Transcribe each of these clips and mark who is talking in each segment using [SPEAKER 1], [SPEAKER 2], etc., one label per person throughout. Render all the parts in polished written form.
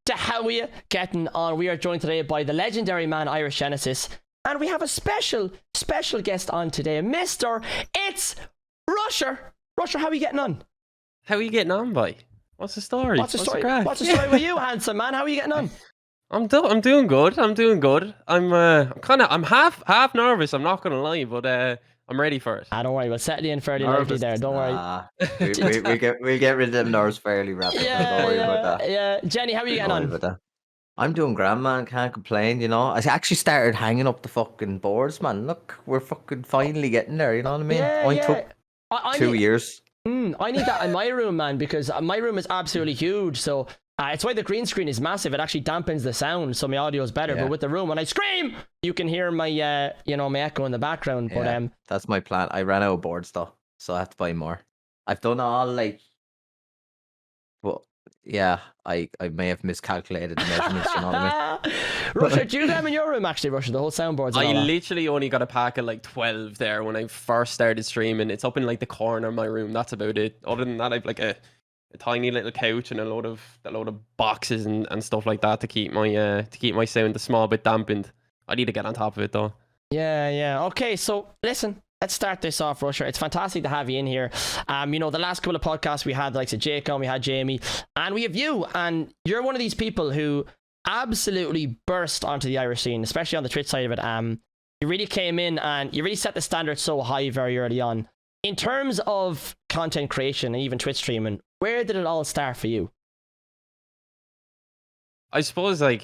[SPEAKER 1] to Howya, Gettin on. We are joined today by the legendary man IrishGenesis, and we have a special guest on today, Mr. ItsRusherr. Rusher, how are you getting on?
[SPEAKER 2] How are you getting on, boy? What's the story?
[SPEAKER 1] What's the story with you, handsome man? How are you getting on?
[SPEAKER 2] I'm doing good. I'm half nervous. I'm not gonna lie, but I'm ready for it.
[SPEAKER 1] Don't worry, we'll settle you in fairly lively there. Don't worry.
[SPEAKER 3] We'll get rid of them nerves fairly rapidly. Don't worry about that.
[SPEAKER 1] Yeah, Jenny, how are you getting on?
[SPEAKER 3] I'm doing grand, man. Can't complain, you know. I actually started hanging up the fucking boards, man. Look, we're fucking finally getting there, you know what I mean? It took 2 years.
[SPEAKER 1] I need that in my room, man, because my room is absolutely huge. So it's why the green screen is massive. It actually dampens the sound, so my audio is better. But with the room, when I scream, you can hear my my echo in the background. But
[SPEAKER 3] that's my plan. I ran out of boards though, so I have to buy more. I've done all yeah, I may have miscalculated the measurements, you know what I mean?
[SPEAKER 1] Rusher, do you have them in your room actually, Rusher? The whole soundboards.
[SPEAKER 2] I literally only got a pack of 12 there when I first started streaming. It's up in the corner of my room. That's about it. Other than that, I've a tiny little couch and a load of boxes and stuff like that to keep my sound a small bit dampened. I need to get on top of it though.
[SPEAKER 1] Yeah. Okay, so listen. Let's start this off, Rusher. It's fantastic to have you in here. The last couple of podcasts we had the likes of Jacob, we had Jamie, and we have you. And you're one of these people who absolutely burst onto the Irish scene, especially on the Twitch side of it. You really came in and you really set the standard so high very early on. In terms of content creation and even Twitch streaming, where did it all start for you?
[SPEAKER 2] I suppose I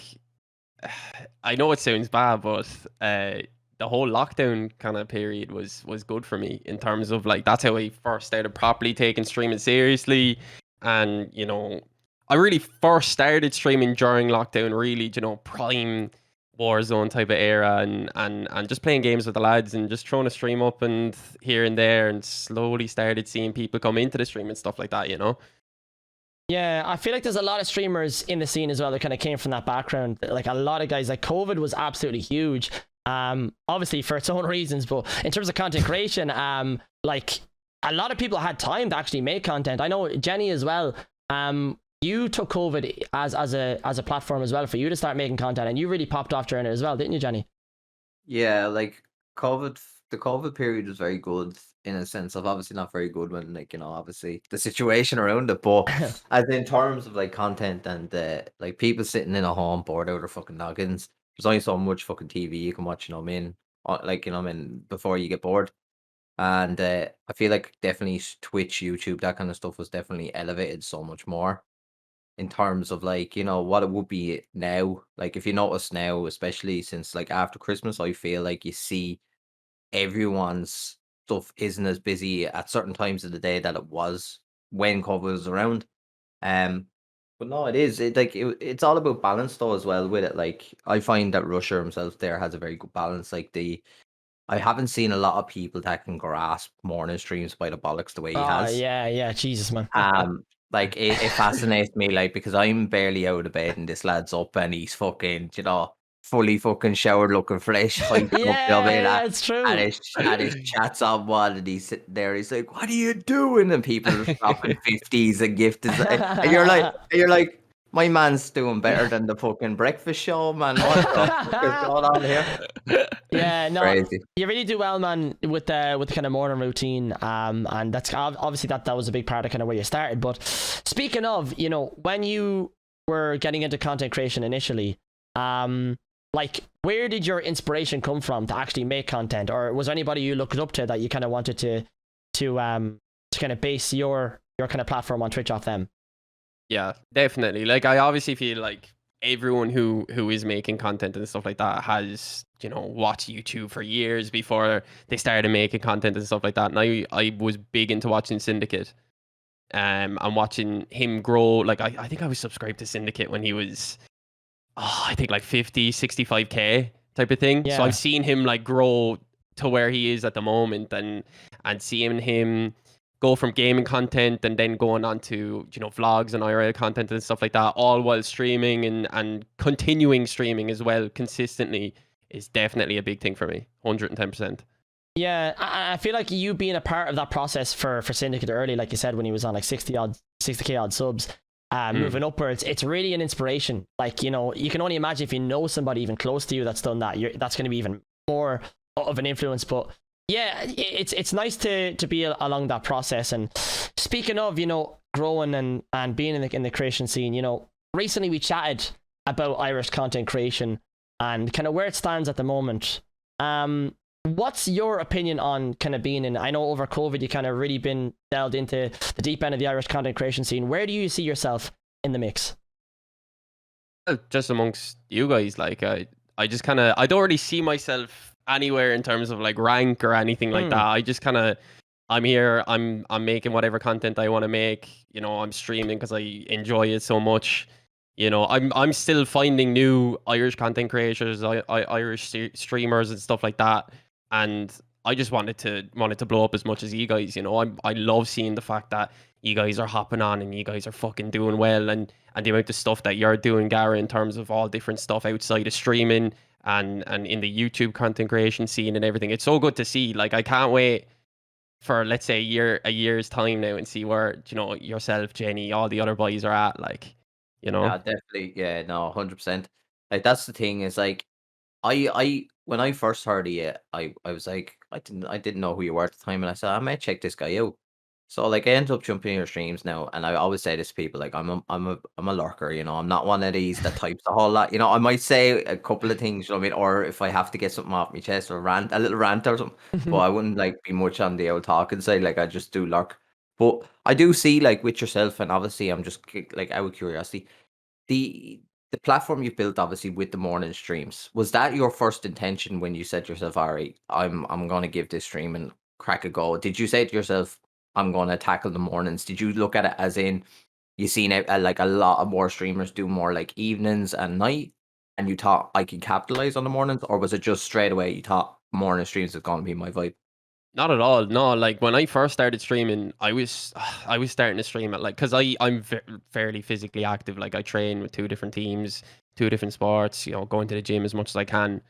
[SPEAKER 2] know it sounds bad, but the whole lockdown kind of period was good for me in terms of that's how I first started properly taking streaming seriously. And I really first started streaming during lockdown, really, prime Warzone type of era, and just playing games with the lads and just throwing a stream up and here and there, and slowly started seeing people come into the stream and stuff like that,
[SPEAKER 1] Yeah, I feel like there's a lot of streamers in the scene as well that kind of came from that background. A lot of guys, COVID was absolutely huge. Obviously for its own reasons, but in terms of content creation, a lot of people had time to actually make content. I know Jenny as well. You took COVID as a platform as well for you to start making content, and you really popped off during it as well, didn't you, Jenny?
[SPEAKER 3] Yeah, the COVID period was very good in a sense of obviously not very good when obviously the situation around it, but as in terms of content and people sitting in a home bored out of their fucking noggins. There's only so much fucking TV you can watch, before you get bored. And I feel like definitely Twitch, YouTube, that kind of stuff was definitely elevated so much more in terms of what it would be now. If you notice now, especially since after Christmas, I feel you see everyone's stuff isn't as busy at certain times of the day that it was when COVID was around. But no, it is. It's all about balance though as well with it. I find that Rusher himself there has a very good balance. I haven't seen a lot of people that can grasp morning streams by the bollocks the way he has.
[SPEAKER 1] Yeah, Jesus, man.
[SPEAKER 3] It fascinates me because I'm barely out of bed and this lad's up and he's fucking, fully fucking showered looking fresh.
[SPEAKER 1] That's true.
[SPEAKER 3] And his chat's on one and he's sitting there, he's like, what are you doing? And people are dropping 50s and gifts. And you're like, my man's doing better than the fucking breakfast show, man. What the fuck is going on here?
[SPEAKER 1] Yeah, no,
[SPEAKER 3] crazy.
[SPEAKER 1] You really do well, man, with the kind of morning routine. And that's obviously that was a big part of kind of where you started. But speaking of, when you were getting into content creation initially, where did your inspiration come from to actually make content, or was there anybody you looked up to that you kind of wanted to kind of base your kind of platform on Twitch off them?
[SPEAKER 2] Yeah, definitely. I obviously feel everyone who is making content and stuff like that has watched YouTube for years before they started making content and stuff like that. And I was big into watching Syndicate, and watching him grow. I think I was subscribed to Syndicate when he was I think 50, 65k type of thing.
[SPEAKER 1] Yeah.
[SPEAKER 2] So I've seen him grow to where he is at the moment, and seeing him go from gaming content and then going on to vlogs and IRL content and stuff like that, all while streaming and continuing streaming as well consistently, is definitely a big thing for me. 110%.
[SPEAKER 1] Yeah, I feel like you being a part of that process for Syndicate early, like you said, when he was on 60k odd subs, moving upwards. It's really an inspiration. Like, you know, you can only imagine if you know somebody even close to you that's done that, that's going to be even more of an influence. But yeah, it's nice to be along that process. And speaking of, you know, growing and being in the creation scene, you know, recently we chatted about Irish content creation and kind of where it stands at the moment. What's your opinion on kind of being in, I know over COVID you kind of really been delved into the deep end of the Irish content creation scene. Where do you see yourself in the mix?
[SPEAKER 2] Just amongst you guys, like I just kind of, I don't really see myself anywhere in terms of like rank or anything like that. I just kind of, I'm here, I'm making whatever content I want to make. You know, I'm streaming because I enjoy it so much. You know, I'm still finding new Irish content creators, Irish streamers and stuff like that. And I just wanted to blow up as much as you guys. You know, I love seeing the fact that you guys are hopping on and you guys are fucking doing well, and the amount of stuff that you're doing, Gara, in terms of all different stuff outside of streaming and in the YouTube content creation scene and everything. It's so good to see. Like, I can't wait for, let's say, a year's time now and see where, you know, yourself, Jenny, all the other boys are at. Like, you know.
[SPEAKER 3] Yeah, definitely. Yeah, no, 100%. Like, that's the thing is, like, I when I first heard of you, I was like, I didn't know who you were at the time, and I said I might check this guy out. So like I ended up jumping in your streams now, and I always say this to people, like I'm a lurker, you know. I'm not one of these that types a whole lot. You know, I might say a couple of things, you know what I mean, or if I have to get something off my chest or a little rant or something. But I wouldn't like be much on the old talking side, like I just do lurk. But I do see, like, with yourself, and obviously I'm just like out of curiosity, the the platform you built, obviously, with the morning streams, was that your first intention when you said to yourself, "All right, I'm gonna give this stream and crack a go"? Did you say to yourself, "I'm gonna tackle the mornings"? Did you look at it as in you seen it, like a lot of more streamers do more like evenings and night, and you thought I can capitalize on the mornings, or was it just straight away you thought morning streams is gonna be my vibe?
[SPEAKER 2] Not at all. No, like when I first started streaming, I was I was starting to stream at, like, because I'm fairly physically active. Like, I train with two different teams, two different sports. You know, going to the gym as much as I can,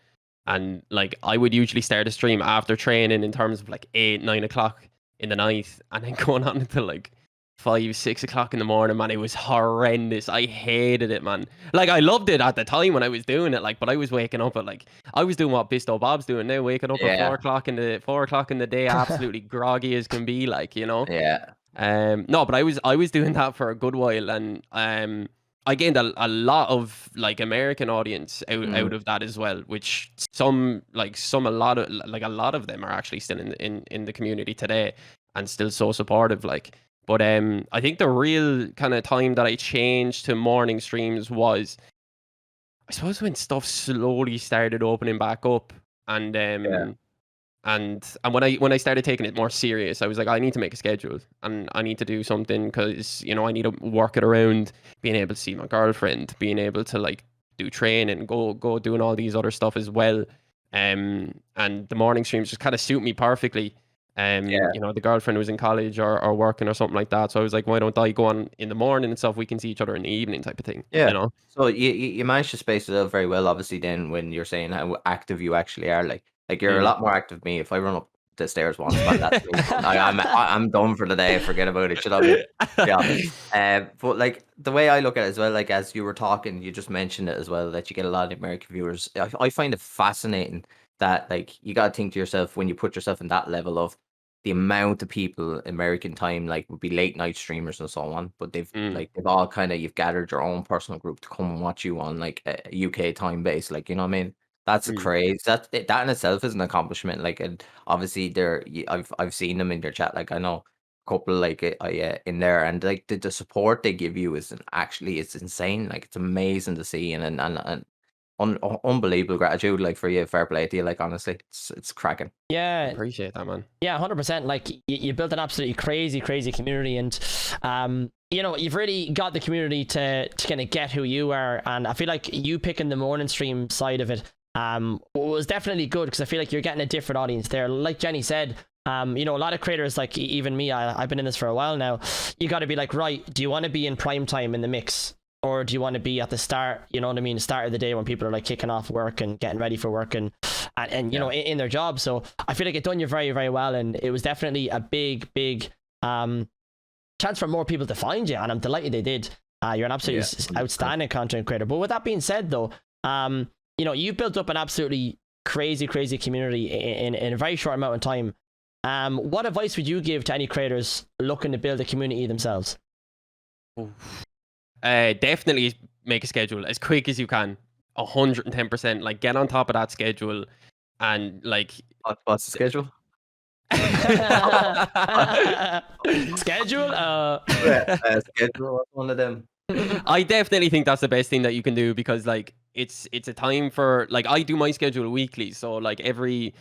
[SPEAKER 2] and like I would usually start a stream after training in terms of like 8, 9 o'clock in the night, and then going on until like 5, 6 o'clock in the morning. Man, it was horrendous. I hated it, man. Like, I loved it at the time when I was doing it, like, but I was waking up at, like, I was doing what Bisto Bob's doing now, waking up at
[SPEAKER 3] Yeah,
[SPEAKER 2] 4 o'clock in the day, absolutely groggy as can be, like, you know.
[SPEAKER 3] yeah,
[SPEAKER 2] No, but I was doing that for a good while, and I gained a lot of like American audience out of that as well, which a lot of them are actually still in the community today and still so supportive, like. But I think the real kind of time that I changed to morning streams was, I suppose, when stuff slowly started opening back up, and
[SPEAKER 3] yeah,
[SPEAKER 2] and when I started taking it more serious, I was like, I need to make a schedule and I need to do something, because, you know, I need to work it around being able to see my girlfriend, being able to like do training, go doing all these other stuff as well. And the morning streams just kind of suit me perfectly.
[SPEAKER 3] yeah.
[SPEAKER 2] You know, the girlfriend was in college or working or something like that, so I was like, why don't I go on in the morning and stuff? We can see each other in the evening, type of thing. You
[SPEAKER 3] Yeah.
[SPEAKER 2] know.
[SPEAKER 3] So you managed to space it out very well, obviously, then when you're saying how active you actually are. Like you're a
[SPEAKER 2] Mm.
[SPEAKER 3] lot more active than me. If I run up the stairs once, man, that's me done. I'm done for the day. Forget about it. You know what I mean? Yeah. But like the way I look at it as well, like as you were talking, you just mentioned it as well, that you get a lot of American viewers. I find it fascinating that, like, you gotta think to yourself, when you put yourself in that level of the amount of people American time, like, would be late night streamers and so on, but
[SPEAKER 2] Mm.
[SPEAKER 3] they've all kind of, you've gathered your own personal group to come and watch you on like a UK time base, like, you know what I mean? That's a
[SPEAKER 2] Mm.
[SPEAKER 3] craze. That in itself is an accomplishment. Like, and obviously I've seen them in their chat. Like, I know a couple, like, in there, and like the support they give you is actually, it's insane. Like, it's amazing to see, and unbelievable gratitude, like, for you. Fair play to you. Like, honestly, it's cracking.
[SPEAKER 1] Yeah,
[SPEAKER 2] Appreciate that, man.
[SPEAKER 1] yeah, 100%. Like, you built an absolutely crazy community, and you know, you've really got the community to kind of get who you are. And I feel like you picking the morning stream side of it was definitely good, because I feel like you're getting a different audience there. Like Jenny said, you know, a lot of creators, like even me, I've been in this for a while now. You got to be like, right, do you want to be in prime time in the mix, or do you want to be at the start, you know what I mean, start of the day when people are like kicking off work and getting ready for work and you know, in their job? So I feel like it done you very well, and it was definitely a big chance for more people to find you, and I'm delighted they did. You're an absolutely
[SPEAKER 3] 100%.
[SPEAKER 1] outstanding content creator. But with that being said, though, you know, you built up an absolutely crazy community in a very short amount of time. What advice would you give to any creators looking to build a community themselves?
[SPEAKER 2] Definitely make a schedule as quick as you can. 110%. Like, get on top of that schedule, and like,
[SPEAKER 3] What's the schedule?
[SPEAKER 1] Schedule?
[SPEAKER 3] Schedule was one of them.
[SPEAKER 2] I definitely think that's the best thing that you can do, because like it's a time for, like, I do my schedule weekly, so like I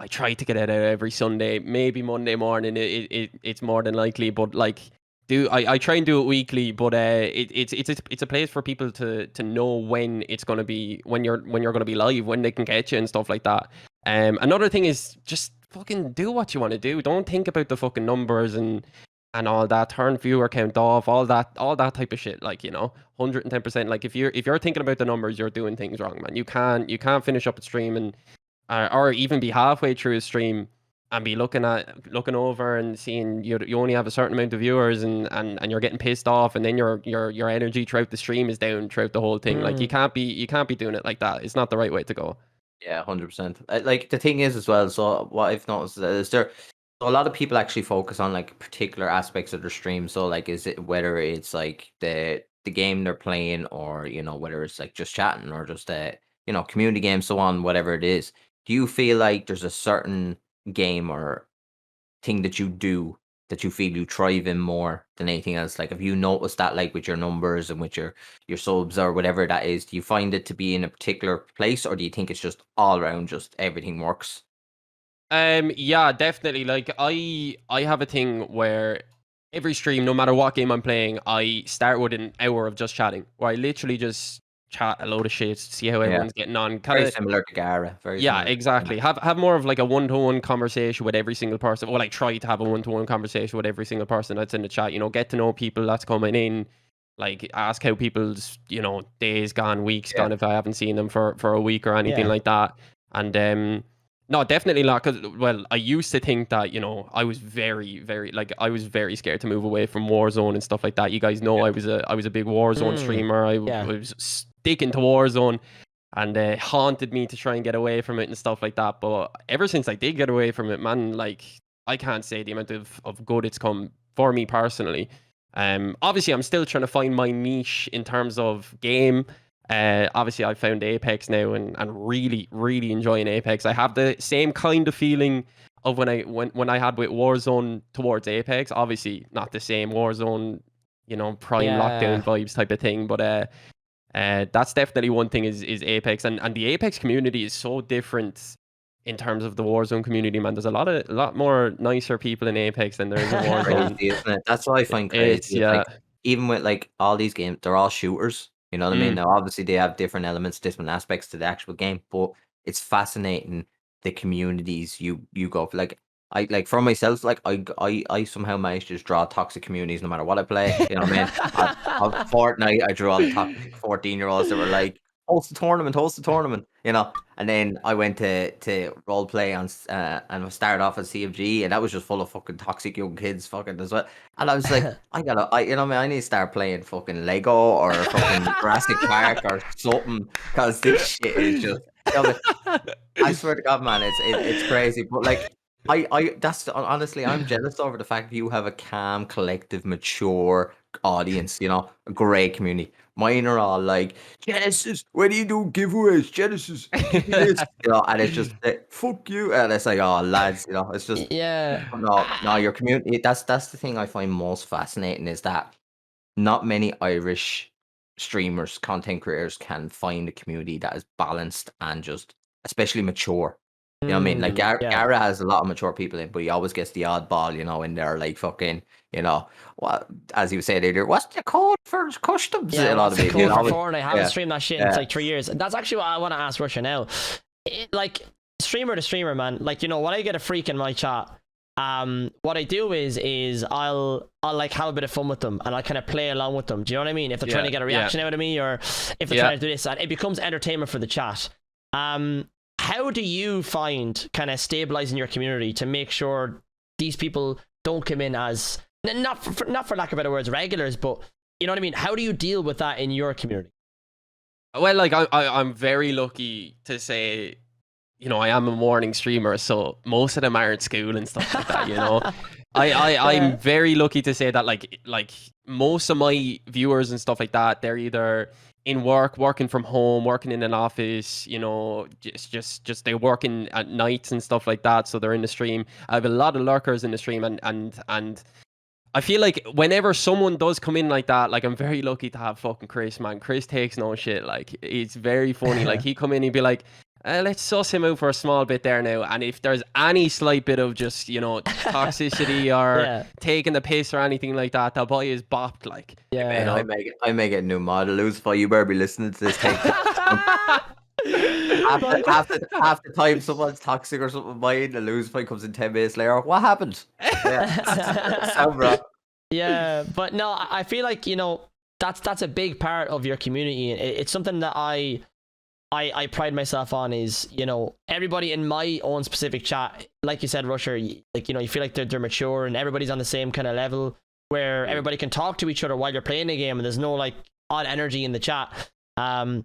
[SPEAKER 2] try to get it out every Sunday, maybe Monday morning. It's more than likely, but like I try and do it weekly. But it's a place for people to know when it's gonna be, when you're gonna be live, when they can catch you and stuff like that. Another thing is just fucking do what you want to do. Don't think about the fucking numbers and all that. Turn viewer count off, all that type of shit. Like, you know, 110%. Like, if you're thinking about the numbers, you're doing things wrong, man. You can't finish up a stream and or even be halfway through a stream and be looking over and seeing you only have a certain amount of viewers, and you're getting pissed off, and then your energy throughout the stream is down throughout the whole thing. Like, you can't be doing it like that. It's not the right way to go.
[SPEAKER 3] Yeah, 100%. Like, the thing is as well, so what I've noticed is so a lot of people actually focus on like particular aspects of their stream. So like, is it whether it's like the game they're playing, or you know, whether it's like just chatting, or just you know, community game, so on, whatever it is. Do you feel like there's a certain game or thing that you do that you feel you thrive in more than anything else? Like, have you noticed that, like with your numbers and with your subs or whatever that is, do you find it to be in a particular place, or do you think it's just all around, just everything works?
[SPEAKER 2] Yeah, definitely. Like, I have a thing where every stream, no matter what game I'm playing, I start with an hour of just chatting, where I literally just chat a load of shit, see how everyone's getting on.
[SPEAKER 3] Very similar to Gara.
[SPEAKER 2] Yeah, exactly. Have more of like a one-to-one conversation with every single person. Well, I try to have a one-to-one conversation with every single person that's in the chat. You know, get to know people that's coming in. Like, ask how people's, you know, days gone, weeks gone, if I haven't seen them for a week or anything like that. And no, definitely not. Because, well, I used to think that, you know, I was very, very, like, I was very scared to move away from Warzone and stuff like that. You guys know I was a big Warzone streamer. I was sticking to Warzone, and haunted me to try and get away from it and stuff like that. But ever since I did get away from it, man, like, I can't say the amount of good it's come for me personally. Obviously, I'm still trying to find my niche in terms of game. Obviously, I found Apex now, and really, really enjoying Apex. I have the same kind of feeling of when I had with Warzone towards Apex. Obviously, not the same Warzone, you know, prime lockdown vibes type of thing. But that's definitely one thing is Apex, and the Apex community is so different in terms of the Warzone community, man. There's a lot more nicer people in Apex than there is in Warzone.
[SPEAKER 3] Crazy, isn't it? That's what I find crazy. Like, even with like all these games, they're all shooters. You know what I mean? Now, obviously, they have different elements, different aspects to the actual game, but it's fascinating the communities you go for. Like, I like for myself, like I somehow manage to just draw toxic communities no matter what I play. You know what I mean? On Fortnite, I drew all the toxic 14-year-olds that were like, host the tournament, you know. And then I went to role play on and I started off as CFG, and that was just full of fucking toxic young kids, fucking as well. And I was like, you know what I mean, I need to start playing fucking Lego or fucking Jurassic Park or something, because this shit is just, you know, I swear to God, man, it's crazy. But like, that's honestly, I'm jealous over the fact that you have a calm, collective, mature audience, you know, a great community. Mine are all like, Genesis, when do you do giveaways? Genesis, give me this. You know, and it's just like, fuck you. And it's like, oh, lads, you know, it's just, no, your community, that's the thing I find most fascinating, is that not many Irish streamers, content creators can find a community that is balanced and just especially mature. You know what I mean? Like, Gara has a lot of mature people in, but he always gets the oddball, you know, in there, like fucking, you know, what, as you said earlier, what's the code for customs?
[SPEAKER 1] Yeah, what's the code for Fortnite? I haven't
[SPEAKER 3] Yeah.
[SPEAKER 1] streamed that shit in like 3 years. That's actually what I want to ask Rusher now. Like, streamer to streamer, man. Like, you know, when I get a freak in my chat, what I do is I'll like have a bit of fun with them, and I kind of play along with them. Do you know what I mean? If they're trying to get a reaction out of me, or if they're trying to do this, and it becomes entertainment for the chat. How do you find kind of stabilizing your community to make sure these people don't come in as, not for lack of better words, regulars, but you know what I mean? How do you deal with that in your community?
[SPEAKER 2] Well, like I'm very lucky to say, you know, I am a morning streamer, so most of them are at school and stuff like that, you know. I'm very lucky to say that like most of my viewers and stuff like that, they're either in work, working from home, working in an office, you know, just they're working at nights and stuff like that, so they're in the stream. I have a lot of lurkers in the stream, and I feel like whenever someone does come in like that, like I'm very lucky to have fucking Chris, man. Chris takes no shit. Like it's very funny. Like he come in, he'd be like, let's suss him out for a small bit there now. And if there's any slight bit of just, you know, toxicity or taking the piss or anything like that, that boy is bopped. Like,
[SPEAKER 3] Man, I may get a new model. Lucifer, you better be listening to this. Half the time someone's toxic or something, mine, the Lucifer comes in 10 minutes later. What happened?
[SPEAKER 1] Yeah, but no, I feel like, you know, that's a big part of your community. It's something that I pride myself on is, you know, everybody in my own specific chat, like you said, Rusher, like, you know, you feel like they're mature and everybody's on the same kind of level where everybody can talk to each other while you're playing a game and there's no like odd energy in the chat. And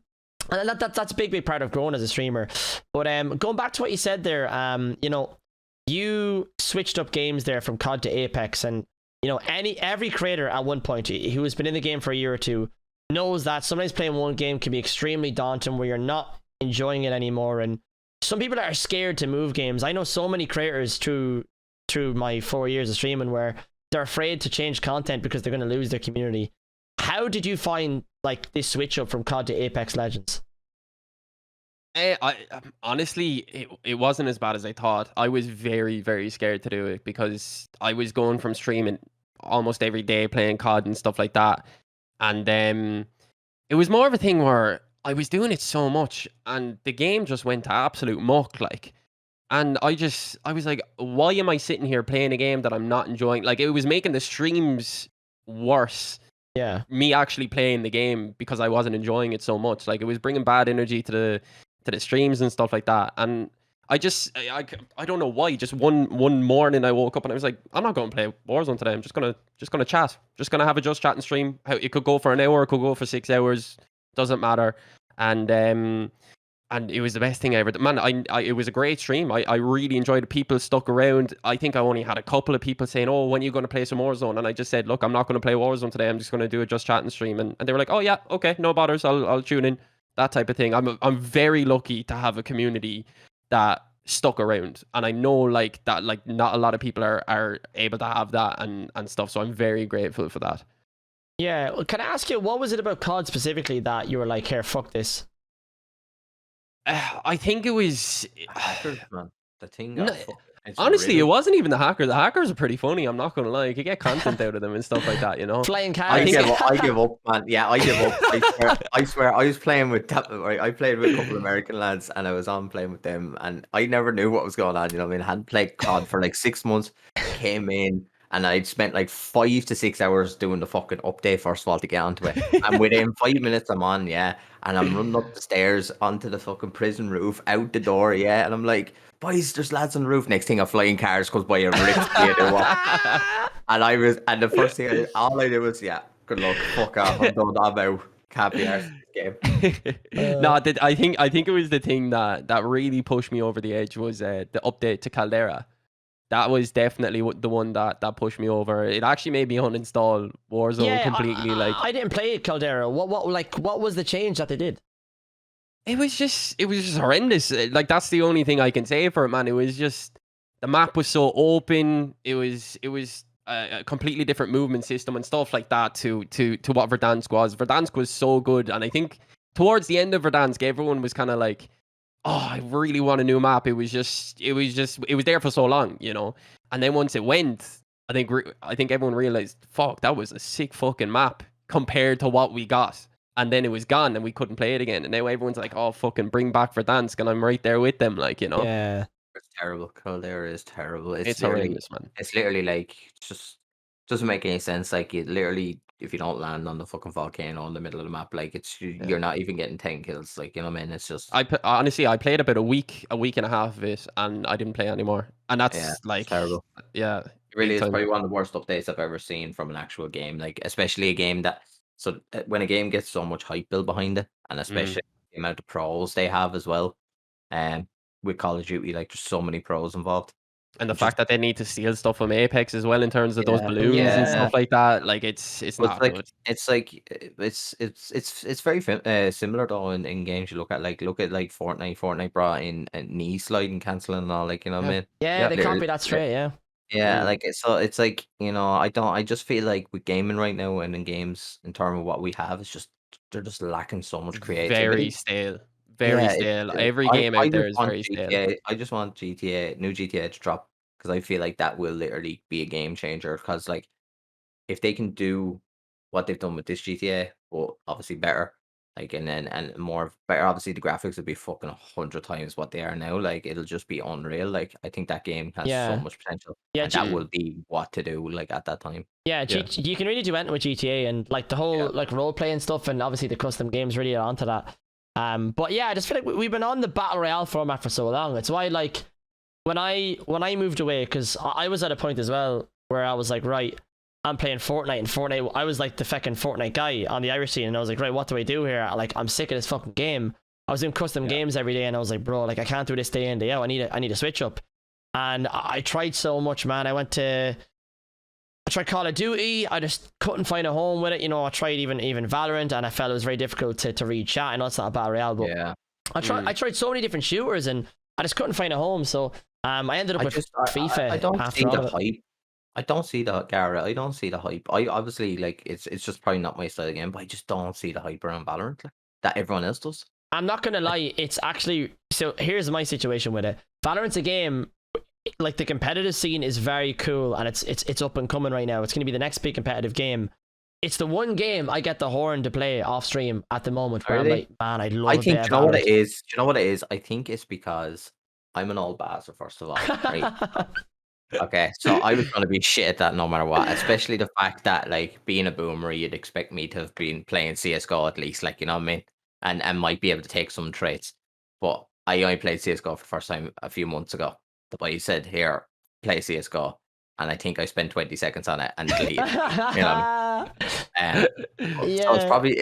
[SPEAKER 1] that's a big part of growing as a streamer. But going back to what you said there, you know, you switched up games there from COD to Apex, and you know, every creator at one point who has been in the game for a year or two knows that sometimes playing one game can be extremely daunting where you're not enjoying it anymore, and some people are scared to move games. I know so many creators through my 4 years of streaming where they're afraid to change content because they're going to lose their community. How did you find like this switch up from COD to Apex Legends?
[SPEAKER 2] Honestly, it wasn't as bad as I thought. I was very, very scared to do it because I was going from streaming almost every day playing COD and stuff like that. And it was more of a thing where I was doing it so much and the game just went to absolute muck, like. And I was like, why am I sitting here playing a game that I'm not enjoying? Like, it was making the streams worse.
[SPEAKER 1] Yeah.
[SPEAKER 2] Me actually playing the game because I wasn't enjoying it so much. Like, it was bringing bad energy to the streams and stuff like that. And I don't know why. Just one morning I woke up and I was like, I'm not going to play Warzone today. I'm just gonna chat. Just gonna have a just chatting stream. It could go for an hour, it could go for 6 hours. Doesn't matter. And it was the best thing ever. Man, it was a great stream. I really enjoyed it. People stuck around. I think I only had a couple of people saying, oh, when are you going to play some Warzone? And I just said, look, I'm not going to play Warzone today. I'm just going to do a just chatting stream. And they were like, oh, yeah, okay, no bothers. I'll tune in. That type of thing. I'm very lucky to have a community that stuck around. And I know like that, like not a lot of people are able to have that and stuff. So I'm very grateful for that.
[SPEAKER 1] Yeah. Can I ask you, what was it about COD specifically that you were like, here, fuck this?
[SPEAKER 2] I think it was
[SPEAKER 3] hackers, man. The thing.
[SPEAKER 2] Honestly, really... it wasn't even the hacker. The hackers are pretty funny. I'm not gonna lie. You could get content out of them and stuff like that. You know,
[SPEAKER 1] flying cars.
[SPEAKER 3] I give up, man. Yeah, I give up. I swear. I was playing with. I played with a couple of American lads, and I was on playing with them, and I never knew what was going on. You know what I mean? I hadn't played COD for like 6 months. Came in. And I'd spent like 5 to 6 hours doing the fucking update first of all to get onto it. And within 5 minutes I'm on, yeah. And I'm running up the stairs onto the fucking prison roof, out the door, yeah. And I'm like, boys, there's lads on the roof. Next thing a flying cars goes by and rips me into what. And the first thing all I did was, yeah, good luck, fuck off, I'm done about. Can't be arsed game.
[SPEAKER 2] No, I think it was the thing that really pushed me over the edge was the update to Caldera. That was definitely the one that pushed me over. It actually made me uninstall Warzone completely.
[SPEAKER 1] I didn't play Caldera. What was the change that they did?
[SPEAKER 2] It was just horrendous. Like that's the only thing I can say for it, man. It was just the map was so open. It was a completely different movement system and stuff like that to what Verdansk was. Verdansk was so good, and I think towards the end of Verdansk, everyone was kind of like, oh, I really want a new map. It was there for so long, you know. And then once it went, I think everyone realized, fuck, that was a sick fucking map compared to what we got. And then it was gone, and we couldn't play it again. And now everyone's like, oh, fucking bring back Verdansk, and I'm right there with them, like, you know.
[SPEAKER 1] Yeah,
[SPEAKER 3] it's terrible. Caldera is terrible.
[SPEAKER 2] It's horrendous, man.
[SPEAKER 3] It's literally like just doesn't make any sense. Like it literally. If you don't land on the fucking volcano in the middle of the map, like you're not even getting 10 kills. Like, you know what I mean? It's just.
[SPEAKER 2] Honestly, I played about a week and a half of it, and I didn't play anymore. And that's like
[SPEAKER 3] terrible.
[SPEAKER 2] Yeah,
[SPEAKER 3] it really is probably one of the worst updates I've ever seen from an actual game. Like, especially a game that So when a game gets so much hype built behind it, and
[SPEAKER 2] Mm.
[SPEAKER 3] especially the amount of pros they have as well, with Call of Duty, like there's so many pros involved.
[SPEAKER 2] And the
[SPEAKER 3] It just
[SPEAKER 2] fact that they need to steal stuff from Apex as well in terms of those
[SPEAKER 3] yeah,
[SPEAKER 2] balloons and
[SPEAKER 1] Yeah.
[SPEAKER 2] stuff like that, like it's
[SPEAKER 3] but
[SPEAKER 2] not good.
[SPEAKER 3] it's very similar though in games you look at like Fortnite. Fortnite brought in knee sliding canceling and all, like you know what I
[SPEAKER 1] Yeah.
[SPEAKER 3] mean?
[SPEAKER 1] Yeah,
[SPEAKER 2] Yep.
[SPEAKER 1] they
[SPEAKER 3] Literally,
[SPEAKER 1] copy that straight. Yeah.
[SPEAKER 3] yeah,
[SPEAKER 2] Mm.
[SPEAKER 3] like it's like I just feel like with gaming right now and in games in terms of what we have, it's just they're just lacking so much
[SPEAKER 2] Very
[SPEAKER 3] creativity.
[SPEAKER 2] stale. Very
[SPEAKER 3] Yeah,
[SPEAKER 2] stale. Every game
[SPEAKER 3] I
[SPEAKER 2] out there
[SPEAKER 3] just
[SPEAKER 2] is
[SPEAKER 3] want
[SPEAKER 2] very stale.
[SPEAKER 3] GTA. I just want new GTA to drop because I feel like that will literally be a game changer. Because like if they can do what they've done with this GTA, but obviously better, like and more better. Obviously, the graphics will be fucking 100 times what they are now. Like it'll just be unreal. Like I think that game has so
[SPEAKER 1] Yeah.
[SPEAKER 3] much potential,
[SPEAKER 1] Yeah.
[SPEAKER 3] and that
[SPEAKER 2] Mm.
[SPEAKER 3] will be what to do. Like at that time.
[SPEAKER 1] Yeah,
[SPEAKER 2] Yeah.
[SPEAKER 1] You can really do anything with GTA, and like the whole
[SPEAKER 3] Yeah.
[SPEAKER 1] like role playing stuff, and obviously the custom games really are onto that. But yeah, I just feel like we've been on the battle royale format for so long. It's why like when I moved away, because I was at a point as well where I was like, right, I'm playing Fortnite, and Fortnite, I was like the fucking Fortnite guy on the Irish scene, and I was like, right, what do I do here? Like, I'm sick of this fucking game. I was doing custom
[SPEAKER 3] Yeah.
[SPEAKER 1] games every day, and I was like, bro, like I can't do this day in day out. I need a switch up. And I tried so much, man. I tried Call of Duty. I just couldn't find a home with it. You know, I tried even Valorant, and I felt it was very difficult to read chat. I know it's not a battle royale, but
[SPEAKER 3] Yeah.
[SPEAKER 1] I tried so many different shooters, and I just couldn't find a home. So I ended up with FIFA
[SPEAKER 3] I don't
[SPEAKER 1] after
[SPEAKER 3] see
[SPEAKER 1] all
[SPEAKER 3] the
[SPEAKER 1] of it.
[SPEAKER 3] hype. I don't see the Garrett. I don't see the hype. I obviously like it's just probably not my style again, but I just don't see the hype around Valorant like, that everyone else does.
[SPEAKER 1] I'm not gonna
[SPEAKER 3] Like,
[SPEAKER 1] lie, it's actually so. Here's my situation with it. Valorant's a game. Like the competitive scene is very cool, and it's up and coming right now. It's gonna be the next big competitive game. It's the one game I get the horn to play off stream at the moment where I'm
[SPEAKER 3] really?
[SPEAKER 1] like, man, I love
[SPEAKER 3] I
[SPEAKER 1] a bit
[SPEAKER 3] think
[SPEAKER 1] of
[SPEAKER 3] you know what
[SPEAKER 1] Valorant.
[SPEAKER 3] it is. Do you know what it is? I think it's because I'm an old bastard, first of all, right? Okay, so I was gonna be shit at that no matter what, especially the fact that like being a boomer, you'd expect me to have been playing CS:GO at least, like you know what I mean, and might be able to take some traits. But I only played CS:GO for the first time a few months ago. The boy said, "Here, play CS:GO," and I think I spent 20 seconds on it and deleted. You know what I mean? So it's
[SPEAKER 1] Yeah.
[SPEAKER 3] probably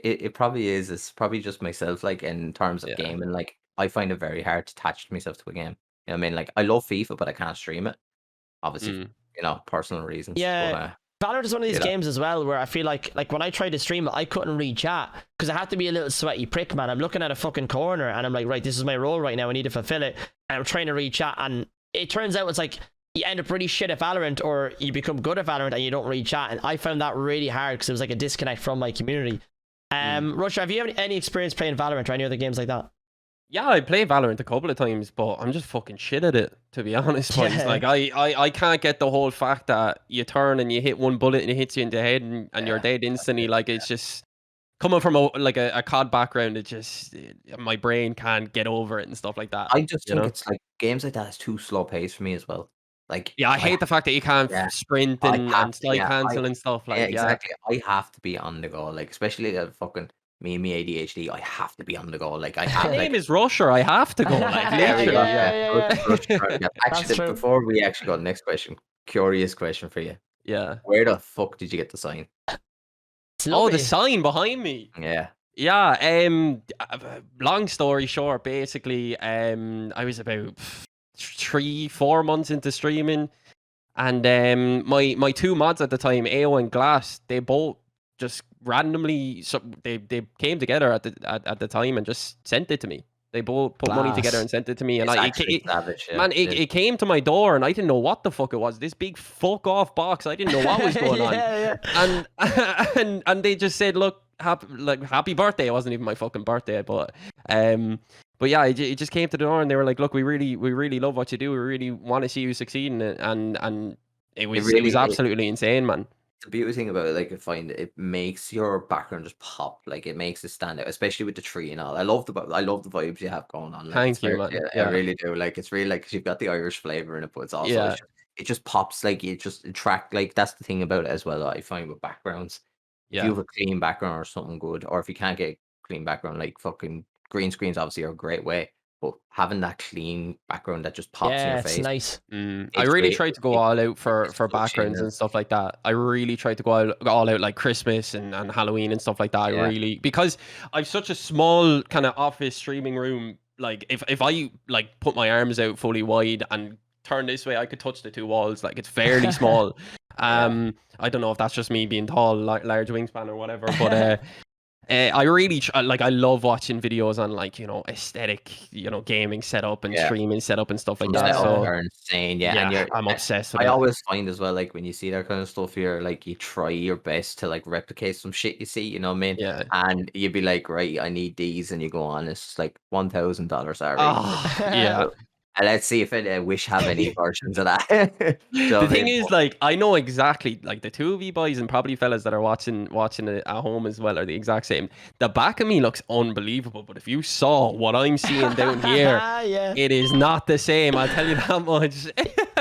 [SPEAKER 3] it probably is. It's probably just myself, like in terms of
[SPEAKER 2] Yeah.
[SPEAKER 3] gaming. Like I find it very hard to attach myself to a game. You know what I mean? Like I love FIFA, but I can't stream it. Obviously,
[SPEAKER 2] Mm.
[SPEAKER 3] personal reasons. But
[SPEAKER 1] Yeah. Valorant is one of these
[SPEAKER 3] you know,
[SPEAKER 1] games as well where I feel like when I tried to stream it, I couldn't read chat because I had to be a little sweaty prick, man. I'm looking at a fucking corner and I'm like, right, this is my role right now. I need to fulfill it. And I'm trying to read chat, and it turns out it's like you end up really shit at Valorant, or you become good at Valorant and you don't read chat. And I found that really hard because it was like a disconnect from my community. Rusher, have you any experience playing Valorant or any other games like that?
[SPEAKER 2] Yeah, I played Valorant a couple of times, but I'm just fucking shit at it, to be honest, boys.
[SPEAKER 1] Yeah.
[SPEAKER 2] Like, I can't get the whole fact that you turn and you hit one bullet and it hits you in the head and you're
[SPEAKER 3] yeah,
[SPEAKER 2] dead instantly. Like, it's just coming from a COD background, my brain can't get over it and stuff like that,
[SPEAKER 3] I just
[SPEAKER 2] you
[SPEAKER 3] think
[SPEAKER 2] know?
[SPEAKER 3] it's like games like that is too slow paced for me as well. Like
[SPEAKER 2] Yeah, I hate the fact that you can't
[SPEAKER 3] yeah,
[SPEAKER 2] sprint
[SPEAKER 3] I have
[SPEAKER 2] and
[SPEAKER 3] to,
[SPEAKER 2] slide
[SPEAKER 3] yeah,
[SPEAKER 2] cancel and stuff.
[SPEAKER 3] yeah,
[SPEAKER 2] Like, yeah.
[SPEAKER 3] exactly. I have to be on the go. Like especially fucking me and my ADHD. I have to be on the go. Like I
[SPEAKER 2] My
[SPEAKER 3] have
[SPEAKER 2] name
[SPEAKER 3] like
[SPEAKER 2] is Rusher. I have to go, like,
[SPEAKER 3] yeah, we
[SPEAKER 2] literally,
[SPEAKER 3] go.
[SPEAKER 2] yeah.
[SPEAKER 1] Yeah. That's
[SPEAKER 3] Actually,
[SPEAKER 1] true.
[SPEAKER 3] before we actually go to the next question, curious question for you.
[SPEAKER 2] Yeah.
[SPEAKER 3] Where the fuck did you get the sign?
[SPEAKER 1] It's
[SPEAKER 2] Oh, the
[SPEAKER 1] lovely.
[SPEAKER 2] sign behind me.
[SPEAKER 3] Yeah.
[SPEAKER 2] Yeah, long story short, basically, I was about 3-4 months into streaming, and my two mods at the time, AO and Glass, they both just randomly, so they came together at the time and just sent it to me. They both put money together
[SPEAKER 1] Class.
[SPEAKER 2] and sent it to me, and
[SPEAKER 3] It's actually savage, yeah.
[SPEAKER 2] man, it came to my door, and I didn't know what the fuck it was. This big fuck off box. I didn't know what was going on.
[SPEAKER 1] Yeah.
[SPEAKER 2] And they just said, look, happy birthday. It wasn't even my fucking birthday, but yeah, it just came to the door, and they were like, look, we really love what you do. We really want to see you succeed in it, and it was absolutely insane, man.
[SPEAKER 3] The beauty thing about it, like I find it makes your background just pop, like it makes it stand out, especially with the tree and all. I love the vibes you have going on. Like it's
[SPEAKER 2] Thank you,
[SPEAKER 3] very,
[SPEAKER 2] man.
[SPEAKER 3] I
[SPEAKER 2] Yeah,
[SPEAKER 3] really do. Like it's really like 'cause you've got the Irish flavor in it, but it's also
[SPEAKER 2] yeah,
[SPEAKER 3] it just pops. Like it just attract. Like that's the thing about it as well. I find with backgrounds, if you
[SPEAKER 2] yeah.
[SPEAKER 3] have a clean background or something good, or if you can't get a clean background, like fucking green screens obviously are a great way. but having that clean background that just pops in
[SPEAKER 1] Yeah,
[SPEAKER 3] your
[SPEAKER 1] it's
[SPEAKER 3] face,
[SPEAKER 1] nice.
[SPEAKER 2] I
[SPEAKER 3] it's
[SPEAKER 2] really
[SPEAKER 3] great.
[SPEAKER 2] tried to go
[SPEAKER 3] It,
[SPEAKER 2] all out for
[SPEAKER 3] it's such in
[SPEAKER 2] backgrounds and stuff like that. I really tried to go all out like Christmas and Halloween and stuff like that. I
[SPEAKER 3] yeah,
[SPEAKER 2] really, because I've such a small kind of office streaming room. Like if I like put my arms out fully wide and turn this way, I could touch the two walls. Like it's fairly small.
[SPEAKER 3] yeah,
[SPEAKER 2] I don't know if that's just me being tall, large wingspan or whatever, but I really like. I love watching videos on like aesthetic, gaming setup and
[SPEAKER 3] yeah.
[SPEAKER 2] streaming setup and stuff like
[SPEAKER 3] Some
[SPEAKER 2] that.
[SPEAKER 3] setups
[SPEAKER 2] So
[SPEAKER 3] are insane, yeah, and
[SPEAKER 2] yeah,
[SPEAKER 3] you're.
[SPEAKER 2] I'm obsessed with
[SPEAKER 3] I
[SPEAKER 2] it.
[SPEAKER 3] always find as well, like when you see that kind of stuff, you're like you try your best to like replicate some shit you see, you know what I mean?
[SPEAKER 2] Yeah.
[SPEAKER 3] And you'd be like, right, I need these, and you go on, it's like $1,000 already.
[SPEAKER 2] Oh, yeah.
[SPEAKER 3] And let's see if Wish have any versions of that. Do you know
[SPEAKER 2] The
[SPEAKER 3] what I
[SPEAKER 2] thing
[SPEAKER 3] mean?
[SPEAKER 2] is, like, I know exactly, like, the two of you boys and probably fellas that are watching it at home as well are the exact same. The back of me looks unbelievable, but if you saw what I'm seeing down here,
[SPEAKER 1] Yeah.
[SPEAKER 2] it is not the same. I'll tell you that much.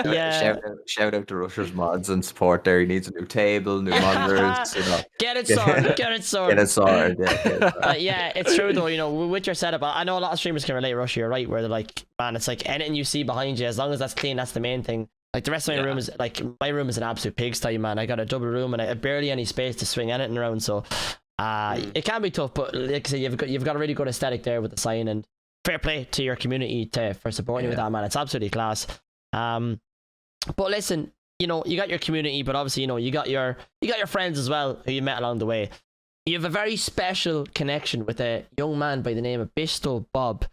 [SPEAKER 1] Yeah.
[SPEAKER 3] Shout out to Rusher's mods and support there. He needs a new table, new monitors, you know.
[SPEAKER 1] Get it sorted. Get it
[SPEAKER 3] Get
[SPEAKER 1] sorted.
[SPEAKER 3] it sorted. Yeah, get it sorted.
[SPEAKER 1] Yeah, it's true though. With your setup, I know a lot of streamers can relate. Rusher, you're right. Where they're like, man, it's like anything you see behind you, as long as that's clean, that's the main thing. Like the rest of my room is like my room is an absolute pigsty, man. I got a double room and I have barely any space to swing anything around. So, it can be tough. But like I say, you've got a really good aesthetic there with the sign, and fair play to your community for supporting you with that, man. It's absolutely class. But listen, you got your community, but obviously, you got your friends as well who you met along the way. You have a very special connection with a young man by the name of Bisto Bob.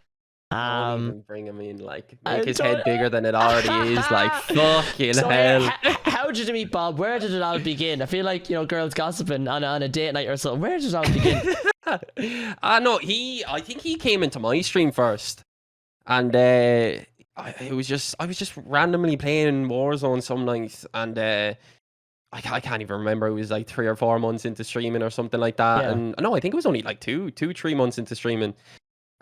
[SPEAKER 2] Don't even bring him in, like, make his head bigger than it already is, like, fucking
[SPEAKER 1] So,
[SPEAKER 2] hell.
[SPEAKER 1] How did you meet Bob? Where did it all begin? I feel like, girls gossiping on a date night or something. Where did it all begin?
[SPEAKER 2] No, I think he came into my stream first, and I was just randomly playing Warzone some nights, and I can't even remember. It was like 3 or 4 months into streaming or something like that.
[SPEAKER 1] Yeah.
[SPEAKER 2] And no, I think it was only like 3 months into streaming.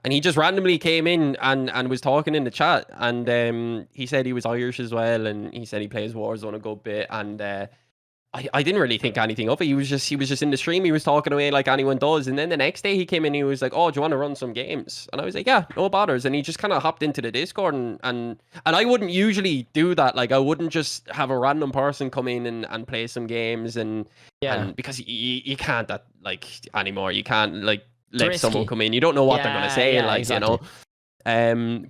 [SPEAKER 2] And he just randomly came in and was talking in the chat. And he said he was Irish as well. And he said he plays Warzone a good bit. And I didn't really think anything of it. He was just in the stream. He was talking away like anyone does. And then the next day he came in. He was like, "Oh, do you want to run some games?" And I was like, "Yeah, no bothers." And he just kind of hopped into the Discord. And I wouldn't usually do that. Like I wouldn't just have a random person come in and play some games. And because you can't that like anymore. You can't like let someone come in. You don't know what they're gonna say. Like
[SPEAKER 1] exactly.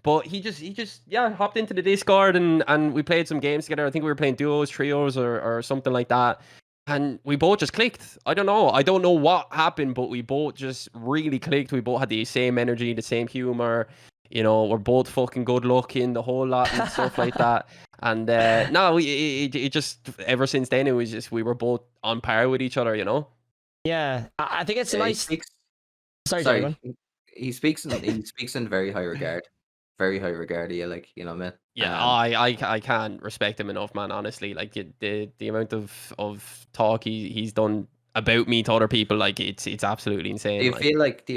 [SPEAKER 2] But he just hopped into the Discord and we played some games together. I think we were playing duos, trios, or something like that. And we both just clicked. I don't know what happened, but we both just really clicked. We both had the same energy, the same humor. We're both fucking good looking, the whole lot and stuff like that. And no, it just ever since then it was just we were both on par with each other.
[SPEAKER 1] Yeah, I think it's nice. Sorry.
[SPEAKER 3] He speaks in very high regard. Very high regard of you, like, you know what I mean?
[SPEAKER 2] Yeah, I can't respect him enough, man. Honestly, like the amount of talk he's done about me to other people, like it's absolutely insane.
[SPEAKER 3] Do you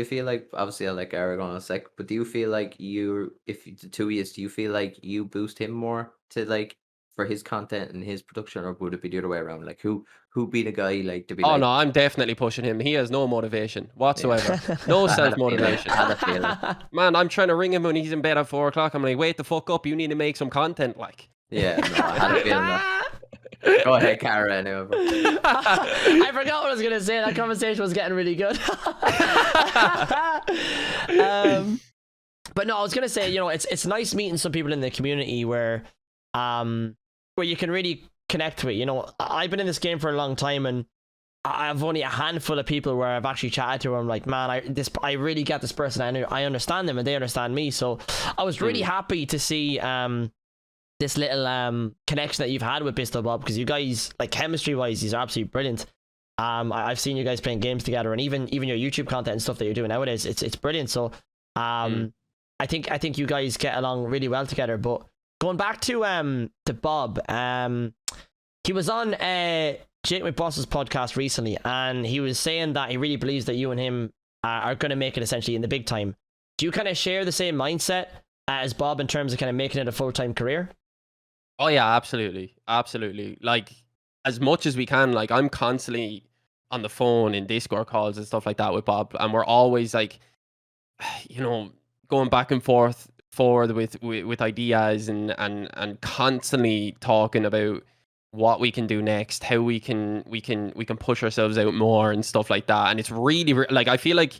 [SPEAKER 3] feel like obviously I like Aragon in a sec, but do you feel like if the two of you, do you feel like you boost him more to like for his content and his production, or would it be the other way around? Like who be the guy like to be
[SPEAKER 2] Oh
[SPEAKER 3] like,
[SPEAKER 2] no, I'm definitely pushing him. He has no motivation whatsoever. No self-motivation.
[SPEAKER 3] I had a feeling.
[SPEAKER 2] Man, I'm trying to ring him when he's in bed at 4 o'clock. I'm like, wait the fuck up, you need to make some content, like.
[SPEAKER 3] Yeah, no, I had a feeling that. Go ahead, Cara, anyway.
[SPEAKER 1] I forgot what I was gonna say. That conversation was getting really good. But no, I was gonna say, it's nice meeting some people in the community where you can really connect with. I've been in this game for a long time, and I've only a handful of people where I've actually chatted to. I'm like, man, I really get this person. I understand them, and they understand me. So I was really happy to see this little connection that you've had with Bisto Bob, because you guys, like, chemistry wise, these are absolutely brilliant. I've seen you guys playing games together, and even your YouTube content and stuff that you're doing nowadays, it's brilliant. So I think you guys get along really well together. But going back to Bob, he was on Jake McBoss's podcast recently, and he was saying that he really believes that you and him are going to make it essentially in the big time. Do you kind of share the same mindset as Bob in terms of kind of making it a full-time career?
[SPEAKER 2] Oh yeah, absolutely. Like, as much as we can, like, I'm constantly on the phone in Discord calls and stuff like that with Bob, and we're always like, going back and forth forward with ideas and constantly talking about what we can do next, how we can push ourselves out more and stuff like that. And it's really like, I feel like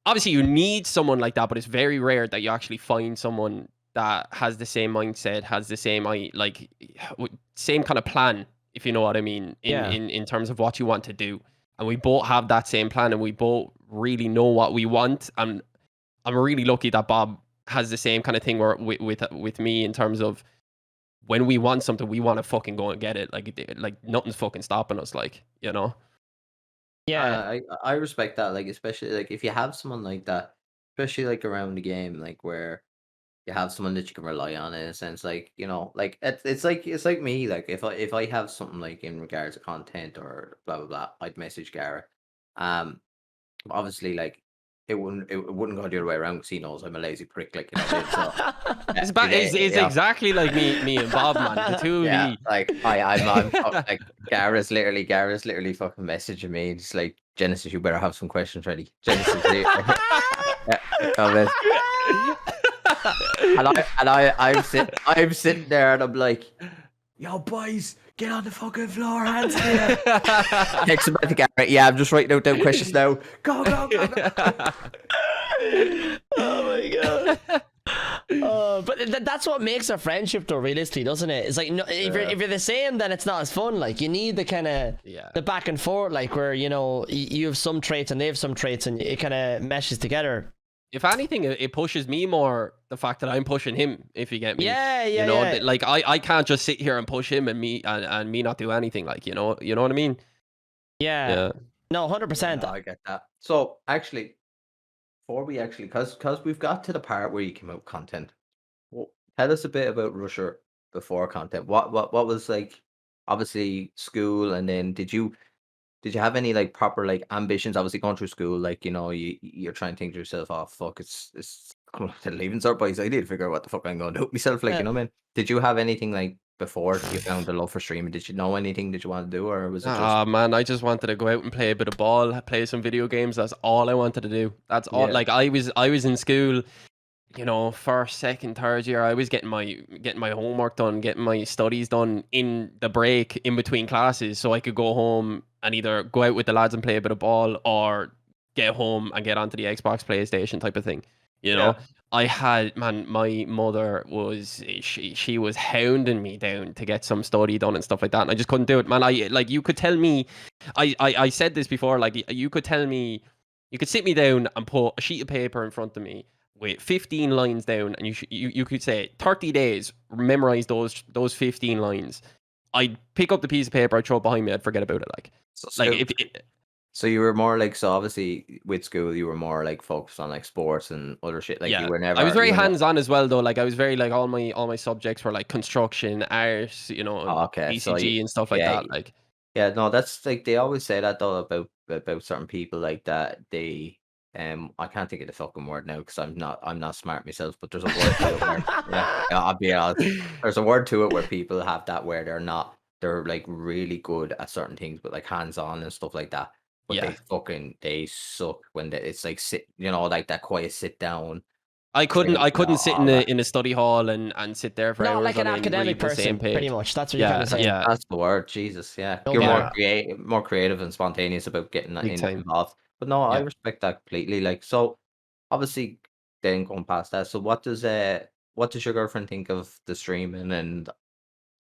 [SPEAKER 2] obviously you need someone like that, but it's very rare that you actually find someone that has the same mindset, has the same same kind of plan, if you know what I mean, in terms of what you want to do. And we both have that same plan, and we both really know what we want. And I'm really lucky that Bob has the same kind of thing with me, in terms of when we want something, we want to fucking go and get it. Like nothing's fucking stopping us, like, you know.
[SPEAKER 1] Yeah.
[SPEAKER 3] I respect that, like, especially like if you have someone like that, especially like around the game, like where you have someone that you can rely on, in a sense, like, you know, like it's like me, like if I have something like in regards to content or blah blah blah, I'd message Garrett. Obviously, like it wouldn't go the other way around, because he knows I'm a lazy prick, like, you know what I mean? So
[SPEAKER 2] It's
[SPEAKER 3] yeah,
[SPEAKER 2] exactly like me and Bob, man. The two of
[SPEAKER 3] yeah,
[SPEAKER 2] me.
[SPEAKER 3] like I'm like Garrett's literally fucking messaging me. It's like, Genesis, you better have some questions ready. Genesis, yeah, comment. I'm sitting there and I'm like, yo boys, get on the fucking floor, hands in the air. Next about to Garrett, yeah, I'm just writing out them questions now. Go.
[SPEAKER 1] Oh my god. But that's what makes a friendship, though, realistically, doesn't it? It's like, no, if you're the same, then it's not as fun. Like, you need the kind of the back and forth, like, where, you know, you have some traits and they have some traits, and it kind of meshes together.
[SPEAKER 2] If anything, it pushes me more, the fact that I'm pushing him, if you get me.
[SPEAKER 1] Yeah,
[SPEAKER 2] you know, like I can't just sit here and push him and me not do anything, like, you know what I mean?
[SPEAKER 1] Yeah. No, 100%.
[SPEAKER 3] No, I get that. So actually, before we actually, because we've got to the part where you came out with content, tell us a bit about Rusher before content. What was, like, obviously school, and then did you have any like proper like ambitions? Obviously going through school, like, you know, you're trying to think to yourself, oh fuck, it's coming up to leaving cert, boys. I need to figure out what the fuck I'm going to do with myself, like, you know what I mean? Did you have anything like before you found the love for streaming? Did you know anything that you want to do, or was it just?
[SPEAKER 2] Man, I just wanted to go out and play a bit of ball, play some video games. That's all I wanted to do. That's all.
[SPEAKER 3] Yeah.
[SPEAKER 2] Like, I was in school, you know, first, second, third year. I was getting my homework done, getting my studies done in the break in between classes, so I could go home and either go out with the lads and play a bit of ball, or get home and get onto the Xbox, PlayStation type of thing. You know, I had, man, my mother was, she was hounding me down to get some study done and stuff like that, and I just couldn't do it, man. You could tell me, I said this before, like, you could tell me, you could sit me down and put a sheet of paper in front of me with 15 lines down, and you could say 30 days, memorize those 15 lines. I'd pick up the piece of paper, I'd throw it behind me, I'd forget about it. Like,
[SPEAKER 3] So you were more like, so obviously with school you were more like focused on like sports and other shit. Like, you were never.
[SPEAKER 2] I was very hands-on as well, though. Like, I was very, like, all my subjects were like construction, art, you know,
[SPEAKER 3] Okay, so
[SPEAKER 2] BCG and stuff like that. Like,
[SPEAKER 3] yeah, no, that's like, they always say that though about certain people, like that they I can't think of the fucking word now, because I'm not smart myself, but there's a word to it where, yeah, I'll be honest. There's a word to it where people have that, where they're like really good at certain things, but like hands-on and stuff like that. But they suck when it's like you know, like that quiet sit down.
[SPEAKER 2] I couldn't sit in a study hall and sit there for hours.
[SPEAKER 1] Not like an
[SPEAKER 2] on end,
[SPEAKER 1] academic
[SPEAKER 2] read the same
[SPEAKER 1] person,
[SPEAKER 2] page.
[SPEAKER 1] pretty much. That's what you're kind of saying.
[SPEAKER 2] Yeah,
[SPEAKER 3] That's the word. Jesus, yeah.
[SPEAKER 1] Oh,
[SPEAKER 3] You're
[SPEAKER 1] yeah.
[SPEAKER 3] more creative and spontaneous about getting
[SPEAKER 2] Big time.
[SPEAKER 3] involved. But no, I
[SPEAKER 2] Yeah.
[SPEAKER 3] respect that completely. Like, so obviously, then going past that, so what does your girlfriend think of the streaming and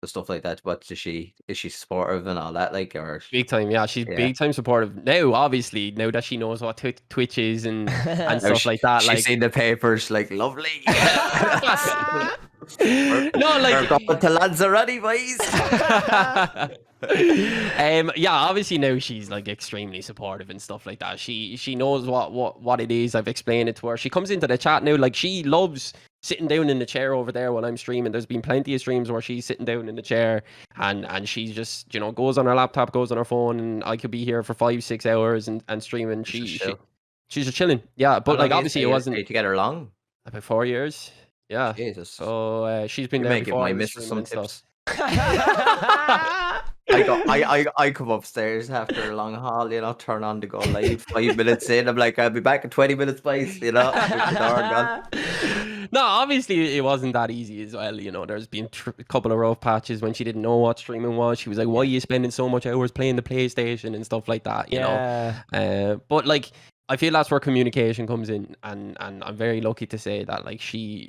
[SPEAKER 3] the stuff like that? Is she supportive and all that, like, or?
[SPEAKER 2] Big time, yeah. She's big time supportive now. Obviously, now that she knows what Twitch is and stuff like that, like,
[SPEAKER 3] she's seen the papers, like, lovely.
[SPEAKER 2] No, like,
[SPEAKER 3] we're going to Lanzarote, boys.
[SPEAKER 2] Yeah, obviously now she's like extremely supportive and stuff like that. She knows what it is. I've explained it to her. She comes into the chat now, like, she loves sitting down in the chair over there while I'm streaming. There's been plenty of streams where she's sitting down in the chair and she just, you know, goes on her laptop, goes on her phone, and I could be here for 5-6 hours and streaming. She's just chilling. Yeah, but like, obviously it wasn't
[SPEAKER 3] together long.
[SPEAKER 2] About 4 years. Yeah.
[SPEAKER 3] Jesus.
[SPEAKER 2] So she's been there
[SPEAKER 3] Make it
[SPEAKER 2] before.
[SPEAKER 3] my missus some tips. I come upstairs after a long haul, you know, turn on the go live 5 minutes in. I'm like, I'll be back in 20 minutes, boys, you know, with the door gone.
[SPEAKER 2] No, obviously it wasn't that easy as well. You know, there's been a couple of rough patches when she didn't know what streaming was. She was like, "Why are you spending so much hours playing the PlayStation and stuff like that?" You
[SPEAKER 1] Yeah.
[SPEAKER 2] know. But like, I feel that's where communication comes in, and I'm very lucky to say that like she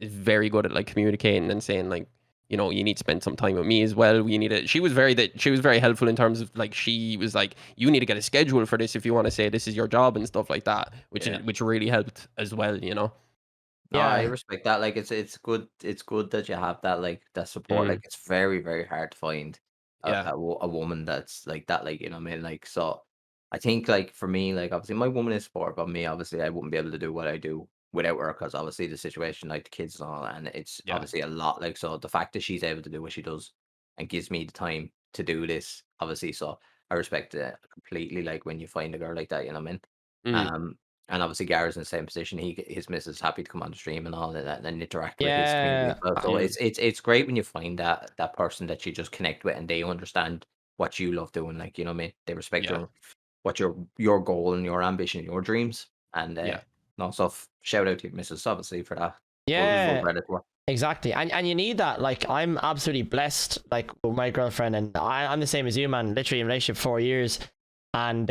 [SPEAKER 2] is very good at like communicating and saying like, you know, you need to spend some time with me as well. You need to. She was very helpful in terms of like she was like, you need to get a schedule for this if you want to say this is your job and stuff like that,
[SPEAKER 3] Yeah.
[SPEAKER 2] which really helped as well. You know.
[SPEAKER 3] No, I
[SPEAKER 1] Yeah.
[SPEAKER 3] respect that. Like it's good that you have that like that support. Like
[SPEAKER 2] Mm,
[SPEAKER 3] it's very, very hard to find
[SPEAKER 2] yeah.
[SPEAKER 3] a woman that's like that, like you know what I mean? Like so I think like for me, like obviously my woman is supportive of me. Obviously I wouldn't be able to do what I do without her because obviously the situation like the kids and all and it's
[SPEAKER 2] Yeah.
[SPEAKER 3] obviously a lot like so the fact that she's able to do what she does and gives me the time to do this, obviously. So I respect it completely like when you find a girl like that, you know what I mean?
[SPEAKER 2] Mm,
[SPEAKER 3] Um and obviously Gareth's in the same position. His missus is happy to come on the stream and all of that and interact with his community as
[SPEAKER 1] Yeah.
[SPEAKER 3] well. So
[SPEAKER 2] mm,
[SPEAKER 3] it's great when you find that person that you just connect with and they understand what you love doing. Like, you know what I mean? They respect
[SPEAKER 2] yeah.
[SPEAKER 3] what your goal and your ambition, your dreams. And
[SPEAKER 2] Yeah.
[SPEAKER 3] no, so shout out to your missus obviously for that. Full
[SPEAKER 1] Yeah.
[SPEAKER 3] credit to her.
[SPEAKER 1] Exactly. And you need that. Like I'm absolutely blessed like with my girlfriend and I'm the same as you, man. Literally in a relationship 4 years. And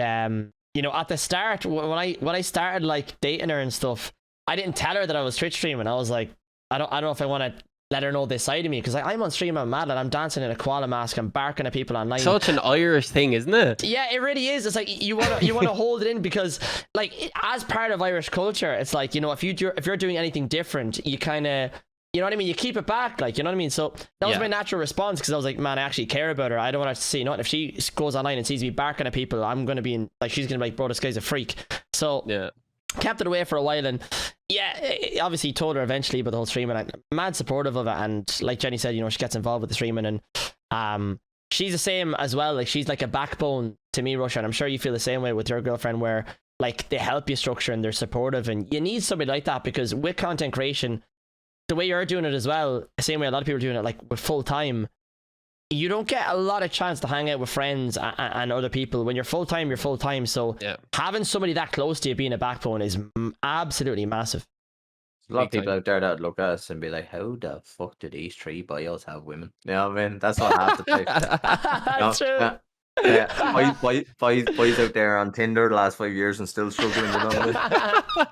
[SPEAKER 1] you know, at the start when I started like dating her and stuff, I didn't tell her that I was Twitch streaming. I was like, I don't know if I want to let her know this side of me because like, I'm on stream, I'm mad, and I'm dancing in a koala mask, I'm barking at people online.
[SPEAKER 2] Such an Irish thing, isn't it?
[SPEAKER 1] Yeah, it really is. It's like you want to hold it in because like as part of Irish culture, it's like, you know, if you're doing anything different, you kind of, you know what I mean, you keep it back, like, you know what I mean. So that was
[SPEAKER 2] Yeah.
[SPEAKER 1] my natural response because I was like, man, I actually care about her. I don't want her to see, you know what, if she goes online and sees me barking at people, I'm gonna be in, like, she's gonna be like, bro, this guy's a freak. So
[SPEAKER 2] Yeah.
[SPEAKER 1] kept it away for a while, and yeah, obviously told her eventually about the whole streaming. I'm mad supportive of it, and like Jenny said, you know, she gets involved with the streaming, and she's the same as well. Like she's like a backbone to me, Russia, and I'm sure you feel the same way with your girlfriend, where like they help you structure and they're supportive, and you need somebody like that because with content creation, the way you're doing it as well, the same way a lot of people are doing it, like with full time, you don't get a lot of chance to hang out with friends and other people. When you're full time, you're full time. So
[SPEAKER 2] Yeah.
[SPEAKER 1] having somebody that close to you being a backbone is absolutely massive.
[SPEAKER 3] There's a lot of
[SPEAKER 2] Big
[SPEAKER 3] people
[SPEAKER 2] time.
[SPEAKER 3] out there that look at us and be like, how the fuck do these three bios have women? You know what I mean? That's what half the time. No,
[SPEAKER 1] True.
[SPEAKER 3] yeah. Yeah, boys out there on Tinder the last 5 years and still struggling, you know what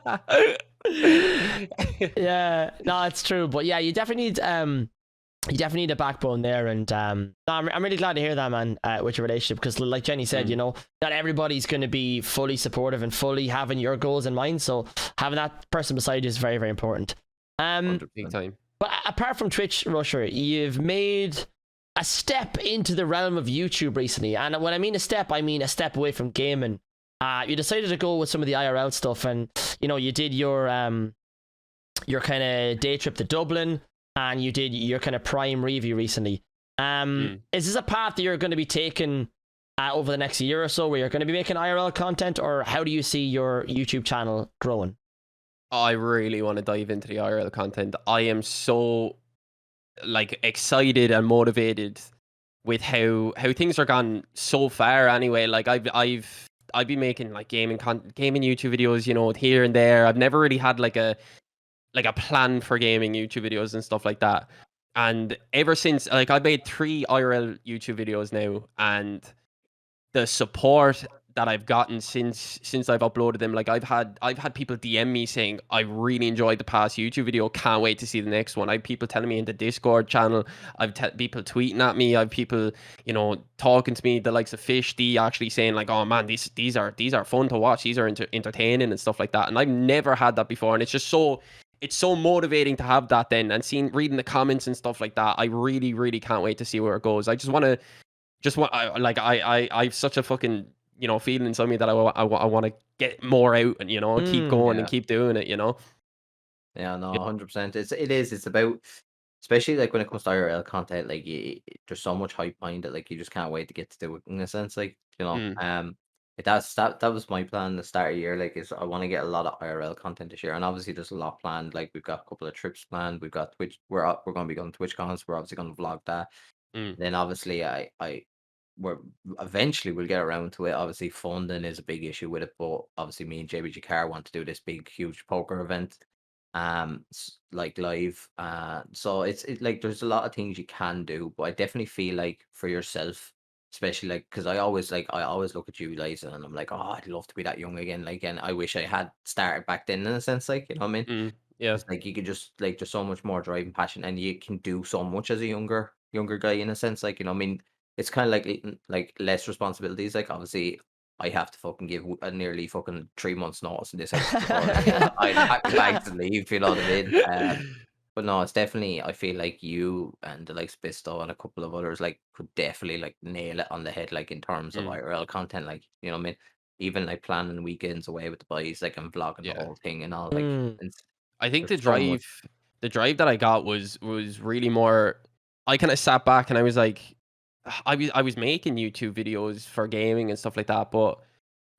[SPEAKER 3] I mean?
[SPEAKER 1] Yeah, no, it's true. But yeah, you definitely need a backbone there, and no, I'm really glad to hear that, man, with your relationship, because like Jenny said, you know, not everybody's going to be fully supportive and fully having your goals in mind, so having that person beside you is very, very important.
[SPEAKER 2] Big time.
[SPEAKER 1] But apart from Twitch, Rusher, you've made a step into the realm of YouTube recently, and when I mean a step, I mean a step away from gaming. You decided to go with some of the IRL stuff, and you know, you did your kind of day trip to Dublin, and you did your kind of Prime review recently. Is this a path that you're going to be taking over the next year or so, where you're going to be making IRL content, or how do you see your YouTube channel growing?
[SPEAKER 2] I really want to dive into the IRL content. I am so like excited and motivated with how things are gone so far anyway. Like I've been making like gaming YouTube videos, you know, here and there. I've never really had like a plan for gaming YouTube videos and stuff like that. And ever since, like, I made 3 IRL YouTube videos now, and the support that I've gotten since I've uploaded them, like I've had people DM me saying, I really enjoyed the past YouTube video, can't wait to see the next one. I have people telling me in the Discord channel, I've people tweeting at me, I've people, you know, talking to me, the likes of Fish D actually saying like, oh man, these are fun to watch, these are entertaining and stuff like that. And I've never had that before, and it's just so motivating to have that then, and reading the comments and stuff like that. I really, really can't wait to see where it goes. I have such a fucking, you know, feeling inside me that I want to get more out and, you know, keep going and
[SPEAKER 3] Yeah.
[SPEAKER 2] keep doing it, you know.
[SPEAKER 3] Yeah, no, 100%. It's about, especially like when it comes to IRL content, like there's so much hype behind it. Like you just can't wait to get to do it in a sense. Like, you know,
[SPEAKER 2] Mm,
[SPEAKER 3] that was my plan the start of the year. Like, is I want to get a lot of IRL content this year, and obviously there's a lot planned. Like we've got a couple of trips planned. We've got Twitch. We're going to be going to TwitchCon, so we're obviously going to vlog that.
[SPEAKER 2] Mm.
[SPEAKER 3] Then obviously we're eventually we'll get around to it. Obviously, funding is a big issue with it, but obviously, me and JBG Carr want to do this big, huge poker event, like live. So like there's a lot of things you can do, but I definitely feel like for yourself, especially like because I always look at you, Liza, and I'm like, oh, I'd love to be that young again. Like, and I wish I had started back then in a sense, like you know what I mean.
[SPEAKER 2] Yeah.
[SPEAKER 3] It's like you could just like there's so much more drive and passion, and you can do so much as a younger guy in a sense. Like you know, what I mean, it's kind of like less responsibilities. Like obviously, I have to fucking give a nearly fucking 3 months notice in this house before like I'd pack my bags and leave. You know what I mean? But no, it's definitely. I feel like you and the likes of Bisto and a couple of others like could definitely like nail it on the head. Like in terms of
[SPEAKER 2] Mm.
[SPEAKER 3] IRL content, like you know what I mean. Even like planning weekends away with the boys, like and vlogging the
[SPEAKER 2] Yeah.
[SPEAKER 3] whole thing and all. Like
[SPEAKER 1] Mm.
[SPEAKER 3] it's
[SPEAKER 2] I think
[SPEAKER 3] there's so much.
[SPEAKER 2] the drive that I got was really more. I kind of sat back and I was like, I was making YouTube videos for gaming and stuff like that, but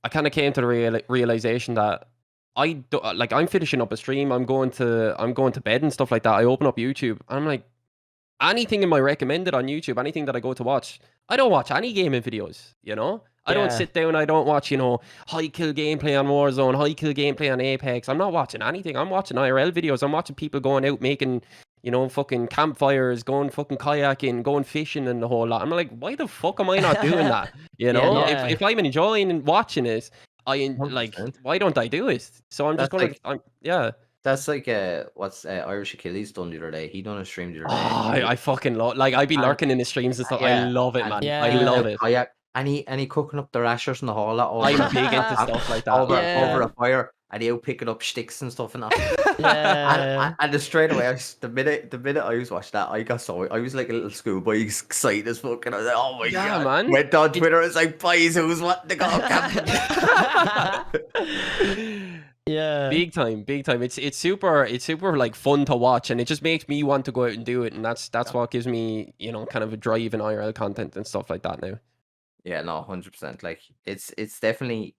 [SPEAKER 2] I kind of came to the realization that I do, like I'm finishing up a stream, I'm going to bed and stuff like that. I open up YouTube, and I'm like, anything in my recommended on YouTube, anything that I go to watch, I don't watch any gaming videos, you know? I don't
[SPEAKER 1] Yeah.
[SPEAKER 2] sit down, I don't watch, high kill gameplay on Warzone, high kill gameplay on Apex. I'm not watching anything. I'm watching IRL videos. I'm watching people going out making, fucking campfires, going fucking kayaking, going fishing and the whole lot. I'm like, why the fuck am I not doing that? You
[SPEAKER 3] Yeah,
[SPEAKER 2] know?
[SPEAKER 3] no,
[SPEAKER 2] If I'm enjoying and watching it, like,
[SPEAKER 3] 100%.
[SPEAKER 2] why don't I do it? So I'm just
[SPEAKER 3] That's
[SPEAKER 2] gonna,
[SPEAKER 3] like
[SPEAKER 2] yeah.
[SPEAKER 3] that's like what's Irish Achilles done the other day. He done a stream the other
[SPEAKER 2] Oh,
[SPEAKER 3] day. And
[SPEAKER 2] I fucking love, like, I'd be
[SPEAKER 3] and
[SPEAKER 2] lurking in the streams and stuff. I
[SPEAKER 3] yeah,
[SPEAKER 2] love it,
[SPEAKER 3] and
[SPEAKER 2] man. I
[SPEAKER 3] he was
[SPEAKER 1] Yeah.
[SPEAKER 2] love
[SPEAKER 3] out
[SPEAKER 2] it.
[SPEAKER 3] kayak and he cooking up the rashers and the whole lot over
[SPEAKER 2] I'm
[SPEAKER 3] a
[SPEAKER 2] big into stuff like that, man.
[SPEAKER 3] over
[SPEAKER 1] Yeah.
[SPEAKER 3] a fire and he out picking up sticks and stuff and that.
[SPEAKER 1] Yeah.
[SPEAKER 3] And just straight away, the minute I was watching that, I was like a little schoolboy excited as fuck, and I was like, oh my
[SPEAKER 2] Yeah,
[SPEAKER 3] god!
[SPEAKER 2] man.
[SPEAKER 3] Went on
[SPEAKER 2] It
[SPEAKER 3] Twitter, it's like, boys, who's what to go camping?
[SPEAKER 1] Yeah.
[SPEAKER 2] big time, big time. It's super like fun to watch, and it just makes me want to go out and do it, and that's what gives me, kind of a drive in IRL content and stuff like that now.
[SPEAKER 3] Yeah, no, 100%. Like it's definitely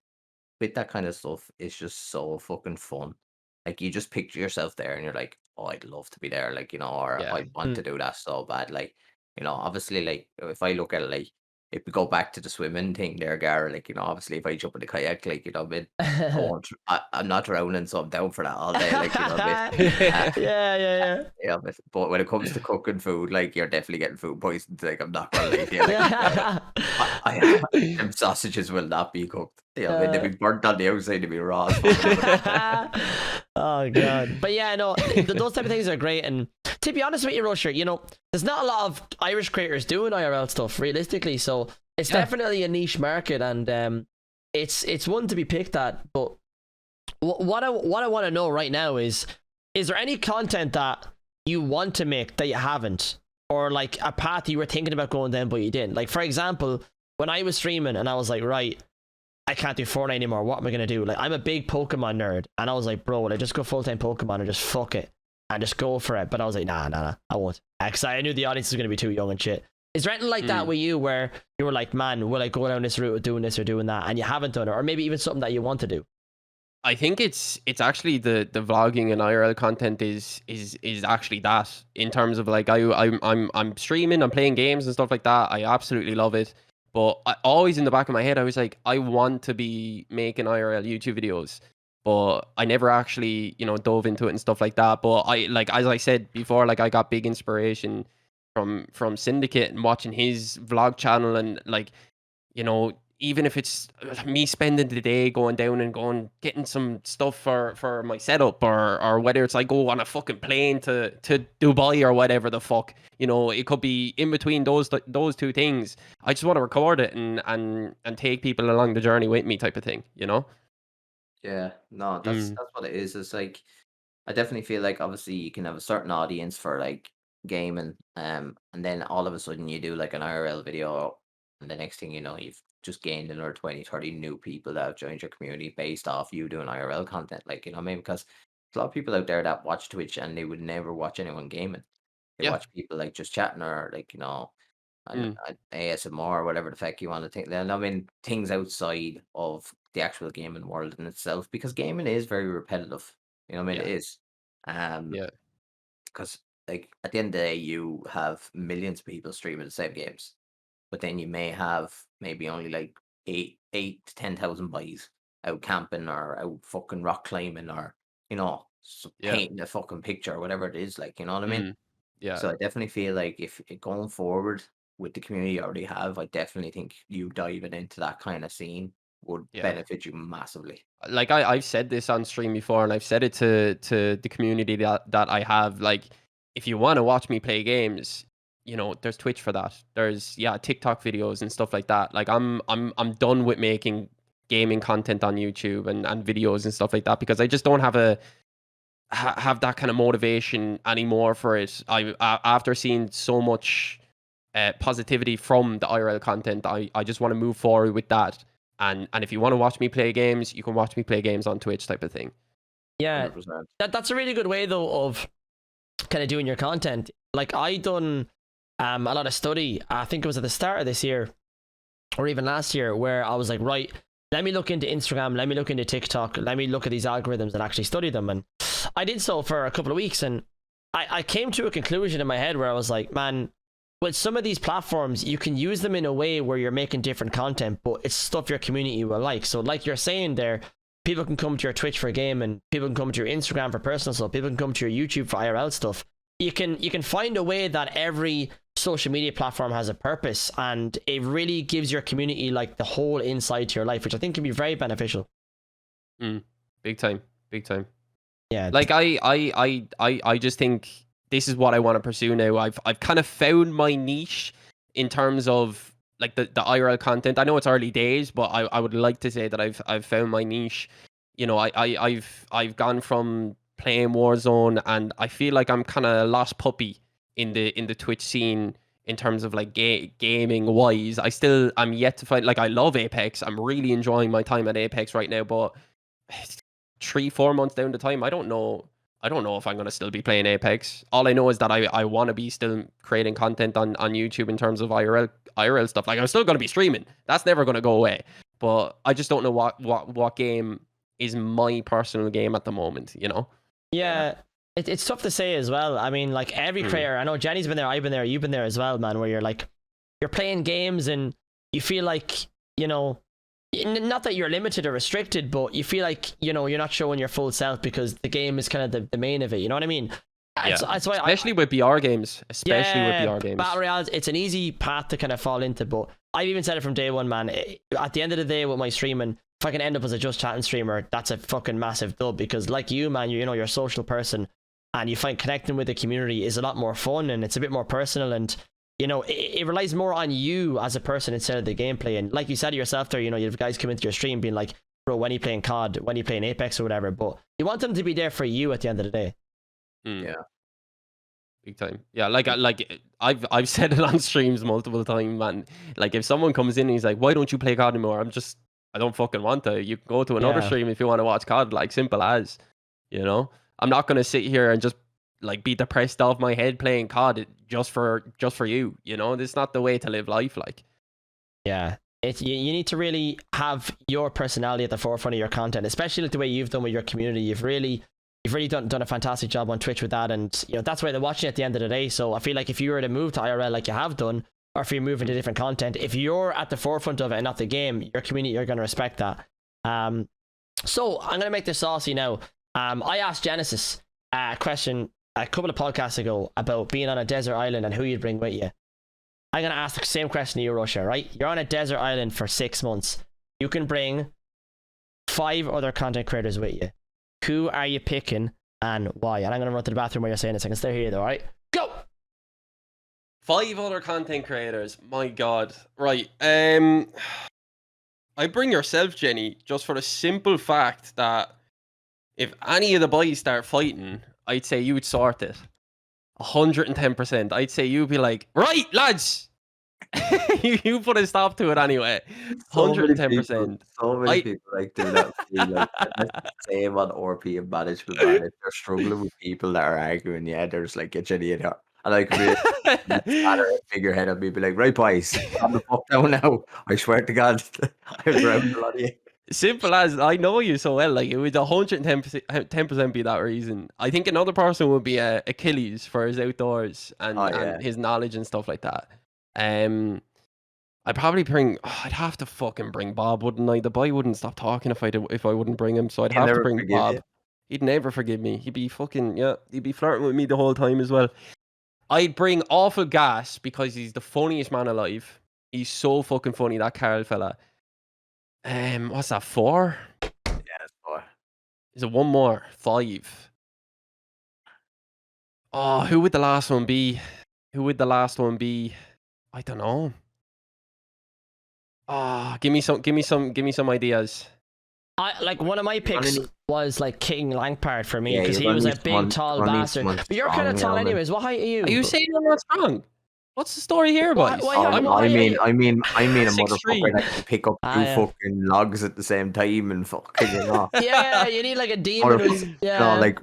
[SPEAKER 3] with that kind of stuff. It's just so fucking fun. Like you just picture yourself there, and you're like, oh, I'd love to be there. Like or
[SPEAKER 2] Yeah.
[SPEAKER 3] I want to
[SPEAKER 1] Mm.
[SPEAKER 3] do that so bad. Like obviously, like if I look at it, like if we go back to the swimming thing there, Gara, like obviously if I jump in the kayak, like I mean, I'm not drowning, so I'm down for that all day. Like I mean,
[SPEAKER 1] Yeah,
[SPEAKER 3] uh,
[SPEAKER 1] yeah, yeah.
[SPEAKER 3] yeah, but when it comes to cooking food, like you're definitely getting food poisoned. Like I'm not gonna lie to you. Like them sausages will not be cooked. Yeah, I mean they'll be burnt on the outside, they'll be raw as fuck.
[SPEAKER 1] Oh god. But yeah, no, those type of things are great. And to be honest with you, Rusher, there's not a lot of Irish creators doing IRL stuff realistically. So it's
[SPEAKER 2] Yeah.
[SPEAKER 1] definitely a niche market, and it's one to be picked at. But what I want to know right now is there any content that you want to make that you haven't, or like a path you were thinking about going down but you didn't? Like for example, when I was streaming and I was like, right, I can't do Fortnite anymore. What am I gonna do? Like I'm a big Pokemon nerd, and I was like, bro, will I just go full time Pokemon and just fuck it and just go for it? But I was like, nah, I won't. Because I knew the audience was gonna be too young and shit. Is there anything like that with you where you were like, man, will I go down this route of doing this or doing that, and you haven't done it, or maybe even something that you want to do?
[SPEAKER 2] I think it's actually the vlogging and IRL content is actually that, in terms of like I'm streaming, I'm playing games and stuff like that. I absolutely love it. But always in the back of my head, I was like, I want to be making IRL YouTube videos, but I never actually, dove into it and stuff like that. But I, like, as I said before, like I got big inspiration from Syndicate and watching his vlog channel, and like, even if it's me spending the day going down and getting some stuff for my setup, or whether it's I go on a fucking plane to Dubai or whatever the fuck, it could be in between those two things. I just want to record it and take people along the journey with me, type of thing,
[SPEAKER 3] Yeah, no, that's
[SPEAKER 2] Mm,
[SPEAKER 3] that's what it is. It's like I definitely feel like obviously you can have a certain audience for like gaming, and then all of a sudden you do like an IRL video, and the next thing you know, you've just gained another 20, 30 new people that have joined your community based off you doing IRL content. Like, you know what I mean? Because there's a lot of people out there that watch Twitch and they would never watch anyone gaming. They
[SPEAKER 2] yeah.
[SPEAKER 3] watch people like just chatting or like, and
[SPEAKER 2] Mm,
[SPEAKER 3] ASMR or whatever the fuck you want to think. Then I mean things outside of the actual gaming world in itself, because gaming is very repetitive. You know what I mean?
[SPEAKER 2] yeah.
[SPEAKER 3] It is. Um,
[SPEAKER 2] Yeah.
[SPEAKER 3] because like at the end of the day, you have millions of people streaming the same games, but then you may have maybe only like eight to 10,000 boys out camping or out fucking rock climbing or
[SPEAKER 2] Yeah.
[SPEAKER 3] painting a fucking picture or whatever it is. Like, you know what I mean?
[SPEAKER 2] Mm. Yeah.
[SPEAKER 3] So I definitely feel like if going forward with the community you already have, I definitely think you diving into that kind of scene would
[SPEAKER 2] Yeah.
[SPEAKER 3] benefit you massively.
[SPEAKER 2] Like I've said this on stream before, and I've said it to the community that I have. Like, if you want to watch me play games, there's Twitch for that. There's TikTok videos and stuff like that. Like I'm done with making gaming content on YouTube and videos and stuff like that, because I just don't have have that kind of motivation anymore for it. After seeing so much positivity from the IRL content, I just want to move forward with that. And if you want to watch me play games, you can watch me play games on Twitch, type of thing.
[SPEAKER 1] Yeah,
[SPEAKER 3] 100%.
[SPEAKER 1] that's a really good way though of kind of doing your content. Like I done a lot of study. I think it was at the start of this year or even last year, where I was like, right, let me look into Instagram, let me look into TikTok, let me look at these algorithms and actually study them. And I did so for a couple of weeks, and I came to a conclusion in my head where I was like, man, with some of these platforms, you can use them in a way where you're making different content, but it's stuff your community will like. So like you're saying there, people can come to your Twitch for a game, and people can come to your Instagram for personal stuff. People can come to your YouTube for IRL stuff. You can find a way that every social media platform has a purpose, and it really gives your community like the whole insight to your life, which I think can be very beneficial.
[SPEAKER 2] Big time.
[SPEAKER 1] Yeah.
[SPEAKER 2] Like I just think this is what I want to pursue now. I've kind of found my niche in terms of like the IRL content. I know it's early days, but I would like to say that I've found my niche. I've gone from playing Warzone, and I feel like I'm kind of a lost puppy in the Twitch scene in terms of like gaming wise. I'm yet to find, like, I love Apex. I'm really enjoying my time at Apex right now, but 3-4 months down the time, I don't know if I'm going to still be playing Apex. All I know is that I want to be still creating content on YouTube in terms of IRL stuff. Like, I'm still going to be streaming. That's never going to go away. But I just don't know what game is my personal game at the moment,
[SPEAKER 1] Yeah. It's tough to say as well. I mean, like every creator, I know Jenny's been there, I've been there, you've been there as well, man, where you're playing games and you feel like, not that you're limited or restricted, but you feel like, you're not showing your full self because the game is kind of the main of it. You know what I mean?
[SPEAKER 2] Yeah.
[SPEAKER 1] That's why
[SPEAKER 2] especially with BR games.
[SPEAKER 1] Battle Royales, it's an easy path to kind of fall into, but I've even said it from day one, man. At the end of the day with my streaming, if I can end up as a just chatting streamer, that's a fucking massive dub, because like you, man, you're a social person, and you find connecting with the community is a lot more fun, and it's a bit more personal, and it relies more on you as a person instead of the gameplay. And like you said yourself there, you have guys come into your stream being like, bro, when are you playing COD, when are you playing Apex or whatever, but you want them to be there for you at the end of the day.
[SPEAKER 3] Yeah.
[SPEAKER 2] Big time. Yeah, like I've said it on streams multiple times, man. Like, if someone comes in and he's like, why don't you play COD anymore? I don't fucking want to. You can go to another stream if you want to watch COD, like, simple as, I'm not going to sit here and just like be depressed off my head playing COD just for you, This is not the way to live life, like.
[SPEAKER 1] Yeah. You need to really have your personality at the forefront of your content, especially like the way you've done with your community. You've really done a fantastic job on Twitch with that, and that's why they're watching at the end of the day. So I feel like if you were to move to IRL like you have done, or if you move into different content, if you're at the forefront of it and not the game, your community, you're going to respect that. So I'm going to make this saucy now. I asked Genesis a question a couple of podcasts ago about being on a desert island and who you'd bring with you. I'm going to ask the same question to you, Rusher, right? You're on a desert island for 6 months. You can bring 5 other content creators with you. Who are you picking and why? And I'm going to run to the bathroom while you're saying this. I can stay here though, all right? Go!
[SPEAKER 2] 5 other content creators. My God. Right. I bring yourself, Jenny, just for the simple fact that if any of the boys start fighting, I'd say you'd sort it. 110%. I'd say you'd be like, right, lads! you put a stop to it anyway. 110%.
[SPEAKER 3] So many people like do that. Like, same on RP and management. Man. If they're struggling with people that are arguing, there's like a Jenny in here. And I could figure head on me, be like, right, boys, calm the fuck down now. I swear to God, I'm drowning a lot of you.
[SPEAKER 2] Simple as, I know you so well. Like, it would 110% be that reason. I think another person would be Achilles for his outdoors and his knowledge and stuff like that. I'd probably bring. I'd have to fucking bring Bob, wouldn't I? The boy wouldn't stop talking if I wouldn't bring him. So I'd
[SPEAKER 3] He'll
[SPEAKER 2] have to
[SPEAKER 3] never
[SPEAKER 2] bring
[SPEAKER 3] forgive
[SPEAKER 2] Bob.
[SPEAKER 3] you.
[SPEAKER 2] He'd never forgive me. He'd be fucking He'd be flirting with me the whole time as well. I'd bring awful gas because he's the funniest man alive. He's so fucking funny, that Carl fella. What's that, 4?
[SPEAKER 3] Yeah, that's boy.
[SPEAKER 2] Is it one more? 5. Oh, who would the last one be? I don't know. Give me some ideas.
[SPEAKER 1] One of my picks was like King Lampard for me because
[SPEAKER 3] you're
[SPEAKER 1] he was
[SPEAKER 3] gonna
[SPEAKER 1] a
[SPEAKER 3] need
[SPEAKER 1] big
[SPEAKER 3] someone-
[SPEAKER 1] tall
[SPEAKER 3] gonna need
[SPEAKER 1] bastard.
[SPEAKER 3] someone
[SPEAKER 1] But you're kind of
[SPEAKER 3] strong,
[SPEAKER 1] tall
[SPEAKER 3] Alan.
[SPEAKER 1] anyways. What height are you?
[SPEAKER 2] Are you saying I'm not strong? What's the story here, boys?
[SPEAKER 1] Why-
[SPEAKER 3] I mean a
[SPEAKER 2] 6'3".
[SPEAKER 3] motherfucker that can pick up 2
[SPEAKER 1] yeah.
[SPEAKER 3] fucking logs at the same time and fucking,
[SPEAKER 1] Yeah, you need like a demon who's
[SPEAKER 3] like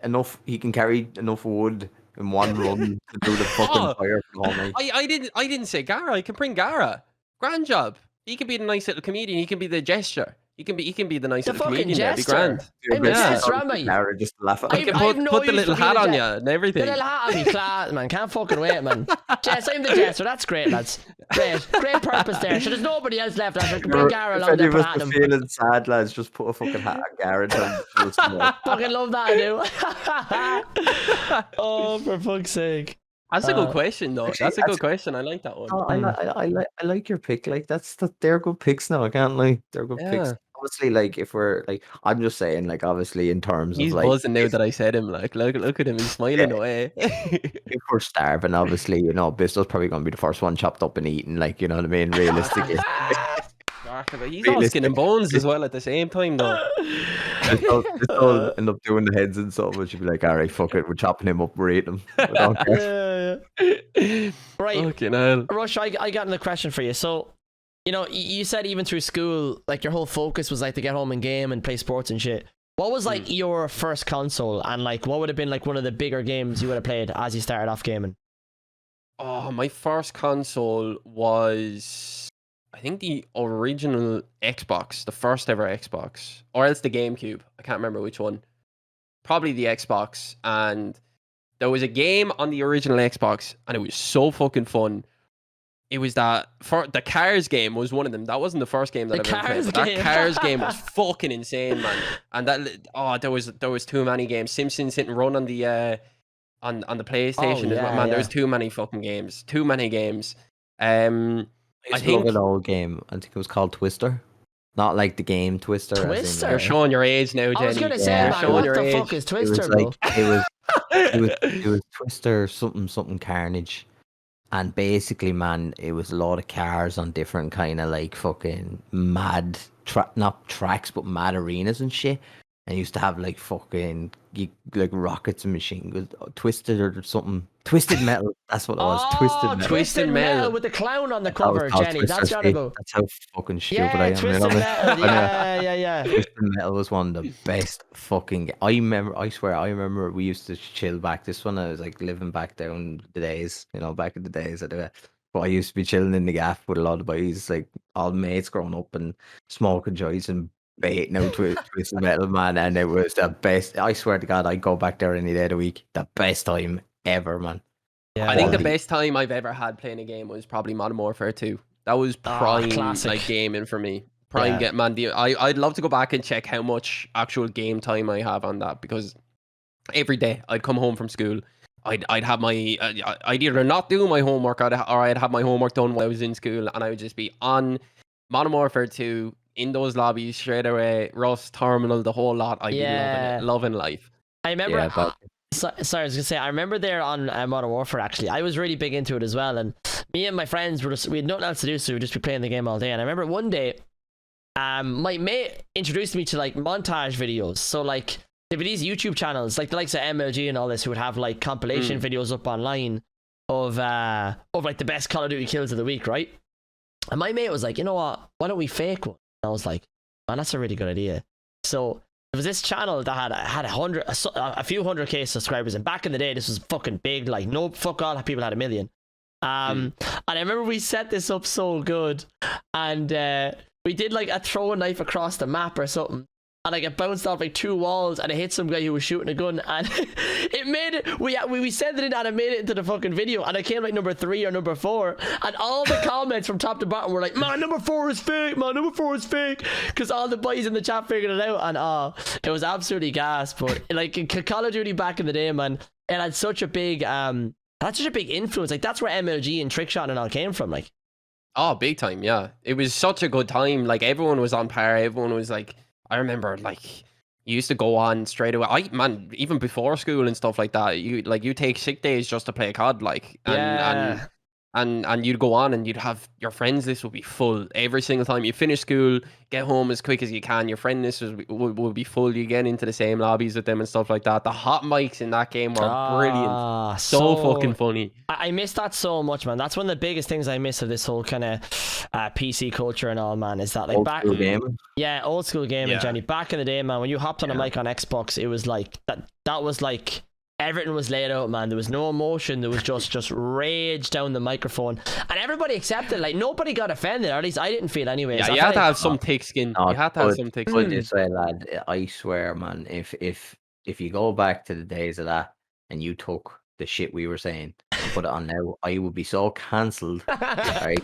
[SPEAKER 3] enough. He can carry enough wood in one run to do the fucking fire for the whole night.
[SPEAKER 2] I didn't say Gara. I can bring Gara. Grand job. He can be the nice little comedian. He can be the gesture. He can be the nice
[SPEAKER 1] The
[SPEAKER 2] little
[SPEAKER 1] fucking
[SPEAKER 2] comedian. That'd be
[SPEAKER 1] jester.
[SPEAKER 2] grand.
[SPEAKER 1] I'm
[SPEAKER 2] Yeah.
[SPEAKER 1] obsessed, Rami.
[SPEAKER 3] Lara just to laugh at
[SPEAKER 1] I
[SPEAKER 3] him.
[SPEAKER 2] Can
[SPEAKER 1] have no
[SPEAKER 2] put the
[SPEAKER 1] use
[SPEAKER 2] little
[SPEAKER 1] for
[SPEAKER 2] hat
[SPEAKER 1] being
[SPEAKER 2] on
[SPEAKER 1] a
[SPEAKER 2] you and everything.
[SPEAKER 1] The little hat on me, class, man. Can't fucking wait, man. Jess, I'm the jester. That's great, lads. Great purpose there. So there's nobody else left. I should bring Gara
[SPEAKER 3] If
[SPEAKER 1] along
[SPEAKER 3] any
[SPEAKER 1] there,
[SPEAKER 3] of
[SPEAKER 1] put
[SPEAKER 3] us
[SPEAKER 1] hat
[SPEAKER 3] are
[SPEAKER 1] on him.
[SPEAKER 3] feeling sad, lads, just put a fucking hat on Garrett and
[SPEAKER 1] Fucking love that, I do. Oh, for fuck's sake.
[SPEAKER 2] That's a good question, though.
[SPEAKER 3] actually,
[SPEAKER 2] That's a good question. I like that one.
[SPEAKER 3] I like your pick. Like they're good picks now. I can't lie. They're good picks.
[SPEAKER 2] Yeah.
[SPEAKER 3] Obviously, like if we're like, I'm just saying, like obviously in terms
[SPEAKER 2] He's
[SPEAKER 3] of like,
[SPEAKER 2] buzzing now that I said him. Like, look at him. He's smiling away.
[SPEAKER 3] if we're starving, obviously, Bristol's probably going to be the first one chopped up and eaten. Like, you know what I mean? Realistically,
[SPEAKER 2] He's all skin and bones as well at the same time, though.
[SPEAKER 3] Bristol end up doing the heads and stuff, but she'd be like, all right, fuck it, we're chopping him up, we're eating him. I don't care.
[SPEAKER 1] Right.
[SPEAKER 2] Fucking hell.
[SPEAKER 1] Rush, I got another question for you. So, you said even through school, like your whole focus was like to get home and game and play sports and shit. What was like your first console, and like what would have been like one of the bigger games you would have played as you started off gaming?
[SPEAKER 2] Oh, my first console was, I think, the original Xbox, the first ever Xbox, or else the GameCube. I can't remember which one. Probably the Xbox. And there was a game on the original Xbox, and it was so fucking fun. It was the Cars game was one of them. That wasn't the first game that I've ever played. But that Cars game was fucking insane, man. And there was too many games. Simpsons Hit and Run on the on the PlayStation as well, man. There was too many fucking games. Too many games.
[SPEAKER 3] I think an old game. I think it was called Twister. Not like the game Twister.
[SPEAKER 1] Twister.
[SPEAKER 2] You're showing your age now, Jenny.
[SPEAKER 1] I was gonna say, man, what the fuck is Twister, bro?
[SPEAKER 3] It was Twister something Carnage. And basically, man, it was a lot of cars on different kind of like fucking mad, not tracks, but mad arenas and shit. And used to have like fucking like rockets and machine guns, Twisted or something. Twisted Metal. That's what it was.
[SPEAKER 1] Twisted Metal with the clown on the cover, Jenny. That's
[SPEAKER 3] That's how fucking stupid I am.
[SPEAKER 1] Twisted Metal. Yeah.
[SPEAKER 3] Twisted Metal was one of the best fucking. I remember we used to chill back. This one I was like living back down the days, back in the days. But I used to be chilling in the gaff with a lot of boys, like all mates growing up and smoking joints and baiting out Twisted Metal, man. And it was the best. I swear to God, I'd go back there any day of the week. The best time ever, man.
[SPEAKER 2] Yeah. I think the best time I've ever had playing a game was probably Modern Warfare 2. That was prime like gaming for me. Prime get man. I'd love to go back and check how much actual game time I have on that, because every day I'd come home from school, I'd have my I'd either not do my homework or I'd have my homework done while I was in school, and I would just be on Modern Warfare 2 in those lobbies straight away. Rust, Terminal, the whole lot. I'd be loving life.
[SPEAKER 1] I remember. Sorry, I was gonna say, I remember there on Modern Warfare, actually, I was really big into it as well, and me and my friends we had nothing else to do, so we'd just be playing the game all day. And I remember one day, my mate introduced me to like montage videos. So like there'd be these YouTube channels, like the likes of MLG and all this, who would have like compilation videos up online of like the best Call of Duty kills of the week, right? And my mate was like, you know what? Why don't we fake one? And I was like, man, that's a really good idea. So there was this channel that had a few 100K subscribers, and back in the day, this was fucking big. Like, no, fuck all people had 1 million. And I remember we set this up so good, and we did like a throwing knife across the map or something. And like it bounced off like 2 walls and it hit some guy who was shooting a gun and it made it we sent it in and it made it into the fucking video and it came like number 3 or number 4 and all the comments from top to bottom were like, man, number 4 is fake, man, number 4 is fake, because all the boys in the chat figured it out and it was absolutely gas. But like Call of Duty back in the day, man, it had such a big influence. Like that's where MLG and Trickshot and all came from. Like,
[SPEAKER 2] oh, big time, yeah. It was such a good time. Like everyone was on par. Everyone was like, I remember like you used to go on straight away. Man, even before school and stuff like that, you take sick days just to play COD, like, and you'd go on and you'd have your friends list would be full every single time you finish school, get home as quick as you can. Your friend list would be full. You get into the same lobbies with them and stuff like that. The hot mics in that game were brilliant. So fucking funny.
[SPEAKER 1] I miss that so much, man. That's one of the biggest things I miss of this whole kind of PC culture and all, man. Is that like old school gaming, Jenny. Back in the day, man, when you hopped on a mic on Xbox, it was like that was like everything was laid out, man. There was no emotion. There was just rage down the microphone, and everybody accepted. Like nobody got offended, or at least I didn't feel anyway.
[SPEAKER 2] Yeah, you had to have some thick skin. You had to have some thick skin.
[SPEAKER 3] This way, lad, I swear, man. If you go back to the days of that, and you took the shit we were saying and put it on now, I would be so cancelled. Right,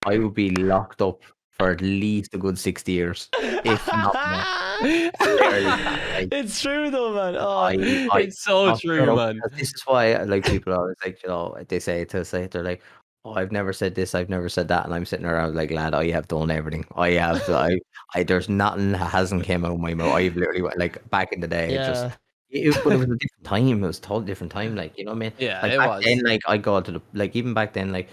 [SPEAKER 3] I would be locked up for at least a good 60 years, if not more.
[SPEAKER 1] It's true though, man.
[SPEAKER 2] It's so true, man.
[SPEAKER 3] This is why like people are always like, they say they're like, oh, I've never said this, I've never said that, and I'm sitting around like, lad, I have done everything. I have. There's nothing that hasn't came out of my mouth. I've literally went, like back in the day. But it was a different time. It was a totally different time. Like, you know what I mean?
[SPEAKER 2] Yeah,
[SPEAKER 3] like,
[SPEAKER 2] it was.
[SPEAKER 3] Then, like I go to even back then, like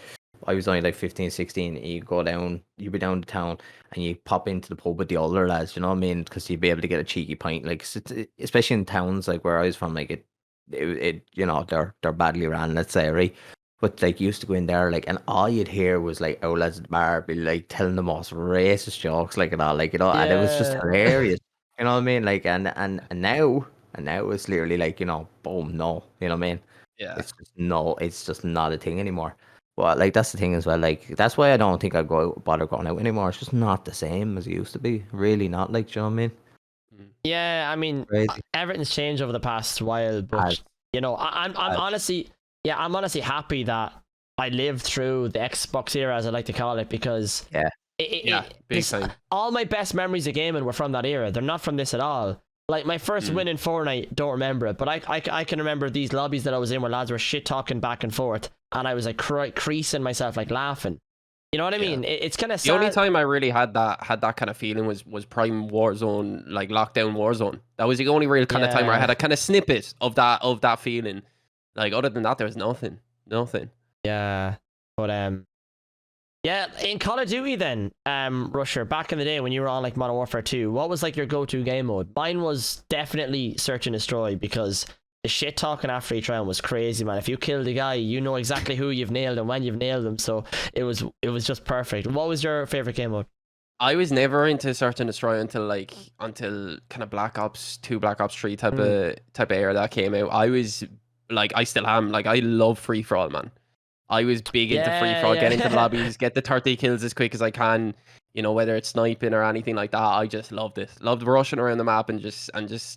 [SPEAKER 3] I was only like 15, 16. You go down, you be down to town, and you pop into the pub with the older lads. You know what I mean? Because you'd be able to get a cheeky pint. Like, especially in towns like where I was from, like it you know, they're badly ran, let's say, right? But like, you used to go in there, like, and all you'd hear was like, oh, lads at the bar be like telling the most racist jokes, like, and all, like, you know, and it was just hilarious. You know what I mean? Like, and now it's literally like, you know, boom, no, you know what I mean?
[SPEAKER 2] Yeah.
[SPEAKER 3] It's just not a thing anymore. Well, like, that's the thing as well. Like, that's why I don't think I'd bother going out anymore. It's just not the same as it used to be. Really not. Like, do you know what I mean?
[SPEAKER 1] Yeah, I mean, everything's changed over the past while, but you know, I'm honestly happy that I lived through the Xbox era, as I like to call it, because
[SPEAKER 2] big time.
[SPEAKER 1] All my best memories of gaming were from that era. They're not from this at all. Like my first win in Fortnite, don't remember it, but I can remember these lobbies that I was in where lads were shit talking back and forth, and I was like creasing myself, like laughing. You know what I mean? It's kind of sad.
[SPEAKER 2] The only time I really had that kind of feeling was Prime Warzone, like Lockdown Warzone. That was the only real kind of time where I had a kind of snippet of that feeling. Like, other than that, there was nothing.
[SPEAKER 1] Yeah, but yeah, in Call of Duty then, Rusher, back in the day when you were on like Modern Warfare 2, what was like your go-to game mode? Mine was definitely Search and Destroy, because the shit talking after each round was crazy, man. If you killed a guy, you know exactly who you've nailed and when you've nailed them, so it was just perfect. What was your favorite game mode?
[SPEAKER 2] I was never into Search and Destroy until kind of Black Ops 2, Black Ops 3 type of era that came out. I was like, I still am, like, I love free for all, man. I was big into free for all, get into the lobbies, get the 30 kills as quick as I can, you know, whether it's sniping or anything like that. I just loved it. Loved rushing around the map and just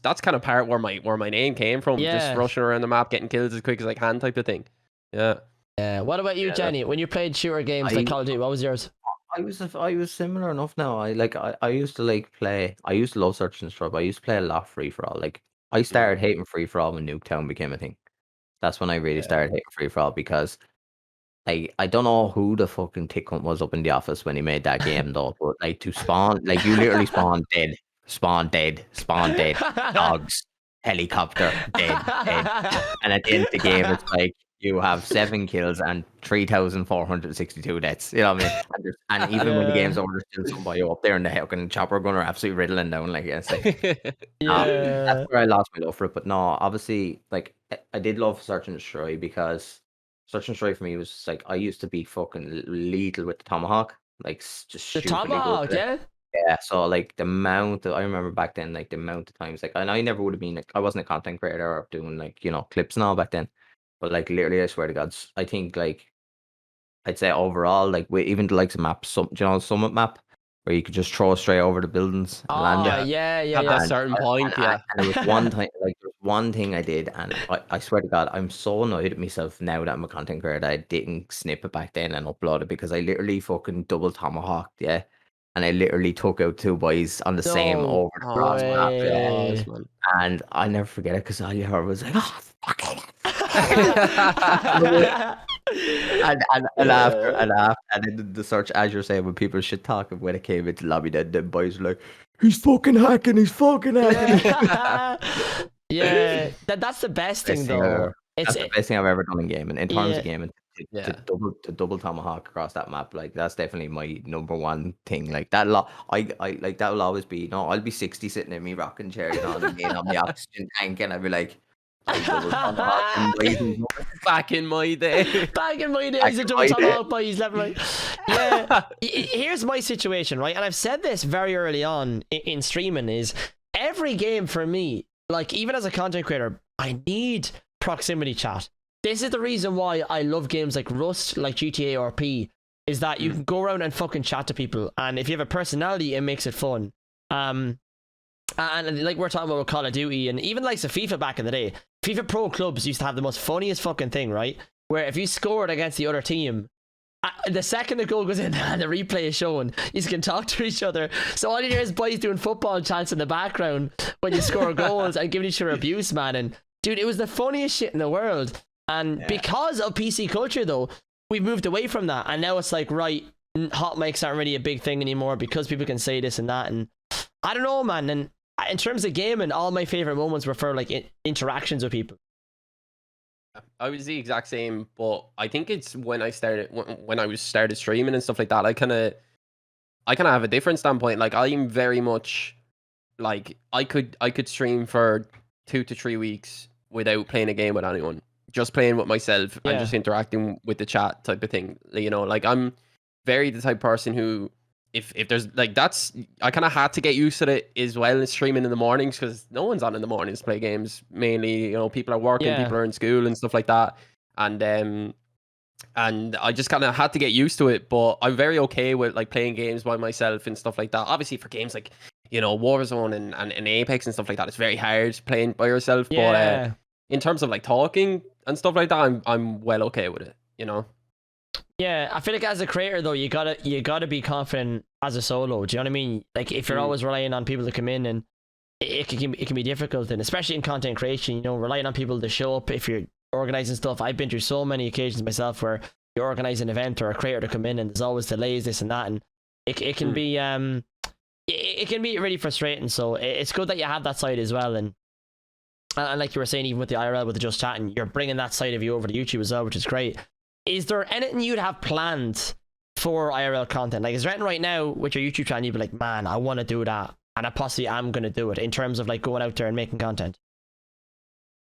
[SPEAKER 2] that's kind of part where my name came from. Just rushing around the map, getting kills as quick as I can type of thing. Yeah.
[SPEAKER 1] What about you, Jenny? When you played shooter games like Call of Duty, what was yours?
[SPEAKER 3] I was similar enough now. I used to like play. I used to love Search and Destroy, but I used to play a lot free for all. Like, I started hating free for all when Nuketown became a thing. That's when I really started hating free for all, because I don't know who the fucking tick cunt was up in the office when he made that game though, but like, to spawn, like, you literally spawn dead, dogs, helicopter, dead. And at the end of the game, it's like, you have 7 kills and 3,462 deaths. You know what I mean? And even when the game's over, there's still somebody up there in the fucking chopper gunner absolutely riddling down. Like, it's like, that's where I lost my love for it. But no, obviously, like, I did love Search and Destroy, because Search and Destroy for me was just like, I used to be fucking lethal with the Tomahawk. Like, just
[SPEAKER 1] the Tomahawk,
[SPEAKER 3] yeah. So like, I remember back then, like, the amount of times, like, and I never would have been, like, I wasn't a content creator or doing, like, you know, clips and all back then. But like, literally, I swear to God, I think, like, I'd say overall, like, with even the likes of maps, Summit map, where you could just throw straight over the buildings and land
[SPEAKER 1] Oh
[SPEAKER 3] it.
[SPEAKER 1] yeah, yeah,
[SPEAKER 2] At
[SPEAKER 1] yeah.
[SPEAKER 2] that certain point, yeah.
[SPEAKER 3] And there was one time, like there was one thing I did, and I swear to God, I'm so annoyed at myself now that I'm a content creator that I didn't snip it back then and upload it, because I literally fucking double tomahawked, yeah. And I literally took out 2 boys on the same
[SPEAKER 1] No
[SPEAKER 3] over the
[SPEAKER 2] Oh
[SPEAKER 3] cross
[SPEAKER 2] my
[SPEAKER 3] map, yeah.
[SPEAKER 1] way.
[SPEAKER 2] gosh, man.
[SPEAKER 3] And I'll never forget it, because all you heard was like, oh, fucking. And then the search, as you're saying, when people should talk, when it came into the lobby, then the boys were like, he's fucking hacking.
[SPEAKER 1] Yeah, that's the best thing though.
[SPEAKER 3] That's the best thing I've ever done in gaming. In terms
[SPEAKER 1] Yeah.
[SPEAKER 3] of gaming,
[SPEAKER 2] Yeah.
[SPEAKER 3] to double tomahawk across that map, like that's definitely my number one thing. Like that, I like that will always be. You know, I'll be 60 sitting in me rocking chair, you know what I mean, on the oxygen tank, and I'll be like, double tomahawk and blazing.
[SPEAKER 2] Back in my day.
[SPEAKER 1] Back in my days, a double tomahawk boys, left right. Yeah. Here's my situation, right? And I've said this very early on in streaming: is every game for me, like even as a content creator, I need proximity chat. This is the reason why I love games like Rust, like GTA or P, is that you can go around and fucking chat to people, and if you have a personality, it makes it fun. And like we're talking about with Call of Duty, and even like the FIFA back in the day, FIFA Pro Clubs used to have the most funniest fucking thing, right? Where if you scored against the other team, the second the goal goes in and the replay is shown, you can talk to each other. So all you hear is boys doing football chants in the background when you score goals and giving each other abuse, man. And dude, it was the funniest shit in the world. And because of PC culture, though, we've moved away from that. And now it's like, right, hot mics aren't really a big thing anymore because people can say this and that. And I don't know, man. And in terms of gaming, all my favorite moments were for like interactions with people.
[SPEAKER 2] I was the exact same, but I think it's when I started streaming and stuff like that. I kind of have a different standpoint. Like I'm very much like I could stream for 2 to 3 weeks without playing a game with anyone, just playing with myself and just interacting with the chat type of thing. You know, like I'm very the type of person who, if there's like I kind of had to get used to it as well as streaming in the mornings, because no one's on in the mornings to play games. Mainly, you know, people are working, people are in school and stuff like that, and I just kind of had to get used to it. But I'm very okay with like playing games by myself and stuff like that. Obviously, for games like, you know, Warzone and Apex and stuff like that, it's very hard playing by yourself. But in terms of like talking and stuff like that, I'm well okay with it, you know.
[SPEAKER 1] Yeah, I feel like as a creator though, you gotta be confident as a solo. Do you know what I mean? Like if you're always relying on people to come in, and it can be difficult, and especially in content creation, you know, relying on people to show up if you're organizing stuff. I've been through so many occasions myself where you organize an event or a creator to come in, and there's always delays, this and that, and it can be it can be really frustrating. So it's good that you have that side as well, and like you were saying, even with the IRL, with the just chatting, you're bringing that side of you over to YouTube as well, which is great. Is there anything you'd have planned for IRL content? Like, is there anything right now with your YouTube channel you'd be like, man, I want to do that, and I possibly am going to do it, in terms of like going out there and making content?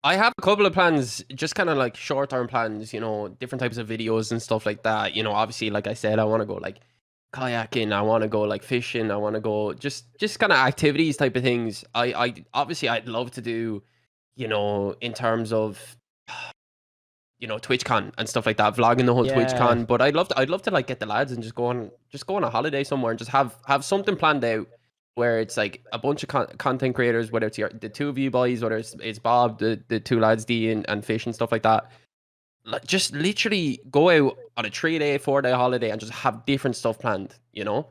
[SPEAKER 2] I have a couple of plans, just kind of like short-term plans, you know, different types of videos and stuff like that. You know, obviously, like I said, I want to go like kayaking, I want to go like fishing, I want to go just kind of activities type of things. I obviously I'd love to do, you know, in terms of, you know, TwitchCon and stuff like that, vlogging the whole TwitchCon. But I'd love to like get the lads and just go on a holiday somewhere and just have something planned out where it's like a bunch of content creators, whether it's the two of you boys, whether it's Bob, the two lads, D and Fish and stuff like that. Like, just literally go out on a 3-day, 4-day holiday and just have different stuff planned, you know?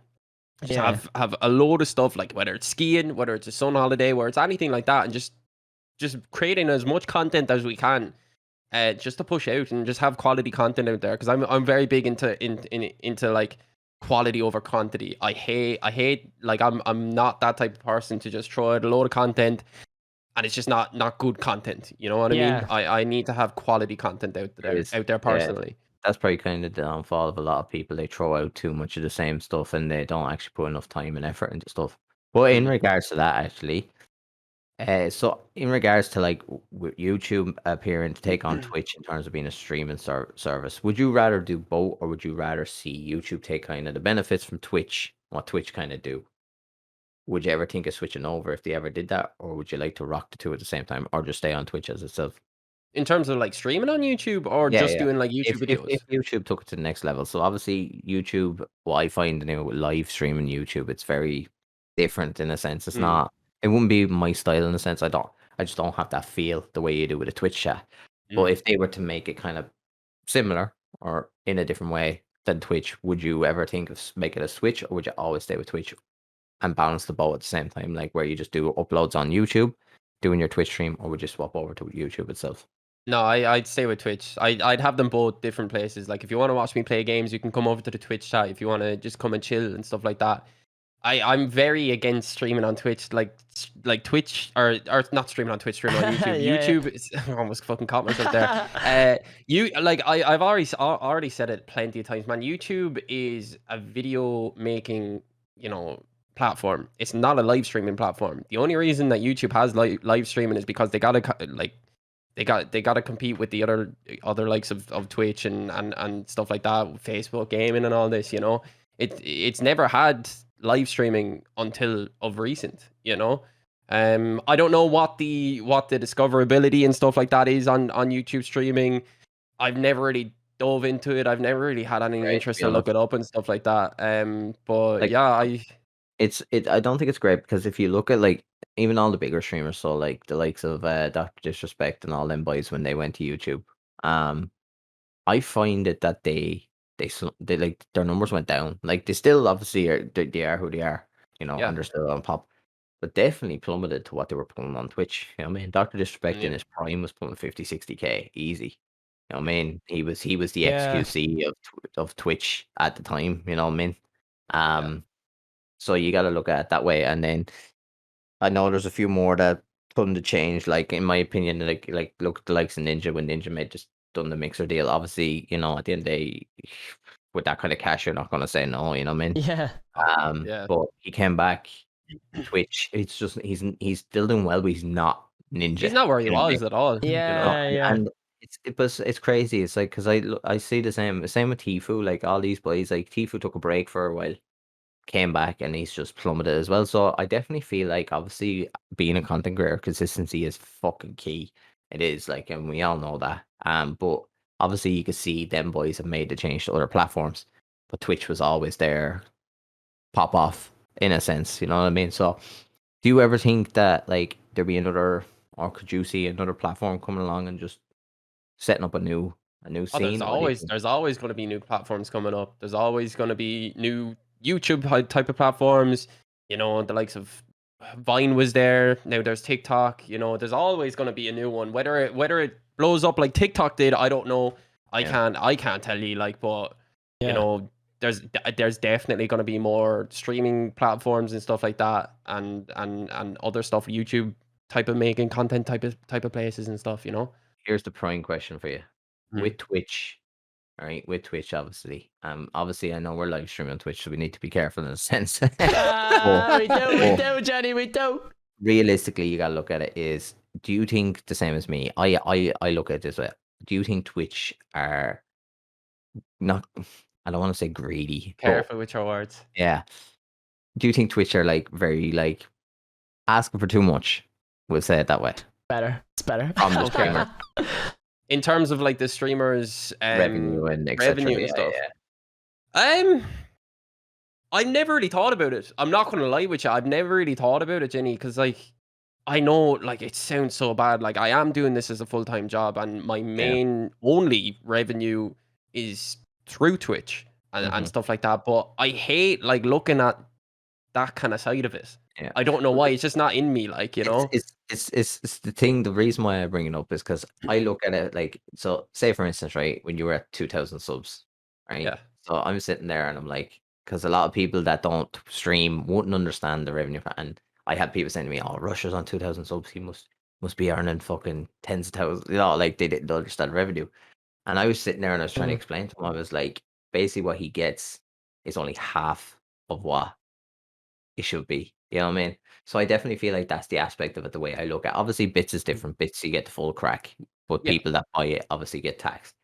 [SPEAKER 2] Just have a load of stuff, like whether it's skiing, whether it's a sun holiday, where it's anything like that, and just creating as much content as we can. Just to push out and just have quality content out there, because I'm very big into like quality over quantity. I hate like I'm not that type of person to just throw out a load of content and it's just not good content. You know what I mean? I need to have quality content out there personally.
[SPEAKER 3] That's probably kind of the downfall of a lot of people. They throw out too much of the same stuff and they don't actually put enough time and effort into stuff. But in regards to that, actually, so in regards to like YouTube appearing to take on Twitch in terms of being a streaming service, would you rather do both, or would you rather see YouTube take kind of the benefits from Twitch, what Twitch kind of do? Would you ever think of switching over if they ever did that, or would you like to rock the two at the same time, or just stay on Twitch as itself?
[SPEAKER 2] In terms of like streaming on YouTube or
[SPEAKER 3] Yeah,
[SPEAKER 2] just
[SPEAKER 3] yeah.
[SPEAKER 2] doing like YouTube videos?
[SPEAKER 3] If YouTube took it to the next level, so obviously YouTube, what I find now with live streaming YouTube, it's very different in a sense. It's
[SPEAKER 2] Mm,
[SPEAKER 3] not. It wouldn't be my style in a sense. I just don't have that feel the way you do with a Twitch chat. But
[SPEAKER 2] mm.
[SPEAKER 3] if they were to make it kind of similar or in a different way than Twitch, would you ever think of making a switch, or would you always stay with Twitch and balance the both at the same time, like where you just do uploads on YouTube, doing your Twitch stream, or would you swap over to YouTube itself?
[SPEAKER 2] No, I'd stay with Twitch. I'd have them both different places. Like if you want to watch me play games, you can come over to the Twitch chat. If you want to just come and chill and stuff like that. I'm very against streaming on Twitch, like Twitch or not streaming on Twitch, streaming on YouTube.
[SPEAKER 1] Yeah.
[SPEAKER 2] YouTube is I almost fucking caught myself there. You like I've already said it plenty of times, man. YouTube is a video making, platform. It's not a live streaming platform. The only reason that YouTube has live streaming is because they gotta compete with the other likes of Twitch and stuff like that, Facebook gaming and all this. It's never had live streaming until of recent. I don't know what the discoverability and stuff like that is on YouTube streaming. I've never really dove into it. I've never really had any
[SPEAKER 3] Great, to
[SPEAKER 2] interest
[SPEAKER 3] be
[SPEAKER 2] to look
[SPEAKER 3] honest.
[SPEAKER 2] it up and stuff like that. But
[SPEAKER 3] Like,
[SPEAKER 2] yeah,
[SPEAKER 3] I don't think it's great because if you look at like even all the bigger streamers, so like the likes of Dr. Disrespect and all them boys when they went to YouTube, I find it that they like their numbers went down. Like they still obviously they are who they are,
[SPEAKER 2] yeah,
[SPEAKER 3] and they're still on pop, but definitely plummeted to what they were pulling on Twitch. You know what I mean? Dr. Disrespect in
[SPEAKER 2] yeah,
[SPEAKER 3] his prime was pulling 50, 60K easy. You know what I mean? He was the
[SPEAKER 1] Yeah.
[SPEAKER 3] XQC of Twitch at the time. You know what I mean?
[SPEAKER 2] yeah.
[SPEAKER 3] So you got to look at it that way, and then I know there's a few more that tend to change. Like in my opinion, like look at the likes of Ninja when Ninja made just done the mixer deal. Obviously, at the end of the day, with that kind of cash, you're not going to say no. You know what I mean?
[SPEAKER 1] Yeah.
[SPEAKER 2] Yeah.
[SPEAKER 3] But he came back Twitch. It's just he's still doing well, but he's not Ninja.
[SPEAKER 2] He's not where he
[SPEAKER 3] You know what I mean?
[SPEAKER 2] was at all.
[SPEAKER 1] Yeah. Yeah.
[SPEAKER 3] And it's crazy. It's like because I see the same with Tifu. Like all these boys, like Tifu took a break for a while, came back, and he's just plummeted as well. So I definitely feel like obviously being a content creator, consistency is fucking key. It is like, and we all know that. But obviously you can see them boys have made the change to other platforms, but Twitch was always there, pop off in a sense. You know what I mean? So do you ever think that like there be another, or could you see another platform coming along and just setting up a new
[SPEAKER 2] Oh,
[SPEAKER 3] scene? Or do you think,
[SPEAKER 2] there's always going to be new platforms coming up. There's always going to be new YouTube type of platforms. The likes of Vine was there. Now there's TikTok. There's always going to be a new one. Whether it blows up like TikTok did, I don't know.
[SPEAKER 3] Yeah.
[SPEAKER 2] I can't tell you. But you
[SPEAKER 1] Yeah.
[SPEAKER 2] know, there's definitely going to be more streaming platforms and stuff like that, and other stuff. YouTube type of making content type of places and stuff.
[SPEAKER 3] here's the prime question for you.
[SPEAKER 2] Mm.
[SPEAKER 3] With Twitch, all right, with Twitch, obviously I know we're live streaming on Twitch, so we need to be careful in a sense.
[SPEAKER 1] We do, Johnny, we do.
[SPEAKER 3] Realistically, you gotta look at it is, do you think the same as me? I look at it this way. Do you think Twitch are not, I don't want to say greedy, but
[SPEAKER 2] Careful with your words.
[SPEAKER 3] yeah. Do you think Twitch are like very like asking for too much? We'll say it that way.
[SPEAKER 1] It's better.
[SPEAKER 3] From the
[SPEAKER 2] Okay.
[SPEAKER 3] streamer,
[SPEAKER 2] In terms of like the streamers
[SPEAKER 3] revenue and etc.
[SPEAKER 2] revenue and
[SPEAKER 3] Yeah,
[SPEAKER 2] stuff.
[SPEAKER 3] yeah.
[SPEAKER 2] I've never really thought about it. I'm not gonna lie with you. I've never really thought about it, Jenny, because like I know like it sounds so bad. Like I am doing this as a full-time job, and my main only revenue is through Twitch and
[SPEAKER 3] Mhm.
[SPEAKER 2] stuff like that. But I hate like looking at that kind of side of it.
[SPEAKER 3] Yeah.
[SPEAKER 2] I don't know why. It's just not in me, like,
[SPEAKER 3] It's the thing. The reason why I bring it up is because I look at it like, so say for instance, right, when you were at 2,000 subs, right?
[SPEAKER 2] Yeah.
[SPEAKER 3] So I'm sitting there and I'm like, because a lot of people that don't stream wouldn't understand the revenue, and I had people saying to me, "Oh, Russia's on 2,000 subs. He must be earning fucking tens of thousands." Like they didn't understand revenue. And I was sitting there and I was trying to
[SPEAKER 1] Mhm.
[SPEAKER 3] explain to him. I was like, basically, what he gets is only half of what it should be. You know what I mean? So I definitely feel like that's the aspect of it, the way I look at. Obviously, bits is different. Bits you get the full crack, but
[SPEAKER 2] Yeah.
[SPEAKER 3] people that buy it obviously get taxed.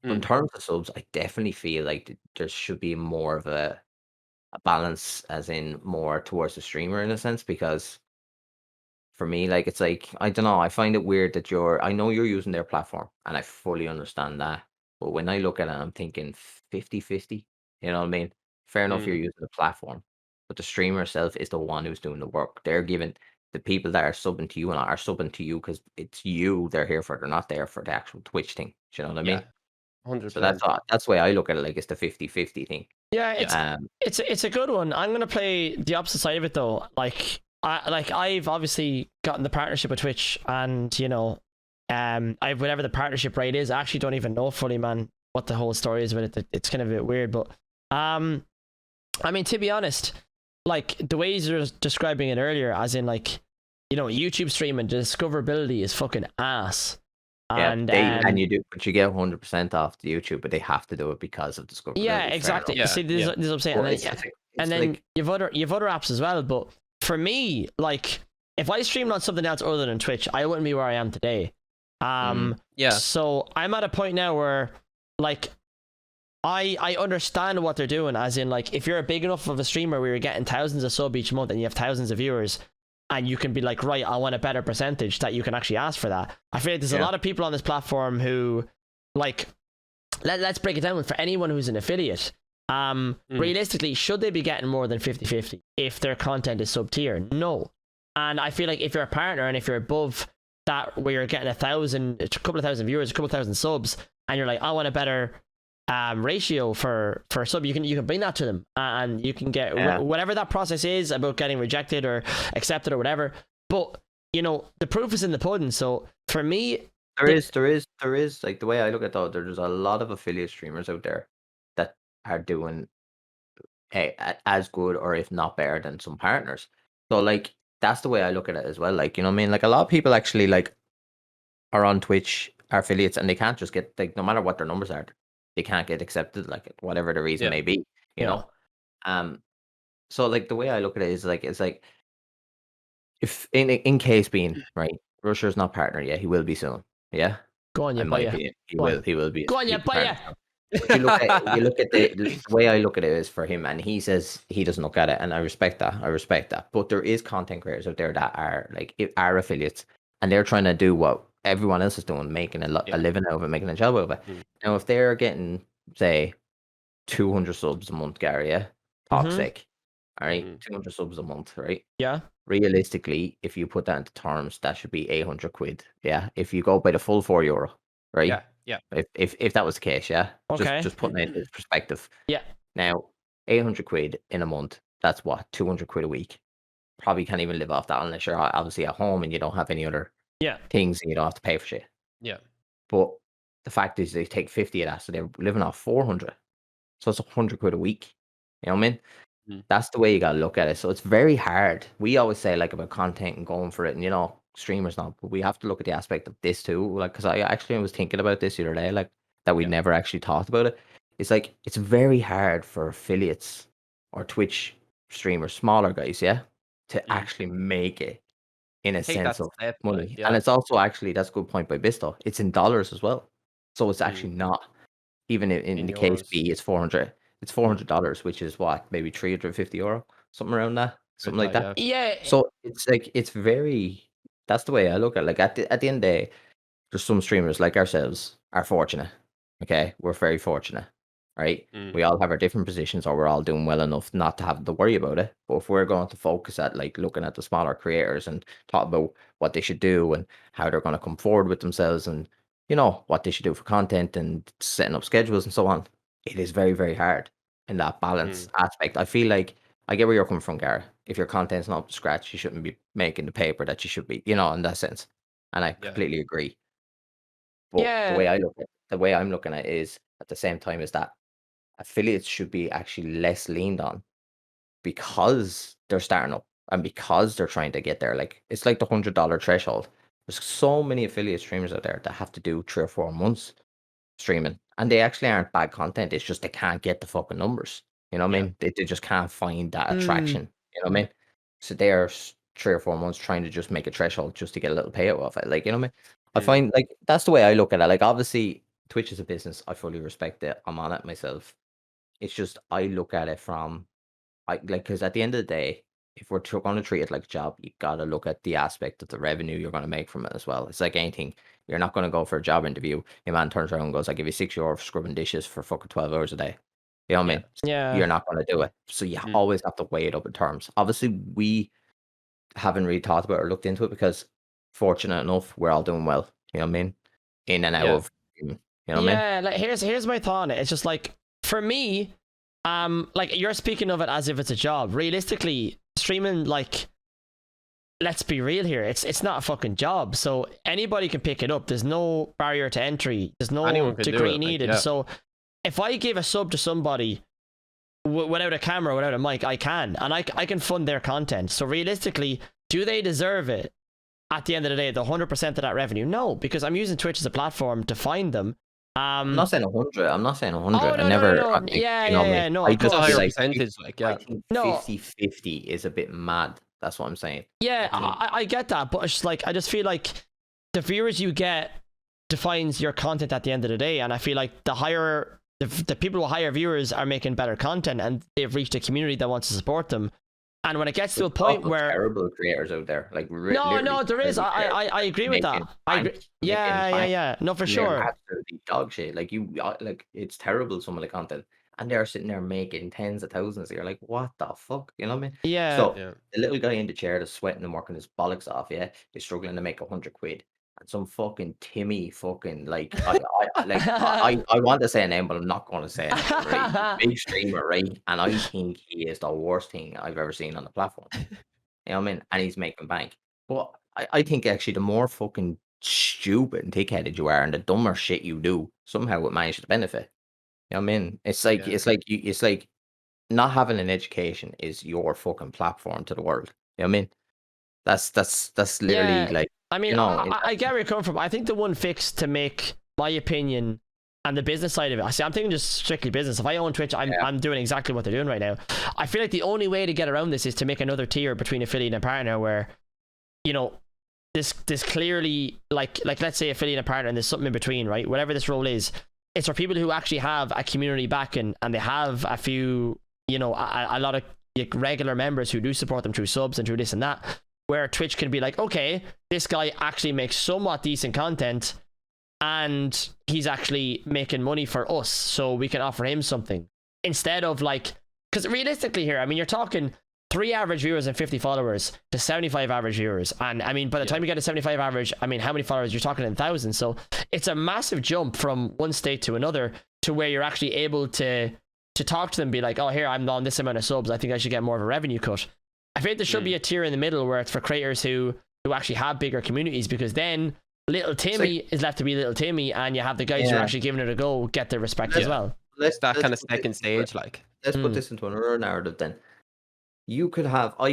[SPEAKER 3] But in
[SPEAKER 2] Mm.
[SPEAKER 3] terms of subs, I definitely feel like there should be more of a balance, as in more towards the streamer in a sense, because for me, like it's like I don't know. I find it weird that I know you're using their platform, and I fully understand that. But when I look at it, I'm thinking 50-50. You know what I mean? Fair enough, you're
[SPEAKER 2] Mm.
[SPEAKER 3] using the platform, but the streamer itself is the one who's doing the work. They're giving the people that are subbing to you and are subbing to you because it's you they're here for. They're not there for the actual Twitch thing. Do you know what I
[SPEAKER 2] Yeah,
[SPEAKER 3] mean? So
[SPEAKER 2] 100%.
[SPEAKER 3] that's the way I look at it. Like it's the 50-50 thing.
[SPEAKER 1] Yeah,
[SPEAKER 2] Yeah.
[SPEAKER 1] it's a good one. I'm gonna play the opposite side of it though. I've obviously gotten the partnership with Twitch, and I've whatever the partnership rate is. I actually don't even know fully, man, what the whole story is with it. It's kind of a bit weird, but I mean, to be honest, like the ways you're describing it earlier, as in like, YouTube streaming, the discoverability is fucking ass.
[SPEAKER 3] Yeah,
[SPEAKER 1] And
[SPEAKER 3] and you do, but you get 100% off the YouTube, but they have to do it because of discoverability.
[SPEAKER 1] yeah,
[SPEAKER 3] fair
[SPEAKER 1] exactly.
[SPEAKER 3] enough.
[SPEAKER 2] Yeah,
[SPEAKER 1] See, this is what I'm saying.
[SPEAKER 3] But
[SPEAKER 1] And then
[SPEAKER 3] like,
[SPEAKER 1] you've other apps as well. But for me, like, if I streamed on something else other than Twitch, I wouldn't be where I am today.
[SPEAKER 2] Yeah.
[SPEAKER 1] So I'm at a point now where, like, I understand what they're doing, as in, like, if you're a big enough of a streamer where you're getting thousands of subs each month and you have thousands of viewers, and you can be like, right, I want a better percentage, that you can actually ask for that. I feel like there's a lot of people on this platform who, like, let's break it down. For anyone who's an affiliate, realistically, should they be getting more than 50-50 if their content is sub tier? No. And I feel like if you're a partner and if you're above that, where you're getting a couple of thousand viewers, a couple of thousand subs, and you're like, I want a better ratio for sub, you can bring that to them, and you can get whatever that process is about getting rejected or accepted or whatever. But the proof is in the pudding. So for me,
[SPEAKER 3] there is like, the way I look at that, there's a lot of affiliate streamers out there that are doing as good or if not better than some partners. So like that's the way I look at it as well. Like, you know what I mean? Like a lot of people actually like are on Twitch, are affiliates, and they can't just get, like, no matter what their numbers are, they can't get accepted, like whatever the reason may be, you know. So like the way I look at it is like, it's like, if in case being right, Rusher's not partner yet, he will be soon. Yeah.
[SPEAKER 1] Go on,
[SPEAKER 3] In my opinion, he will be.
[SPEAKER 1] Go on,
[SPEAKER 3] he'll be
[SPEAKER 1] yeah,
[SPEAKER 3] partner. But you look at the way I look at it is for him, and he says he doesn't look at it, and I respect that. But there is content creators out there that are like, are affiliates, and they're trying to do what everyone else is doing, making a living out of it, making a job out of it. Now, if they're getting, say, 200 subs a month, Gary, yeah, toxic, all right, 200 subs a month, right?
[SPEAKER 1] Yeah.
[SPEAKER 3] Realistically, if you put that into terms, that should be 800 quid. Yeah, if you go by the full €4, right?
[SPEAKER 2] Yeah.
[SPEAKER 3] If that was the case, yeah.
[SPEAKER 1] Okay.
[SPEAKER 3] Just putting it into perspective.
[SPEAKER 1] Yeah.
[SPEAKER 3] Now, 800 quid in a month, that's what, 200 quid a week. Probably can't even live off that unless you're obviously at home and you don't have any other things and you don't have to pay for shit.
[SPEAKER 2] Yeah.
[SPEAKER 3] But the fact is, they take 50 of that, so they're living off 400. So it's 100 quid a week. You know what I mean? That's the way you gotta look at it. So it's very hard. We always say like about content and going for it, and streamers not, but we have to look at the aspect of this too. Like, because I actually was thinking about this the other day, like that we never actually talked about it. It's like, it's very hard for affiliates or Twitch streamers, smaller guys, to actually make it in a sense of money. And it's also actually, that's a good point by Bisto. It's in dollars as well. So it's actually not, even in the case B, it's 400. It's $400, which is what, maybe €350, something around that, something like that.
[SPEAKER 1] Yeah.
[SPEAKER 3] So it's like, it's very. That's the way I look at it. Like at the end of the day, there's some streamers like ourselves are fortunate. Okay, we're very fortunate, right? We all have our different positions, or we're all doing well enough not to have to worry about it. But if we're going to focus at like looking at the smaller creators and talk about what they should do and how they're going to come forward with themselves, and what they should do for content and setting up schedules and so on, it is very, very hard in that balance aspect. I feel like I get where you're coming from, Gara. If your content's not up to scratch, you shouldn't be making the paper that you should be, in that sense. And I completely agree. But the way I'm looking at it is, at the same time, is that affiliates should be actually less leaned on, because they're starting up and because they're trying to get there. Like, it's like the $100 threshold. There's so many affiliate streamers out there that have to do 3 or 4 months streaming, and they actually aren't bad content. It's just they can't get the fucking numbers. You know what I mean? They just can't find that attraction. You know what I mean? So they're 3 or 4 months trying to just make a threshold just to get a little payout off it. Like, you know what I mean? I find, like, that's the way I look at it. Like, obviously, Twitch is a business. I fully respect it. I'm on it myself. It's just, I look at it from, because at the end of the day, if we're going to treat it like a job, you got to look at the aspect of the revenue you're going to make from it as well. It's like anything. You're not going to go for a job interview. Your man turns around and goes, "I give you €6 for scrubbing dishes for fucking 12 hours a day." You know what I
[SPEAKER 2] Yeah.
[SPEAKER 3] mean?
[SPEAKER 1] Yeah.
[SPEAKER 3] You're not going to do it. So you
[SPEAKER 2] Mm.
[SPEAKER 3] always have to weigh it up in terms. Obviously, we haven't really thought about or looked into it because, fortunate enough, we're all doing well. You know what I mean? In and out
[SPEAKER 2] Yeah.
[SPEAKER 3] of, you know what I mean?
[SPEAKER 1] Yeah, like here's my thought on it. It's just like, for me, like, you're speaking of it as if it's a job. Realistically, streaming, like, let's be real here, it's not a fucking job. So anybody can pick it up. There's no barrier to entry. There's no
[SPEAKER 2] Anyone can do
[SPEAKER 1] degree
[SPEAKER 2] it, like,
[SPEAKER 1] needed.
[SPEAKER 2] yeah.
[SPEAKER 1] So if I give a sub to somebody without a camera, without a mic, I can, and I can fund their content. So realistically, do they deserve it? At the end of the day, the 100% of that revenue? No, because I'm using Twitch as a platform to find them.
[SPEAKER 3] I'm not saying 100. I'm not saying 100.
[SPEAKER 1] Oh,
[SPEAKER 3] I
[SPEAKER 1] no,
[SPEAKER 3] never.
[SPEAKER 1] no.
[SPEAKER 3] I think,
[SPEAKER 1] Yeah,
[SPEAKER 3] you know what I
[SPEAKER 1] yeah,
[SPEAKER 3] mean?
[SPEAKER 1] no,
[SPEAKER 3] I
[SPEAKER 1] of
[SPEAKER 3] just
[SPEAKER 2] It's a
[SPEAKER 1] course.
[SPEAKER 3] feel
[SPEAKER 2] higher
[SPEAKER 3] like
[SPEAKER 2] percentage, like,
[SPEAKER 3] I
[SPEAKER 2] yeah.
[SPEAKER 3] think
[SPEAKER 1] No.
[SPEAKER 3] 50-50 is a bit mad. That's what I'm saying.
[SPEAKER 1] Yeah, I get that, but it's just like, I just feel like the viewers you get defines your content at the end of the day, and I feel like the people with higher viewers are making better content, and they've reached a community that wants to support them. And when it gets to a point where
[SPEAKER 3] terrible creators out there, like
[SPEAKER 1] no, there is. I agree with that. I agree. Yeah. No, for sure.
[SPEAKER 3] Absolutely dog shit. Like like it's terrible. Some of the content, and they're sitting there making tens of thousands. You're like, what the fuck? You know what I mean?
[SPEAKER 1] Yeah.
[SPEAKER 3] So
[SPEAKER 2] Yeah.
[SPEAKER 3] the little guy in the chair that's sweating and working his bollocks off, yeah, is struggling to make £100. And some fucking Timmy fucking like I want to say a name, but I'm not going to say it. Right? Big streamer, right? And I think he is the worst thing I've ever seen on the platform. You know what I mean? And he's making bank. But I think actually the more fucking stupid and thick-headed you are, and the dumber shit you do, somehow it manages to benefit. You know what I mean? It's like
[SPEAKER 2] Yeah.
[SPEAKER 3] it's like not having an education is your fucking platform to the world. You know what I mean? That's literally
[SPEAKER 1] Yeah,
[SPEAKER 3] like,
[SPEAKER 1] I mean,
[SPEAKER 3] you know,
[SPEAKER 1] I get where you're coming from. I think the one fix to make my opinion and the business side of it, I see, I'm thinking just strictly business. If I own Twitch, I'm doing exactly what they're doing right now. I feel like the only way to get around this is to make another tier between affiliate and partner, where, you know, this clearly, like let's say affiliate and partner, and there's something in between, right? Whatever this role is, it's for people who actually have a community backing, and they have a few, you know, a lot of regular members who do support them through subs and through this and that, where Twitch can be like, okay, this guy actually makes somewhat decent content, and he's actually making money for us, so we can offer him something. Instead of like, because realistically here, I mean, you're talking 3 average viewers and 50 followers to 75 average viewers. And I mean, by the time you get to 75 average, I mean, how many followers? You're talking in thousands. So it's a massive jump from one state to another, to where you're actually able to talk to them, be like, oh, here, I'm on this amount of subs, I think I should get more of a revenue cut. I think there should be a tier in the middle where it's for creators who actually have bigger communities, because then little Timmy is left to be little Timmy, and you have the guys who are actually giving it a go get their respect as well.
[SPEAKER 2] It's that kind of second stage, like.
[SPEAKER 3] Let's put this into another narrative then. I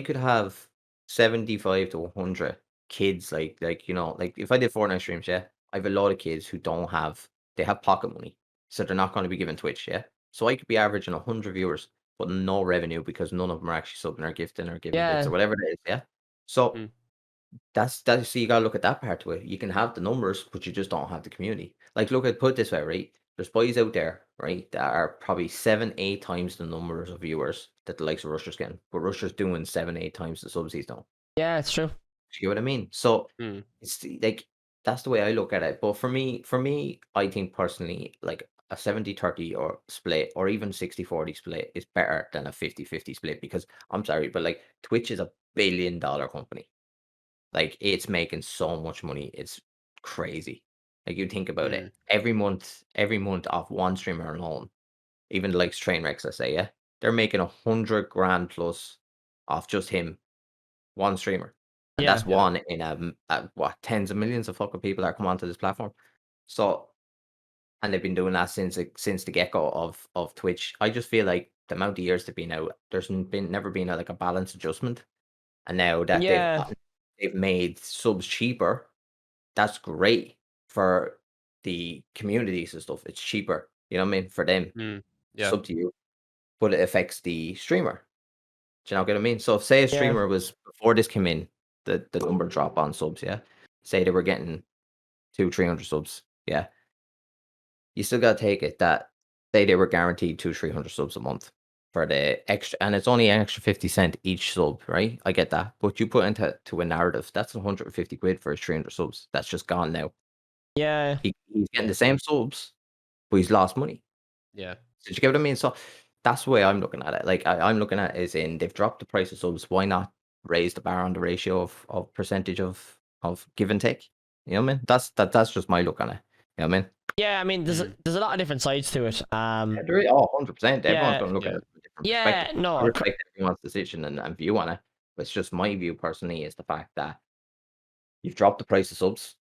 [SPEAKER 3] could have 75 to 100 kids, like you know, like if I did Fortnite streams, yeah, I have a lot of kids who they have pocket money, so they're not going to be given Twitch, yeah. So I could be averaging 100 viewers, but no revenue, because none of them are actually subbing or gifting or giving bits or whatever it is, yeah. So that's so you gotta look at that part to it. You can have the numbers, but you just don't have the community. Like, put it this way, right? There's boys out there, right, that are probably 7-8 times the numbers of viewers that the likes of Rusher's getting, but Rusher's doing 7-8 times the subs he's done.
[SPEAKER 1] Yeah, it's true.
[SPEAKER 3] Do you get what I mean? So it's like, that's the way I look at it. But for me, I think personally, like a 70-30 or split, or even 60-40 split is better than a 50-50 split, because I'm sorry, but like, Twitch is a billion-dollar company. Like, it's making so much money, it's crazy. Like, you think about it, every month off one streamer alone, even the likes of Trainwrecks, let's say, yeah, they're making 100 grand plus off just him, one streamer. And that's one in what, tens of millions of fucking people that come onto this platform. So, and they've been doing that since the get-go of Twitch. I just feel like the amount of years they've been out, there's never been like a balance adjustment. And now that they've made subs cheaper, that's great for the communities and stuff. It's cheaper, you know what I mean, for them. Sub to you, but it affects the streamer. Do you know what I mean? So if, say, a streamer was, before this came in, the number drop on subs, yeah, say they were getting 200-300 subs, yeah, you still gotta take it that, say they were guaranteed 200-300 subs a month, for the extra, and it's only an extra 50 cents each sub, right? I get that, but you put into a narrative, that's 150 quid for his 300 subs. That's just gone now.
[SPEAKER 1] Yeah.
[SPEAKER 3] He's getting the same subs, but he's lost money.
[SPEAKER 2] Yeah.
[SPEAKER 3] Did you get what I mean? So that's the way I'm looking at it. Like I'm looking at it as in they've dropped the price of subs. Why not raise the bar on the ratio of percentage of give and take? You know what I mean? That's just my look on it. You know what I mean?
[SPEAKER 1] Yeah, I mean, there's
[SPEAKER 2] Mm.
[SPEAKER 1] there's a lot of different sides to it.
[SPEAKER 3] There is, 100%. Everyone's
[SPEAKER 1] Yeah,
[SPEAKER 3] going to look at
[SPEAKER 2] yeah.
[SPEAKER 3] it from a different
[SPEAKER 1] yeah,
[SPEAKER 3] perspective.
[SPEAKER 1] no,
[SPEAKER 3] I respect everyone's decision and view on it. But it's just my view personally is the fact that you've dropped the price of subs,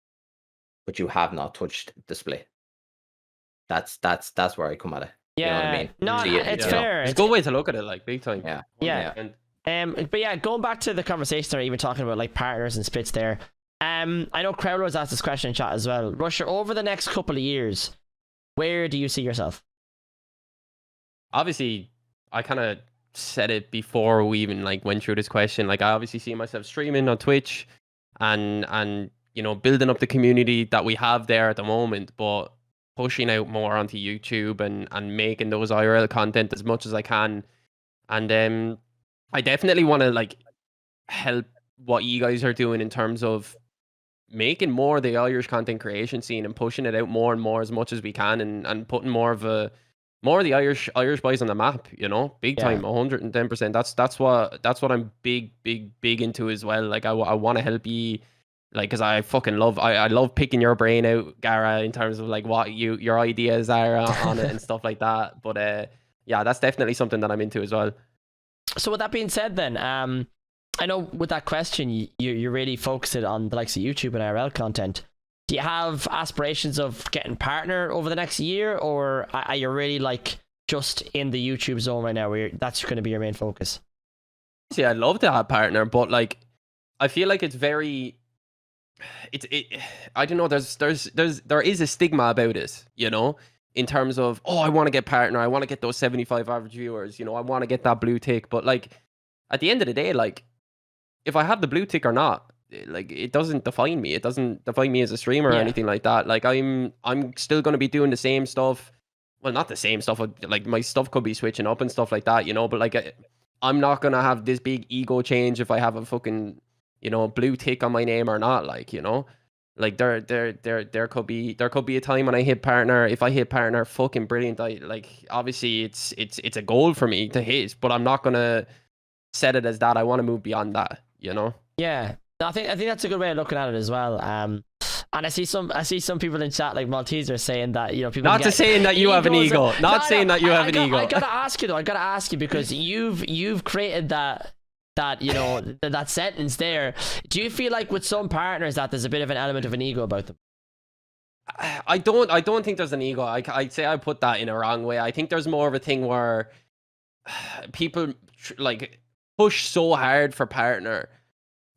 [SPEAKER 3] but you have not touched the split. That's where I come at it. You know what I
[SPEAKER 1] yeah,
[SPEAKER 3] mean?
[SPEAKER 1] no,
[SPEAKER 3] See it,
[SPEAKER 1] it's
[SPEAKER 3] you know?
[SPEAKER 1] fair.
[SPEAKER 2] It's a good way to look at it, like big time.
[SPEAKER 3] Yeah.
[SPEAKER 1] Yeah.
[SPEAKER 2] 100%.
[SPEAKER 1] But yeah, going back to the conversation there, even talking about like partners and splits there. I know Crowler was asked this question in chat as well. Rusher, over the next couple of years, where do you see yourself?
[SPEAKER 2] Obviously, I kind of said it before we even like went through this question. Like, I obviously see myself streaming on Twitch, and you know, building up the community that we have there at the moment, but pushing out more onto YouTube and making those IRL content as much as I can. And I definitely want to like help what you guys are doing in terms of making more of the Irish content creation scene and pushing it out more and more as much as we can, and putting more of the Irish boys on the map, you know, big
[SPEAKER 1] Yeah.
[SPEAKER 2] time, 110%. That's what I'm big into as well. Like I want to help you, like, because I fucking love I love picking your brain out, Gara, in terms of like what your ideas are on it and stuff like that. But yeah, that's definitely something that I'm into as well.
[SPEAKER 1] So with that being said, then, I know with that question, you're really focused on the likes of YouTube and IRL content. Do you have aspirations of getting partner over the next year, or are you really like just in the YouTube zone right now, where that's going to be your main focus?
[SPEAKER 2] See, I'd love to have partner, but like, I feel like it's very, I don't know. There is a stigma about it, you know, in terms of, oh, I want to get partner, I want to get those 75 average viewers, you know, I want to get that blue tick. But like, at the end of the day, like, if I have the blue tick or not, like, it doesn't define me. It doesn't define me as a streamer or
[SPEAKER 1] Yeah.
[SPEAKER 2] anything like that. Like, I'm still going to be doing the same stuff. Well, not the same stuff. Like, my stuff could be switching up and stuff like that, you know. But like, I'm not gonna have this big ego change if I have a fucking, you know, blue tick on my name or not. Like, you know, like there could be a time when I hit partner. If I hit partner, fucking brilliant. I like, obviously it's a goal for me to hit, but I'm not gonna set it as that. I want to move beyond that, you know.
[SPEAKER 1] Yeah, I think that's a good way of looking at it as well. And I see some people in chat like Malteser saying that, you know, people
[SPEAKER 2] Not to saying that you have an
[SPEAKER 1] egos.
[SPEAKER 2] ego. Not saying that you have an ego.
[SPEAKER 1] I gotta ask you though. I gotta ask you because you've created that you know that sentence there. Do you feel like with some partners that there's a bit of an element of an ego about them?
[SPEAKER 2] I don't think there's an ego. I'd say I put that in a wrong way. I think there's more of a thing where people like push so hard for partner,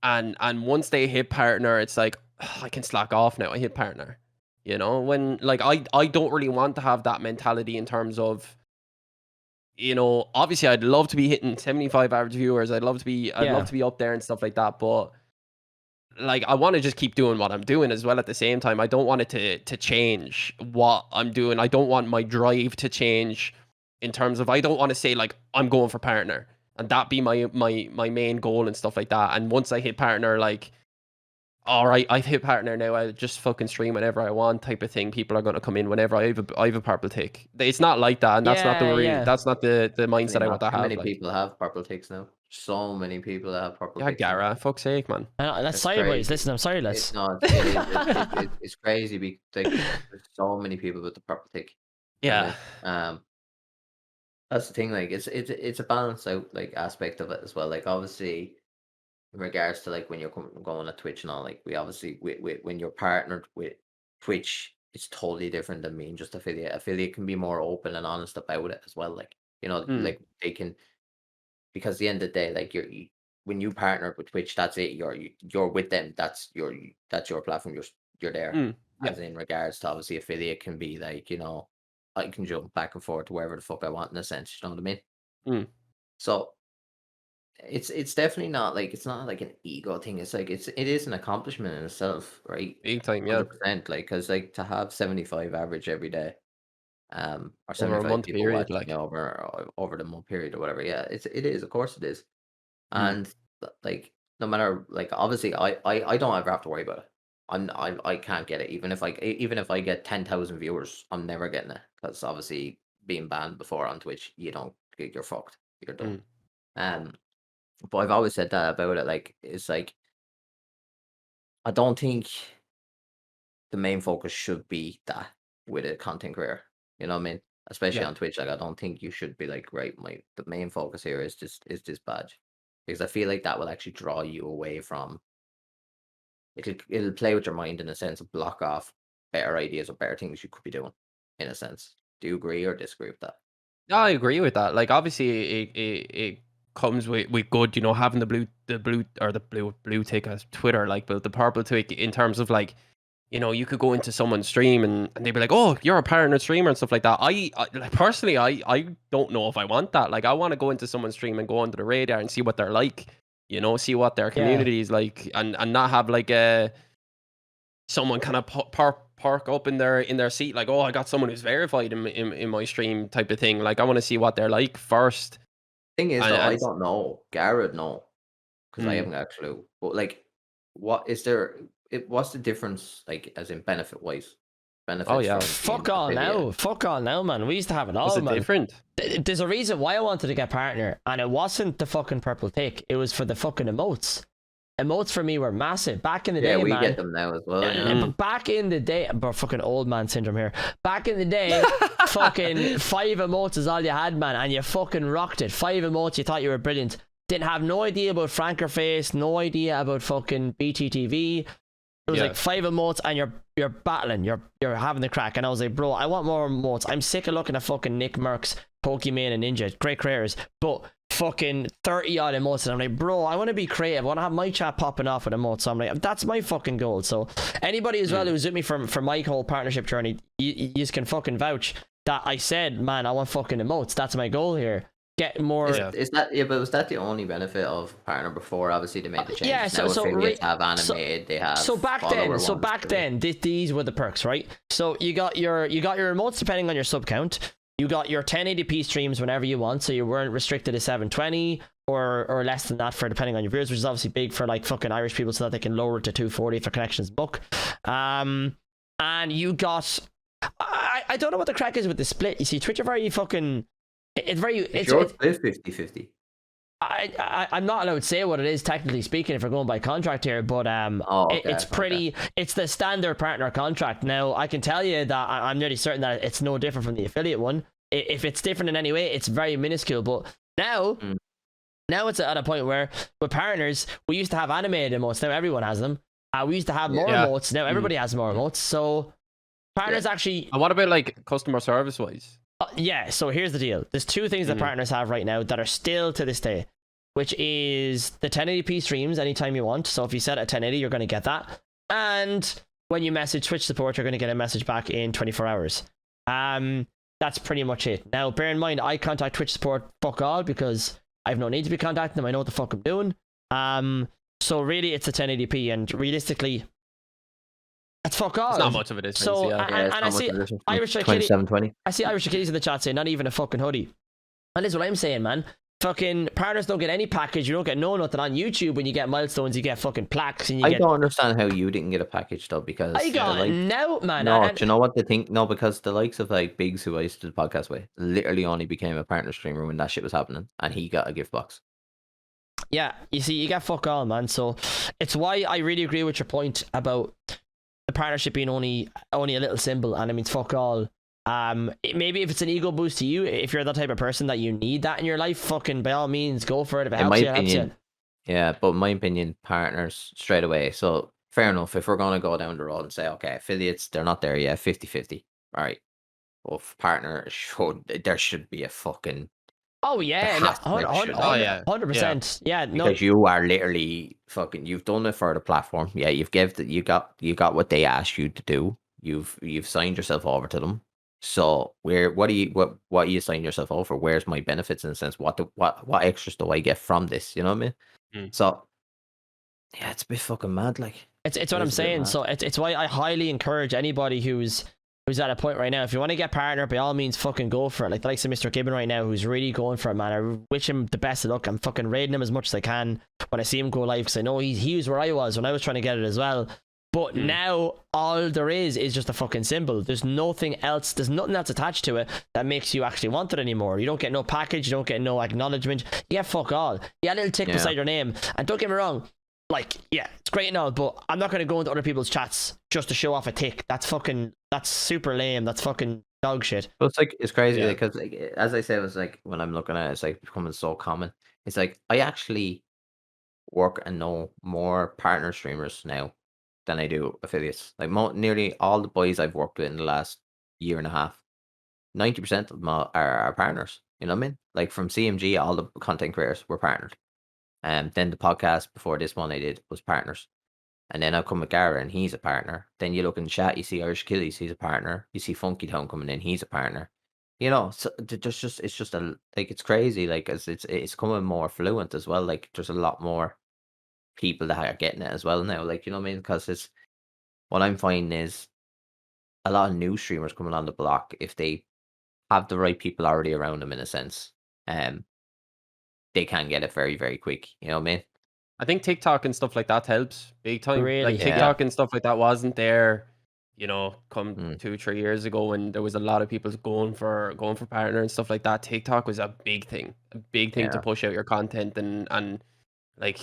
[SPEAKER 2] and once they hit partner, it's like, I can slack off now. I hit partner, you know. When like I don't really want to have that mentality in terms of, you know, obviously I'd love to be hitting 75 average viewers. I'd love to be up there and stuff like that. But like, I want to just keep doing what I'm doing as well at the same time. I don't want it to change what I'm doing. I don't want my drive to change in terms of, I don't want to say like, I'm going for partner and that be my main goal and stuff like that. And once I hit partner, like, all right, I've hit partner now, I just fucking stream whenever I want type of thing. People are going to come in whenever I have a purple tick. It's not like that, and that's not the mindset I want to have.
[SPEAKER 3] Many people have purple ticks now. So many people that have purple ticks.
[SPEAKER 2] Yeah, Gara, fuck's sake, man.
[SPEAKER 1] That's sideways. Listen, I'm sorry,
[SPEAKER 3] It's not. It's crazy because there's so many people with the purple tick.
[SPEAKER 2] Yeah.
[SPEAKER 3] That's the thing. Like, it's a balanced out like aspect of it as well. Like, obviously, in regards to like when you're going to Twitch and all, like we obviously when you're partnered with Twitch, it's totally different than being just affiliate. Affiliate can be more open and honest about it as well. Like, you know, like they can, because at the end of the day, like when you partner with Twitch, that's it. You're with them. That's your platform. You're there. As in regards to obviously affiliate can be like, you know, I can jump back and forth to wherever the fuck I want in a sense. You know what I mean? So it's definitely not like, it's not like an ego thing. It's like it is an accomplishment in itself, right?
[SPEAKER 2] Big time, yeah.
[SPEAKER 3] 100%. Like, because like to have 75 average every day, or
[SPEAKER 2] Over a
[SPEAKER 3] 75
[SPEAKER 2] month
[SPEAKER 3] people
[SPEAKER 2] period,
[SPEAKER 3] watching
[SPEAKER 2] like.
[SPEAKER 3] over the month period or whatever. Yeah, it is, of course it is.
[SPEAKER 2] Mm.
[SPEAKER 3] And like no matter like obviously I don't ever have to worry about it. I can't get it even if I get 10,000 viewers, I'm never getting it because obviously being banned before on Twitch, you're fucked. You're done.
[SPEAKER 2] Mm.
[SPEAKER 3] Um, but I've always said that about it. Like it's like I don't think the main focus should be that with a content creator. You know what I mean? Especially
[SPEAKER 2] Yeah.
[SPEAKER 3] on Twitch. Like I don't think you should be like, right, the main focus here is this badge. Because I feel like that will actually draw you away from it'll play with your mind in a sense of block off better ideas or better things you could be doing, in a sense. Do you agree or disagree with that?
[SPEAKER 2] No, I agree with that. Like, obviously, it comes with good, having the blue tick as Twitter, like, but the purple tick in terms of like, you could go into someone's stream and they'd be like, "Oh, you're a partner streamer" and stuff like that. Like personally, I don't know if I want that. Like, I want to go into someone's stream and go under the radar and see what they're like, see what their community is like, and not have like someone kind of park up in their seat like, "Oh, I got someone who's verified in my stream" type of thing. Like, I want to see what they're like first.
[SPEAKER 3] Thing is,
[SPEAKER 2] And,
[SPEAKER 3] though, I
[SPEAKER 2] and
[SPEAKER 3] don't know. Garrett, no, because I
[SPEAKER 2] mm,
[SPEAKER 3] haven't got a clue. But like, what is there? What's the difference, like, as in benefit wise?
[SPEAKER 2] oh
[SPEAKER 3] Benefits
[SPEAKER 2] yeah,
[SPEAKER 3] from being affiliated.
[SPEAKER 1] Fuck all now, man. We used to have it
[SPEAKER 2] was
[SPEAKER 1] all,
[SPEAKER 2] it
[SPEAKER 1] man.
[SPEAKER 2] different?
[SPEAKER 1] There's a reason why I wanted to get partner, and it wasn't the fucking purple tick. It was for the fucking emotes. Emotes for me were massive back in the
[SPEAKER 3] Yeah,
[SPEAKER 1] day,
[SPEAKER 3] we
[SPEAKER 1] man.
[SPEAKER 3] get them now as well.
[SPEAKER 1] But back in the day, bro, fucking old man syndrome here. Back in the day, fucking 5 emotes is all you had, man, and you fucking rocked it. 5 emotes, you thought you were brilliant. Didn't have no idea about Frankerface, no idea about fucking BTTV. It was like 5 emotes, and you're battling, you're having the crack. And I was like, bro, I want more emotes. I'm sick of looking at fucking Nick Merckx, Pokemon, and Ninja, great creators, but fucking 30 odd emotes. And I'm like, bro, I want to be creative. I want to have my chat popping off with emotes. So I'm like, that's my fucking goal. So anybody as well who's with me for my whole partnership journey, you can fucking vouch that I said, man, I want fucking emotes. That's my goal here. Get more.
[SPEAKER 3] Is that but was that the only benefit of partner before? Obviously, they made the changes.
[SPEAKER 1] Yeah, so
[SPEAKER 3] affiliates have animated. They have
[SPEAKER 1] back then, these were the perks, right? So you got your emotes depending on your sub count. You got your 1080p streams whenever you want, so you weren't restricted to 720 or less than that for depending on your viewers, which is obviously big for like fucking Irish people, so that they can lower it to 240 if their connections book. And you got I don't know what the crack is with the split. You see, Twitch are very fucking. It's very. It's
[SPEAKER 3] 50-50.
[SPEAKER 1] I'm not allowed to say what it is technically speaking if we're going by contract here, but it's pretty.
[SPEAKER 3] Okay.
[SPEAKER 1] It's the standard partner contract. Now I can tell you that I'm nearly certain that it's no different from the affiliate one. If it's different in any way, it's very minuscule. But now it's at a point where with partners we used to have animated emotes. Now everyone has them. We used to have more emotes. Now everybody has more emotes. So partners actually.
[SPEAKER 2] And what about like customer service wise?
[SPEAKER 1] Yeah, so here's the deal. There's 2 things that partners have right now that are still to this day, which is the 1080p streams anytime you want. So if you set it at 1080, you're going to get that. And when you message Twitch support, you're going to get a message back in 24 hours. That's pretty much it. Now, bear in mind, I contact Twitch support fuck all because I have no need to be contacting them. I know what the fuck I'm doing. So really, it's a 1080p, and realistically, that's fuck all.
[SPEAKER 2] It's not much of a difference.
[SPEAKER 1] So, and I see IrishGenesis
[SPEAKER 3] 2720.
[SPEAKER 1] I see IrishGenesis in the chat saying not even a fucking hoodie. And this is what I'm saying, man. Fucking partners don't get any package. You don't get nothing on YouTube. When you get milestones, you get fucking plaques, and
[SPEAKER 3] I don't understand how you didn't get a package though, because
[SPEAKER 1] I got no, man.
[SPEAKER 3] No, do you know what the thing? No, because the likes of like Biggs, who I used to do the podcast with, literally only became a partner streamer when that shit was happening, and he got a gift box.
[SPEAKER 1] Yeah, you see, you get fuck all, man. So it's why I really agree with your point about the partnership being only a little symbol, and it means fuck all. Maybe if it's an ego boost to you, if you're that type of person that you need that in your life, fucking by all means go for it. If it helps you, it helps you.
[SPEAKER 3] Yeah, but in my opinion, partners straight away. So fair enough. If we're gonna go down the road and say, okay, affiliates, they're not there yet, 50-50. All right. Well, partner there should be a fucking.
[SPEAKER 1] Oh yeah, 100%. Yeah, no.
[SPEAKER 3] Because you are literally fucking. You've done it for the platform. Yeah, you got what they asked you to do. You've signed yourself over to them. So what you sign yourself over? Where's my benefits in a sense? What extras do I get from this? You know what I mean? So yeah, it's a bit fucking mad. Like
[SPEAKER 1] it's what I'm saying. So it's why I highly encourage anybody who's who's at a point right now. If you want to get partner, by all means, fucking go for it. Like the likes of Mr. Gibbon right now, who's really going for it, man. I wish him the best of luck. I'm fucking raiding him as much as I can when I see him go live, because I know he was where I was when I was trying to get it as well. But now all there is just a fucking symbol. There's nothing else. There's nothing else attached to it that makes you actually want it anymore. You don't get no package. You don't get no acknowledgement. You get fuck all. You get a little tick beside your name. And don't get me wrong, like, yeah, it's great and all, but I'm not going to go into other people's chats just to show off a tick. That's super lame. That's fucking dog shit.
[SPEAKER 3] But it's like, it's crazy because, like, as I said, it's like when I'm looking at it, it's like becoming so common. It's like I actually work and know more partner streamers now than I do affiliates. Like nearly all the boys I've worked with in the last year and a half, 90% of them are partners. You know what I mean? Like from CMG, all the content creators were partnered. And then the podcast before this one I did was partners. And then I come with Gara and he's a partner. Then you look in the chat, you see IrishGenesis, he's a partner. You see Funky Town coming in, he's a partner. You know, so there's just it's crazy. Like it's coming more fluent as well. Like there's a lot more people that are getting it as well now. Like, you know what I mean? Because it's what I'm finding is a lot of new streamers coming on the block, if they have the right people already around them in a sense, they can get it very, very quick. You know what I mean?
[SPEAKER 2] I think TikTok and stuff like that helps big time.
[SPEAKER 1] Really?
[SPEAKER 2] Like TikTok and stuff like that wasn't there, you know, 2-3 years ago when there was a lot of people going for partner and stuff like that. TikTok was a big thing to push out your content and like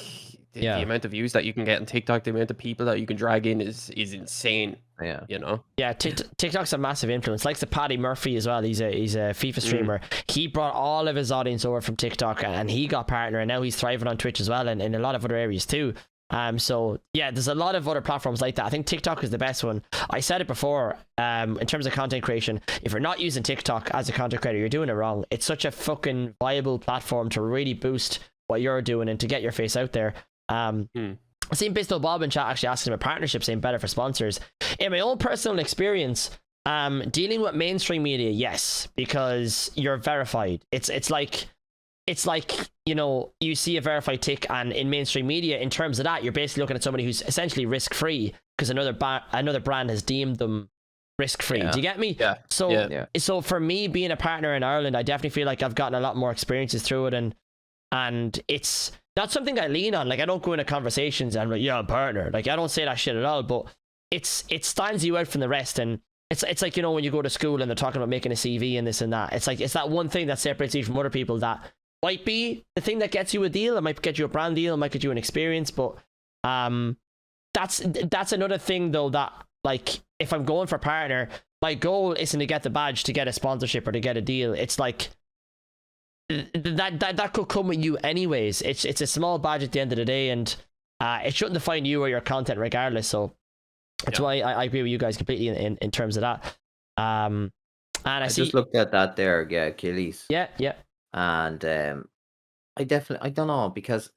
[SPEAKER 2] the amount of views that you can get on TikTok, the amount of people that you can drag in is insane.
[SPEAKER 3] Yeah,
[SPEAKER 2] you know.
[SPEAKER 1] Yeah, TikTok's a massive influence. Like the Paddy Murphy as well. He's a FIFA streamer. He brought all of his audience over from TikTok, and he got partner, and now he's thriving on Twitch as well, and in a lot of other areas too. So yeah, there's a lot of other platforms like that. I think TikTok is the best one. I said it before. In terms of content creation, if you're not using TikTok as a content creator, you're doing it wrong. It's such a fucking viable platform to really boost what you're doing and to get your face out there. I seen Pistol Bob in chat actually asking about partnerships saying better for sponsors. In my own personal experience, dealing with mainstream media, yes, because you're verified. It's like, you know, you see a verified tick, and in mainstream media, in terms of that, you're basically looking at somebody who's essentially risk free because another brand has deemed them risk free. Do you get me?
[SPEAKER 2] Yeah.
[SPEAKER 1] So for me, being a partner in Ireland, I definitely feel like I've gotten a lot more experiences through it, and it's not something I lean on. Like, I don't go into conversations and I'm like, yeah, I'm partner. Like, I don't say that shit at all, but it stands you out from the rest. And it's like, you know, when you go to school and they're talking about making a CV and this and that, it's like, it's that one thing that separates you from other people that might be the thing that gets you a deal. It might get you a brand deal. It might get you an experience. But that's another thing though, that like, if I'm going for partner, my goal isn't to get the badge to get a sponsorship or to get a deal. It's like, that could come with you anyways. It's a small badge at the end of the day, and it shouldn't define you or your content regardless. So that's why I agree with you guys completely in terms of that. And I see,
[SPEAKER 3] just looked at that there, Achilles.
[SPEAKER 1] Yeah.
[SPEAKER 3] And I don't know, because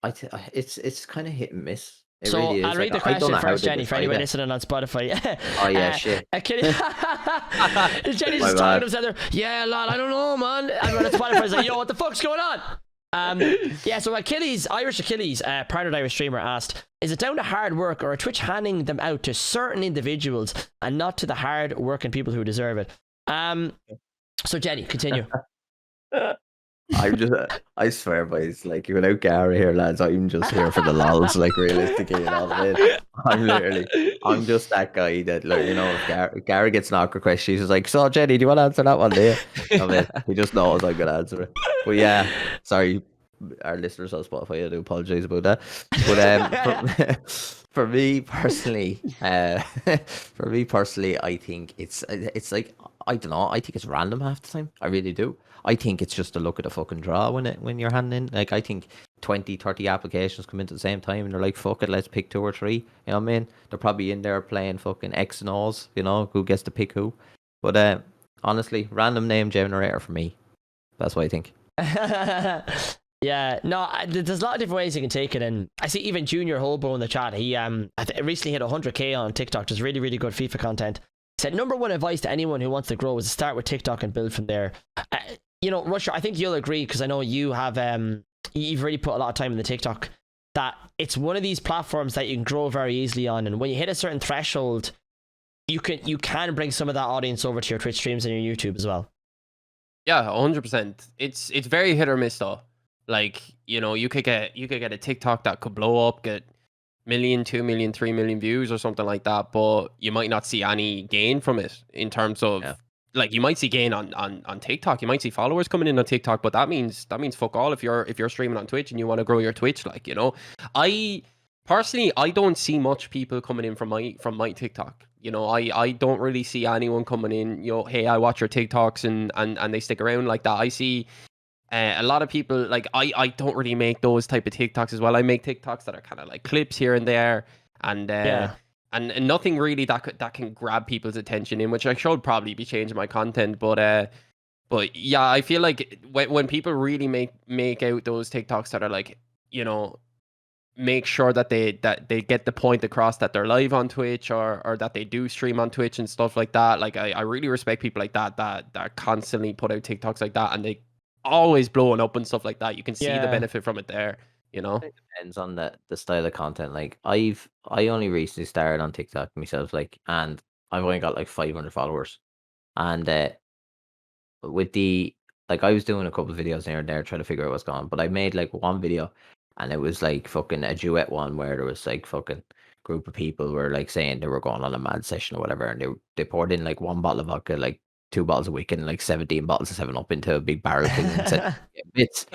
[SPEAKER 3] it's kind of hit and miss. It
[SPEAKER 1] so
[SPEAKER 3] really is.
[SPEAKER 1] I'll read the question first, Jenny, for anyone listening on Spotify.
[SPEAKER 3] Oh yeah, shit.
[SPEAKER 1] Jenny's just talking to himself there. Yeah, lad, I don't know, man. Everyone at Spotify's like, yo, what the fuck's going on? Yeah, so Irish Achilles, partnered Irish streamer, asked, is it down to hard work or are Twitch handing them out to certain individuals and not to the hard working people who deserve it? So Jenny, continue.
[SPEAKER 3] I swear, boys, like, without Gara here, lads, I'm just here for the lols, like, realistically, you know what I mean? I'm just that guy that, like, you know, if Gara gets an awkward question, she's just like, so Jenny, do you want to answer that one, do you? I mean, he just knows I'm gonna answer it. But yeah, sorry, our listeners on Spotify, I do apologize about that. But for me personally, I think it's like, I don't know, I think it's random half the time. I really do. I think it's just a look at a fucking draw when you're handing in. Like, I think 20, 30 applications come in at the same time and they're like, fuck it, let's pick 2 or 3. You know what I mean? They're probably in there playing fucking X and O's, you know, who gets to pick who. But honestly, random name generator for me. That's what I think.
[SPEAKER 1] Yeah, no, there's a lot of different ways you can take it, and I see even Junior Hobo in the chat. He recently hit 100k on TikTok. Just really, really good FIFA content. He said, number one advice to anyone who wants to grow is to start with TikTok and build from there. You know, Rusher, I think you'll agree, because I know you have you've really put a lot of time in the TikTok, that it's one of these platforms that you can grow very easily on, and when you hit a certain threshold, you can bring some of that audience over to your Twitch streams and your YouTube as well.
[SPEAKER 2] Yeah, 100%. It's very hit or miss though. Like, you know, you could get a TikTok that could blow up, get million, 2 million, 3 million views or something like that, but you might not see any gain from it in terms of like, you might see gain on TikTok. You might see followers coming in on TikTok, but that means fuck all if you're streaming on Twitch and you want to grow your Twitch, like, you know. I personally don't see much people coming in from my TikTok. You know, I don't really see anyone coming in, you know, hey, I watch your TikToks and they stick around like that. I see a lot of people, like, I don't really make those type of TikToks as well. I make TikToks that are kind of like clips here and there, and and nothing really that can grab people's attention, in which I should probably be changing my content. But yeah, I feel like when people really make out those TikToks that are like, you know, make sure that they get the point across that they're live on Twitch or that they do stream on Twitch and stuff like that. Like, I really respect people like that constantly put out TikToks like that, and they always blowing up and stuff like that. You can see the benefit from it there, you know.
[SPEAKER 3] It depends on the style of content. Like, I only recently started on TikTok myself, like, and I've only got like 500 followers, and with the, like, I was doing a couple of videos here and there trying to figure out what's going on, but I made like one video, and it was like fucking a duet one where there was like fucking group of people were like saying they were going on a mad session or whatever, and they poured in like one bottle of vodka, like 2 bottles of Wicked, and like 17 bottles of 7 Up into a big barrel thing, and said bits.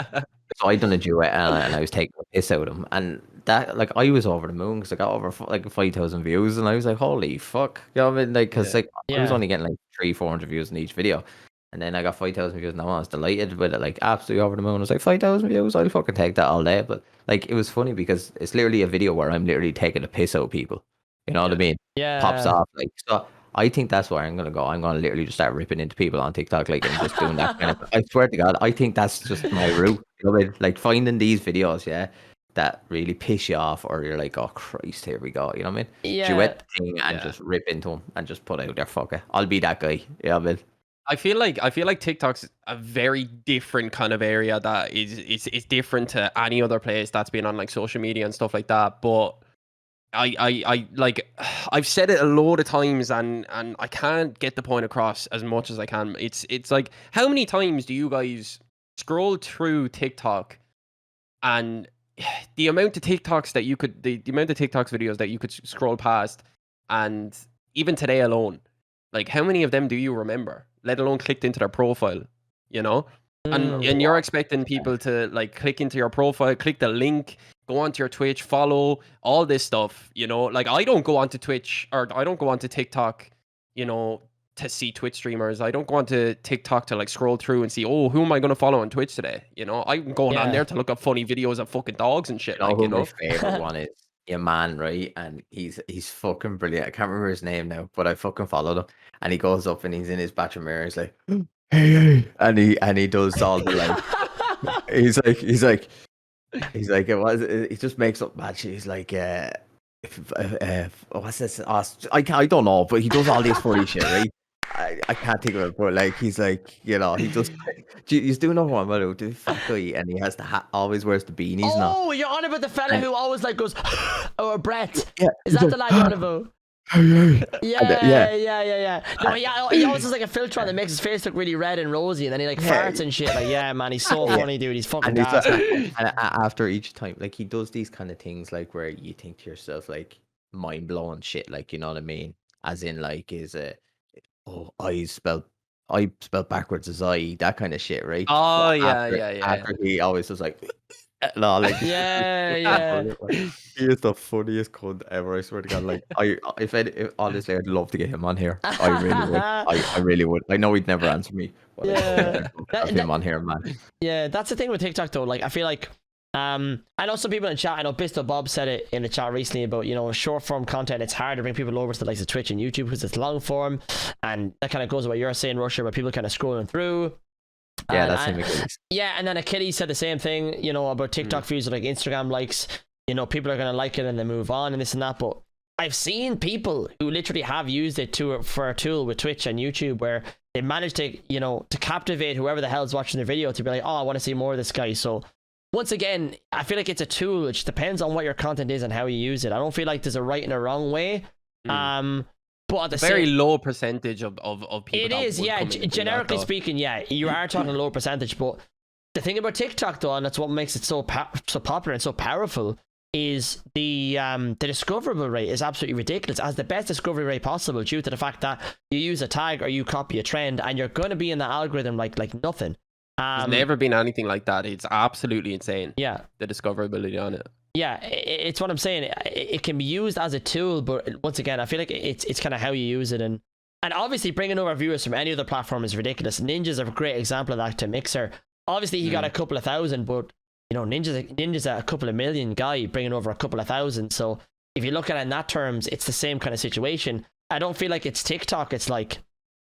[SPEAKER 3] So I done a duet, and I was taking a piss out of them, and that, like, I was over the moon because I got over like 5,000 views, and I was like, holy fuck, you know what I mean? Like, because like I was only getting like 300-400 views in each video. And then I got 5,000 views, and I was delighted with it, like absolutely over the moon. I was like, 5,000 views, I'll fucking take that all day. But like, it was funny because it's literally a video where I'm literally taking a piss out of people. You know what I mean?
[SPEAKER 1] Yeah.
[SPEAKER 3] Pops off. Like, so I think that's where I'm gonna go. I'm gonna literally just start ripping into people on TikTok, like, and just doing that kind of. I swear to God, I think that's just my route. You know what I mean? Like, finding these videos, that really piss you off, or you're like, oh Christ, here we go. You know what I mean?
[SPEAKER 1] Yeah.
[SPEAKER 3] Duet the thing and just rip into them and just put out there, fucker. I'll be that guy. You know what I mean?
[SPEAKER 2] I feel like TikTok's a very different kind of area that is different to any other place that's been on like social media and stuff like that. But I like, I've said it a load of times, and I can't get the point across as much as I can. It's like, how many times do you guys scroll through TikTok, and the amount of TikToks that you could, the amount of TikToks videos that you could scroll past, and even today alone, like, how many of them do you remember, let alone clicked into their profile, you know? And you're expecting people to like click into your profile, click the link, go onto your Twitch, follow, all this stuff, you know? Like, I don't go onto Twitch, or I don't go onto TikTok, you know, to see Twitch streamers. I don't go onto TikTok to like scroll through and see, oh, who am I going to follow on Twitch today? You know, I'm going on there to look up funny videos of fucking dogs and shit.
[SPEAKER 3] You know,
[SPEAKER 2] like,
[SPEAKER 3] who
[SPEAKER 2] you know,
[SPEAKER 3] my favorite one is? Your man, right? And he's fucking brilliant. I can't remember his name now, but I fucking followed him. And he goes up and he's in his bathroom mirror. He's like, hey, and he does all the like. he's like, it was. He just makes up mad shit. He's like, what's this? I don't know, but he does all this funny shit, right? I can't think of it, but like, he's like, you know, he just he's doing another one, but the fat guy, and he has the hat, always wears the beanies.
[SPEAKER 1] Oh, you're on about the fella who always like goes, or Brett.
[SPEAKER 3] Yeah,
[SPEAKER 1] Is that the lad you're on about? Yeah. No, he always has like a filter on that makes his face look really red and rosy, and then he like farts and shit. Like, yeah, man, he's so funny, dude. He's fucking gas.
[SPEAKER 3] And after each time, like, he does these kind of things, like, where you think to yourself, like, mind blowing shit, like, you know what I mean? As in, like, I spelled backwards as I, that kind of shit, right?
[SPEAKER 2] Oh,
[SPEAKER 3] After he always was like, no, like,
[SPEAKER 1] yeah.
[SPEAKER 3] He is the funniest cunt ever. I swear to God. Like, if honestly, I'd love to get him on here. I really would. I really would. I know he'd never answer me, but have him on here, man.
[SPEAKER 1] Yeah, that's the thing with TikTok though. Like, I feel like, I know some people in chat. I know Bisto Bob said it in the chat recently about, you know, short form content. It's hard to bring people over to the likes of Twitch and YouTube because it's long form, and that kind of goes with what you're saying, Rusher, where people kind of scrolling through.
[SPEAKER 3] Yeah, that's him. Achilles.
[SPEAKER 1] Yeah, and then Achilles said the same thing, you know, about TikTok views or like Instagram likes. You know, people are gonna like it and then move on and this and that. But I've seen people who literally have used it for a tool with Twitch and YouTube where they manage to, you know, to captivate whoever the hell's watching their video to be like, oh, I want to see more of this guy. So once again, I feel like it's a tool. It just depends on what your content is and how you use it. I don't feel like there's a right and a wrong way. But at the
[SPEAKER 2] Very
[SPEAKER 1] same,
[SPEAKER 2] low percentage of people.
[SPEAKER 1] it
[SPEAKER 2] that
[SPEAKER 1] is,
[SPEAKER 2] would
[SPEAKER 1] yeah.
[SPEAKER 2] come in and do that,
[SPEAKER 1] Generically
[SPEAKER 2] though.
[SPEAKER 1] speaking, yeah, you are talking a low percentage. But the thing about TikTok, though, and that's what makes it so popular and so powerful, is the discoverable rate is absolutely ridiculous. It has the best discovery rate possible due to the fact that you use a tag or you copy a trend, and you're going to be in the algorithm like nothing.
[SPEAKER 2] There's never been anything like that. It's absolutely insane.
[SPEAKER 1] Yeah.
[SPEAKER 2] The discoverability on it.
[SPEAKER 1] Yeah, it's what I'm saying. It can be used as a tool, but once again, I feel like it's kind of how you use it, and obviously bringing over viewers from any other platform is ridiculous. Ninja's a great example of that to Mixer. Obviously, he got a couple of thousand, but you know, Ninja's a couple of million guy bringing over a couple of thousand. So if you look at it in that terms, it's the same kind of situation. I don't feel like it's TikTok. It's like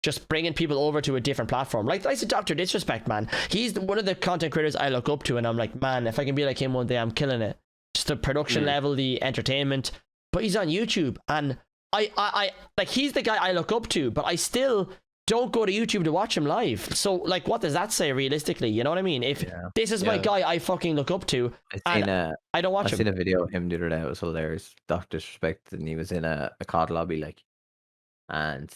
[SPEAKER 1] just bringing people over to a different platform. Like Dr. Disrespect, man. He's one of the content creators I look up to, and I'm like, man, if I can be like him one day, I'm killing it. Just the production level, the entertainment. But he's on YouTube, and I like, he's the guy I look up to, but I still don't go to YouTube to watch him live. So like, what does that say realistically? You know what I mean? If this is my guy I fucking look up to, I don't watch him.
[SPEAKER 3] I seen a video of him the other day. It was hilarious. Dr. Disrespect, and he was in a COD lobby, like, and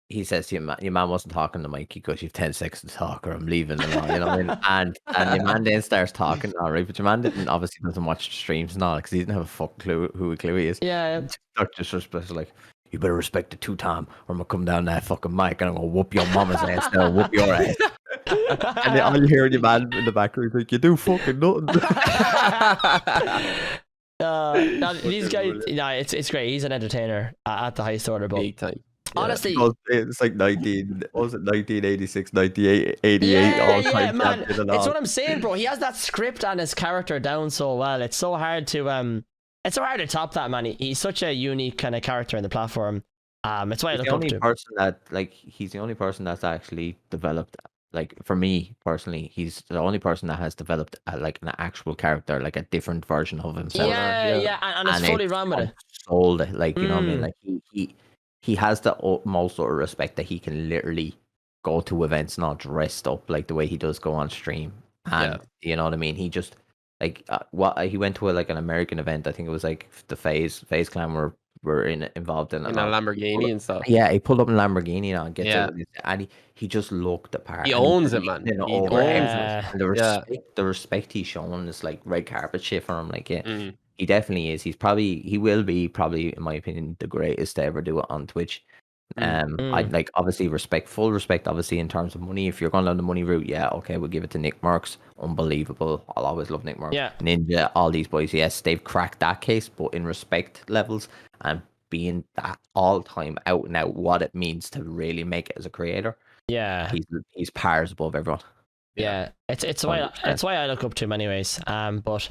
[SPEAKER 3] he says to your man wasn't talking to Mikey because you've 10 seconds to talk or I'm leaving, and all, you know what I mean? And your man then starts talking, all right, but your man obviously doesn't watch the streams and all, because he didn't have a fucking clue who he is.
[SPEAKER 1] Yeah.
[SPEAKER 3] Dr. Disrespect was like, you better respect the two-time, or I'm gonna come down that fucking mic and I'm gonna whoop your mama's ass now, whoop your ass. And then all you hear your man in the background is like, you do fucking nothing.
[SPEAKER 1] No, these guys, it's great. He's an entertainer at the highest order, but
[SPEAKER 2] Big time.
[SPEAKER 1] honestly,
[SPEAKER 3] it's like 1986, 1988, all time
[SPEAKER 1] man.
[SPEAKER 3] champion and
[SPEAKER 1] It's
[SPEAKER 3] all.
[SPEAKER 1] what I'm saying, bro. He has that script and his character down so well. It's so hard to top that, man. He's such a unique kind of character in the platform. It's why I
[SPEAKER 3] He's
[SPEAKER 1] look
[SPEAKER 3] the
[SPEAKER 1] up
[SPEAKER 3] only
[SPEAKER 1] to.
[SPEAKER 3] person that, like, he's the only person that's actually developed, like, for me personally, he's the only person that has developed like an actual character, like a different version of himself.
[SPEAKER 1] Yeah, and it's fully run with it.
[SPEAKER 3] Sold it, like, you know what I mean? Like, he has the utmost sort of respect that he can literally go to events not dressed up like the way he does go on stream, and you know what I mean. He just like he went to an American event. I think it was like the FaZe Clan were involved in
[SPEAKER 2] a Lamborghini and stuff.
[SPEAKER 3] Yeah, he pulled up in Lamborghini now and gets out, and he just looked the part.
[SPEAKER 2] He owns it, man. He owns it.
[SPEAKER 3] And the respect he's shown is like red carpet shit for him. Like, he definitely is. He will be probably, in my opinion, the greatest to ever do it on Twitch. I like, obviously, full respect, obviously, in terms of money. If you're going down the money route, yeah, okay, we'll give it to Nick Merckx. Unbelievable. I'll always love Nick Merckx.
[SPEAKER 1] Yeah.
[SPEAKER 3] Ninja, all these boys, yes, they've cracked that case, but in respect levels and being that all-time out and out what it means to really make it as a creator, he's pars above everyone.
[SPEAKER 1] Yeah, it's why I look up to him, anyways. But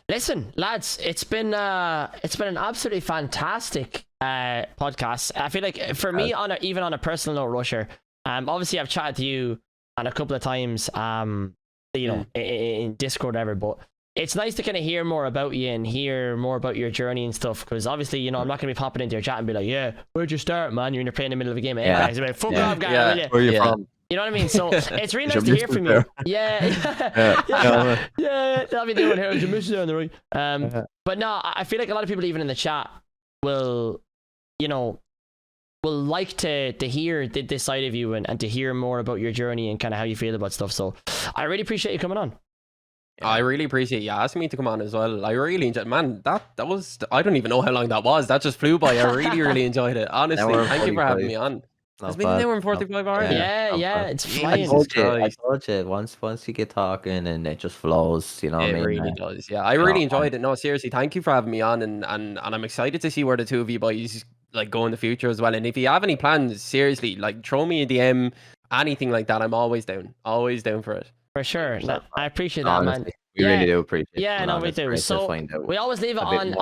[SPEAKER 1] listen, lads, it's been an absolutely fantastic podcast. I feel like for me, even on a personal note, Rusher, obviously I've chatted to you on a couple of times, you know, in Discord or whatever, but it's nice to kind of hear more about you and hear more about your journey and stuff, because obviously, you know, I'm not going to be popping into your chat and be like, yeah, where'd you start, man? You're playing in the middle of a game. Like, fuck off, guy.
[SPEAKER 3] Where are you from?
[SPEAKER 1] You know what I mean? So it's really nice to hear from you. Yeah. That'll be doing here. Your mission on the right. But no, I feel like a lot of people, even in the chat, will like to hear this side of you and to hear more about your journey and kind of how you feel about stuff. So I really appreciate you coming on.
[SPEAKER 2] I really appreciate you asking me to come on as well. I really enjoyed, man. That was, I don't even know how long that was. That just flew by. I really enjoyed it. Honestly, thank you for having me on. It's been an hour and 45 already.
[SPEAKER 1] Yeah, it's flying.
[SPEAKER 3] I told you once you get talking and it just flows, you know what I mean?
[SPEAKER 2] It really does. Yeah, I really enjoyed it. No, seriously, thank you for having me on, and I'm excited to see where the two of you boys like go in the future as well. And if you have any plans, seriously, like throw me a DM, anything like that. I'm always down for it.
[SPEAKER 1] For sure. No, I appreciate that, man.
[SPEAKER 3] We really do appreciate it.
[SPEAKER 1] Yeah, no, we do. So we always leave it on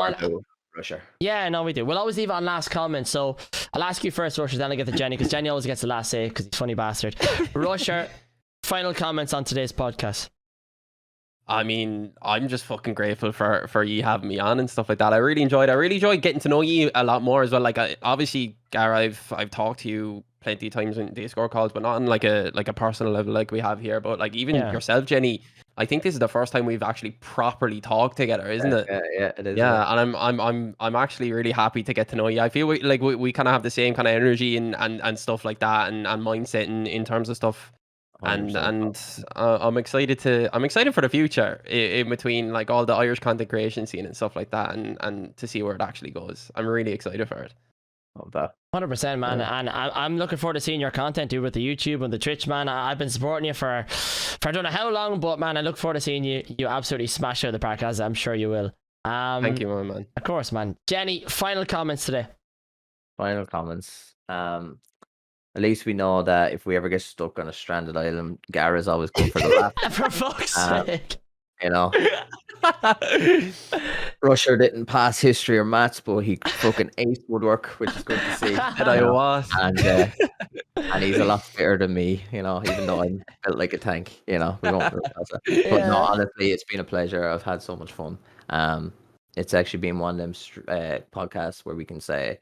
[SPEAKER 3] Rusher.
[SPEAKER 1] Yeah, no, we do. We'll always leave it on last comment. So I'll ask you first, Rusher, then I'll get to Jenny, because Jenny always gets the last say because he's a funny bastard. Rusher, final comments on today's podcast.
[SPEAKER 2] I mean, I'm just fucking grateful for you having me on and stuff like that. I really enjoyed getting to know you a lot more as well. Like, obviously, Gar, I've talked to you plenty of times in Discord calls, but not on like a personal level like we have here. But like, even yourself, Jenny, I think this is the first time we've actually properly talked together, isn't it?
[SPEAKER 3] Yeah, it is.
[SPEAKER 2] Yeah, and I'm actually really happy to get to know you. I feel we kind of have the same kind of energy and stuff like that, and mindset in terms of stuff. And
[SPEAKER 3] 100%.
[SPEAKER 2] I'm excited for the future in between like all the Irish content creation scene and stuff like that, and to see where it actually goes. I'm really excited for it.
[SPEAKER 3] Love that.
[SPEAKER 1] 100%, man.
[SPEAKER 3] Yeah.
[SPEAKER 1] And I'm looking forward to seeing your content, dude, with the YouTube and the Twitch, man. I've been supporting you for I don't know how long, but man, I look forward to seeing you absolutely smash out of the park, as I'm sure you will.
[SPEAKER 2] Thank you, my man.
[SPEAKER 1] Of course, man. Jenny, final comments today.
[SPEAKER 3] Final comments. At least we know that if we ever get stuck on a stranded island, Gara's always good for the laugh.
[SPEAKER 1] For fuck's sake.
[SPEAKER 3] You know, Rusher didn't pass history or maths, but he fucking aced woodwork, which is good to see.
[SPEAKER 2] And I was.
[SPEAKER 3] And he's a lot fitter than me, you know, even though I'm built like a tank, you know. We won't it. But no, honestly, it's been a pleasure. I've had so much fun. It's actually been one of them podcasts where we can say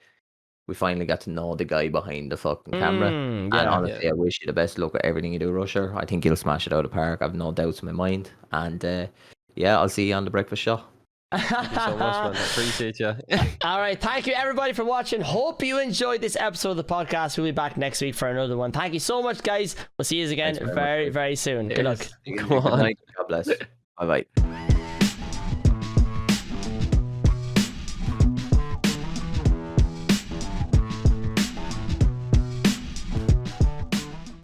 [SPEAKER 3] we finally got to know the guy behind the fucking camera. And honestly, I wish you the best luck at everything you do, Rusher. I think you'll smash it out of the park. I've no doubts in my mind. And yeah, I'll see you on the breakfast show.
[SPEAKER 2] Thank you so much, man. I appreciate you.
[SPEAKER 1] All right. Thank you, everybody, for watching. Hope you enjoyed this episode of the podcast. We'll be back next week for another one. Thank you so much, guys. We'll see you again very, very soon. Good luck.
[SPEAKER 3] Good night. God bless. Bye-bye.